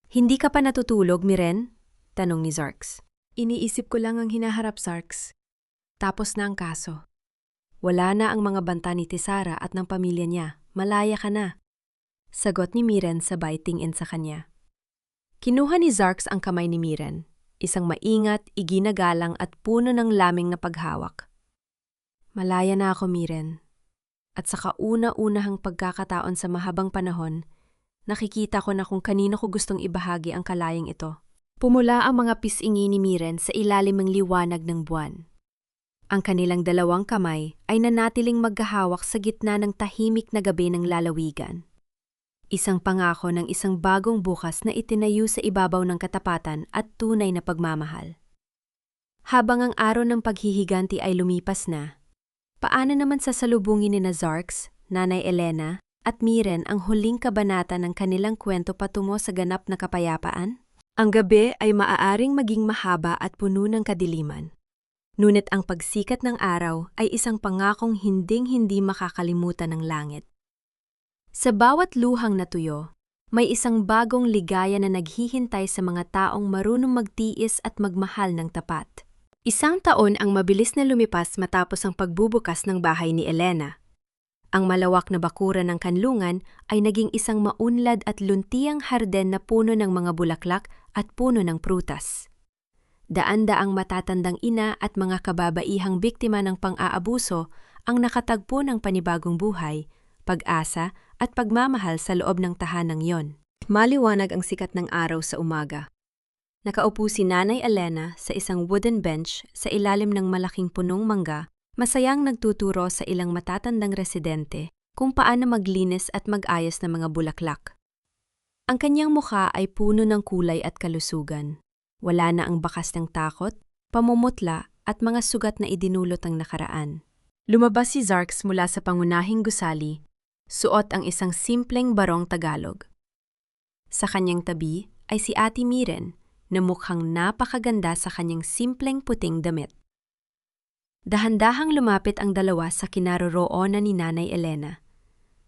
"Hindi ka pa natutulog, Miren?" tanong ni Zarks. "Iniisip ko lang ang hinaharap, Zarks. Tapos na ang kaso. Wala na ang mga banta ni Tisara at ng pamilya niya. Malaya ka na." Sagot ni Miren sabay tingin sa kanya. Kinuha ni Zarks ang kamay ni Miren, isang maingat, iginagalang at puno ng laming na paghawak. "Malaya na ako, Miren. At sa kauna-unahang pagkakataon sa mahabang panahon, nakikita ko na kung kanino ko gustong ibahagi ang kalayang ito." Pumula ang mga pisingi ni Miren sa ilalim ng liwanag ng buwan. Ang kanilang dalawang kamay ay nanatiling maghahawak sa gitna ng tahimik na gabi ng lalawigan. Isang pangako ng isang bagong bukas na itinayo sa ibabaw ng katapatan at tunay na pagmamahal. Habang ang araw ng paghihiganti ay lumipas na, paano naman sasalubungin ni Zarks, Nanay Elena, at Miren ang huling kabanata ng kanilang kwento patungo sa ganap na kapayapaan? Ang gabi ay maaaring maging mahaba at puno ng kadiliman. Ngunit ang pagsikat ng araw ay isang pangakong hinding-hindi makakalimutan ng langit. Sa bawat luhang natuyo, may isang bagong ligaya na naghihintay sa mga taong marunong magtiis at magmahal ng tapat. Isang taon ang mabilis na lumipas matapos ang pagbubukas ng bahay ni Elena. Ang malawak na bakuran ng kanlungan ay naging isang maunlad at luntiang harden na puno ng mga bulaklak at puno ng prutas. Daan-daang matatandang ina at mga kababaihang biktima ng pang-aabuso ang nakatagpo ng panibagong buhay, pag-asa at pagmamahal sa loob ng tahanang yon. Maliwanag ang sikat ng araw sa umaga. Nakaupo si Nanay Elena sa isang wooden bench sa ilalim ng malaking punong mangga, masayang nagtuturo sa ilang matatandang residente kung paano maglinis at mag-ayos ng mga bulaklak. Ang kanyang mukha ay puno ng kulay at kalusugan. Wala na ang bakas ng takot, pamumutla at mga sugat na idinulot ang nakaraan. Lumabas si Zarks mula sa pangunahing gusali, suot ang isang simpleng barong Tagalog. Sa kanyang tabi ay si Ate Miren na mukhang napakaganda sa kanyang simpleng puting damit. Dahan-dahang lumapit ang dalawa sa kinaroroonan ni Nanay Elena.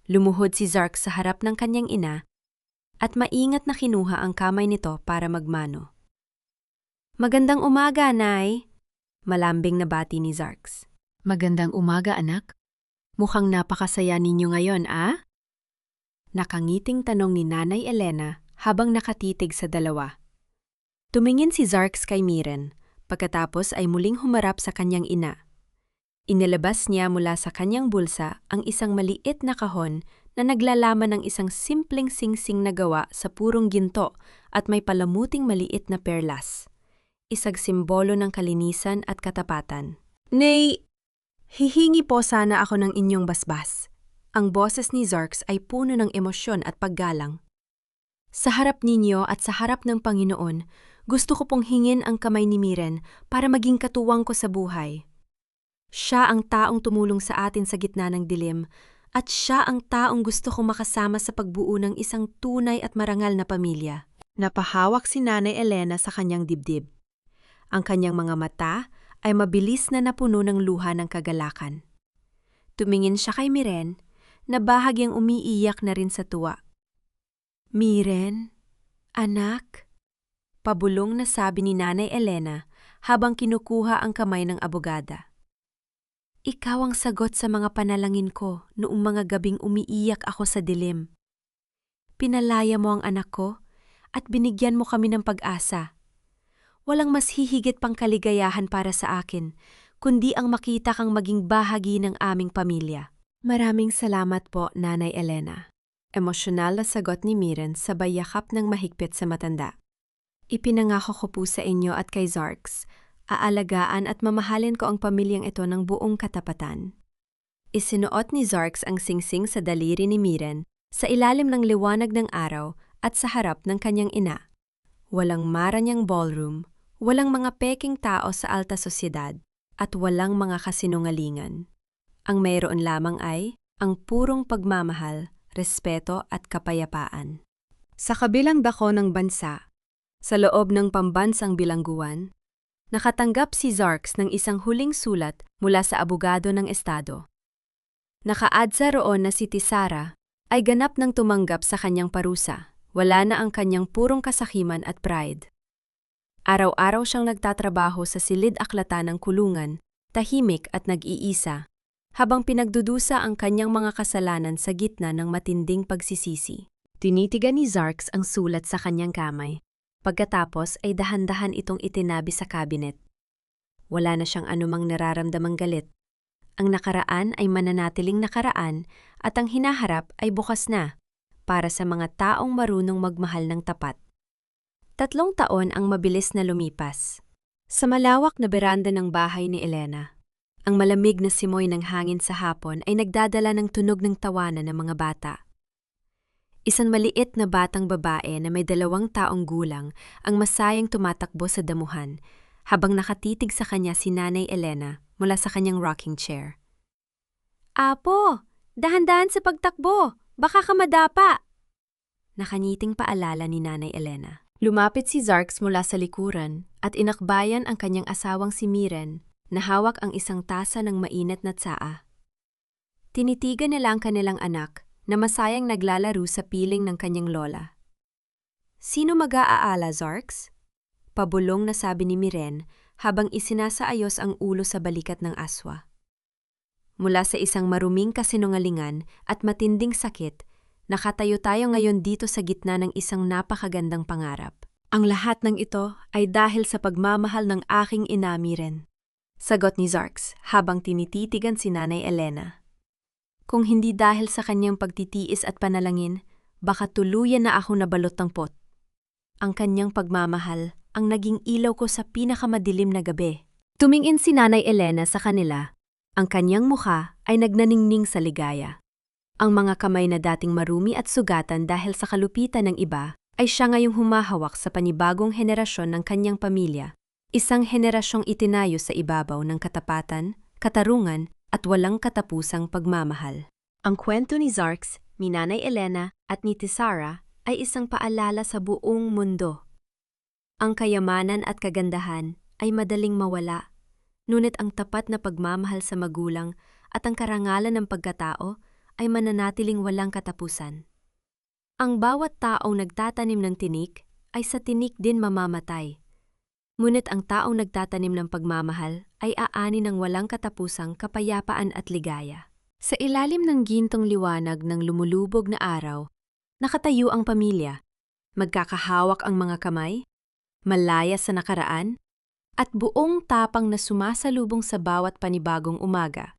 Lumuhod si Zarks sa harap ng kanyang ina at maingat na kinuha ang kamay nito para magmano. "Magandang umaga, Nay," malambing na bati ni Zarks. "Magandang umaga, anak. Mukhang napakasaya ninyo ngayon, ah?" Nakangiting tanong ni Nanay Elena habang nakatitig sa dalawa. Tumingin si Zarks kay Miren, pagkatapos ay muling humarap sa kanyang ina. Inilabas niya mula sa kanyang bulsa ang isang maliit na kahon na naglalaman ng isang simpleng singsing na gawa sa purong ginto at may palamuting maliit na perlas. Isang simbolo ng kalinisan at katapatan. "Nay, hihingi po sana ako ng inyong basbas." Ang boses ni Zarks ay puno ng emosyon at paggalang. "Sa harap ninyo at sa harap ng Panginoon, gusto ko pong hingin ang kamay ni Miren para maging katuwang ko sa buhay. Siya ang taong tumulong sa atin sa gitna ng dilim at siya ang taong gusto kong makasama sa pagbuo ng isang tunay at marangal na pamilya." Napahawak si Nanay Elena sa kanyang dibdib. Ang kanyang mga mata ay mabilis na napuno ng luha ng kagalakan. Tumingin siya kay Miren, na bahagyang umiiyak na rin sa tuwa. Miren, anak, pabulong na sabi ni Nanay Elena habang kinukuha ang kamay ng abogada. Ikaw ang sagot sa mga panalangin ko noong mga gabing umiiyak ako sa dilim. Pinalaya mo ang anak ko at binigyan mo kami ng pag-asa. Walang mas hihigit pang kaligayahan para sa akin, kundi ang makita kang maging bahagi ng aming pamilya. Maraming salamat po, Nanay Elena. Emosyonal na sagot ni Miren sabay yakap ng mahigpit sa matanda. Ipinangako ko po sa inyo at kay Zarks, aalagaan at mamahalin ko ang pamilyang ito ng buong katapatan. Isinuot ni Zarks ang singsing sa daliri ni Miren sa ilalim ng liwanag ng araw at sa harap ng kanyang ina. Walang maranyang ballroom, walang mga peking tao sa alta sosyedad, at walang mga kasinungalingan. Ang mayroon lamang ay ang purong pagmamahal, respeto at kapayapaan. Sa kabilang dako ng bansa, sa loob ng pambansang bilangguan, nakatanggap si Zarks ng isang huling sulat mula sa abogado ng estado. Nakaadsa roon na si Tisara ay ganap ng tumanggap sa kanyang parusa. Wala na ang kanyang purong kasakiman at pride. Araw-araw siyang nagtatrabaho sa silid-aklatan ng kulungan, tahimik at nag-iisa, habang pinagdudusa ang kanyang mga kasalanan sa gitna ng matinding pagsisisi. Tinitigan ni Zarks ang sulat sa kanyang kamay. Pagkatapos ay dahan-dahan itong itinabi sa kabinet. Wala na siyang anumang nararamdamang galit. Ang nakaraan ay mananatiling nakaraan at ang hinaharap ay bukas na para sa mga taong marunong magmahal ng tapat. 3 taon ang mabilis na lumipas. Sa malawak na beranda ng bahay ni Elena, ang malamig na simoy ng hangin sa hapon ay nagdadala ng tunog ng tawanan ng mga bata. Isang maliit na batang babae na may 2 taong gulang ang masayang tumatakbo sa damuhan habang nakatitig sa kanya si Nanay Elena mula sa kanyang rocking chair. Apo, dahan-dahan sa pagtakbo! Baka ka madapa! Nakanyiting paalala ni Nanay Elena. Lumapit si Zarks mula sa likuran at inakbayan ang kanyang asawang si Miren na hawak ang isang tasa ng mainit na tsaa. Tinitigan nila ang kanilang anak na masayang naglalaro sa piling ng kanyang lola. Sino mag-aala, Zarks? Pabulong na sabi ni Miren habang isinasaayos ang ulo sa balikat ng aswa. Mula sa isang maruming kasinungalingan at matinding sakit, nakatayo tayo ngayon dito sa gitna ng isang napakagandang pangarap. Ang lahat ng ito ay dahil sa pagmamahal ng aking ina, Miren. Sagot ni Zarks habang tinititigan si Nanay Elena. Kung hindi dahil sa kanyang pagtitiis at panalangin, baka tuluyan na ako nabalot ng pot. Ang kanyang pagmamahal ang naging ilaw ko sa pinakamadilim na gabi. Tumingin si Nanay Elena sa kanila. Ang kanyang mukha ay nagnaningning sa ligaya. Ang mga kamay na dating marumi at sugatan dahil sa kalupitan ng iba ay siya ngayong humahawak sa panibagong henerasyon ng kanyang pamilya. Isang henerasyong itinayo sa ibabaw ng katapatan, katarungan at walang katapusang pagmamahal. Ang kwento ni Zarks, ni Nanay Elena at ni Tisara ay isang paalala sa buong mundo. Ang kayamanan at kagandahan ay madaling mawala. Ngunit ang tapat na pagmamahal sa magulang at ang karangalan ng pagkatao ay mananatiling walang katapusan. Ang bawat taong nagtatanim ng tinik ay sa tinik din mamamatay. Ngunit ang taong nagtatanim ng pagmamahal ay aani ng walang katapusang kapayapaan at ligaya. Sa ilalim ng gintong liwanag ng lumulubog na araw, nakatayo ang pamilya. Magkakahawak ang mga kamay, malaya sa nakaraan, at buong tapang na sumasalubong sa bawat panibagong umaga.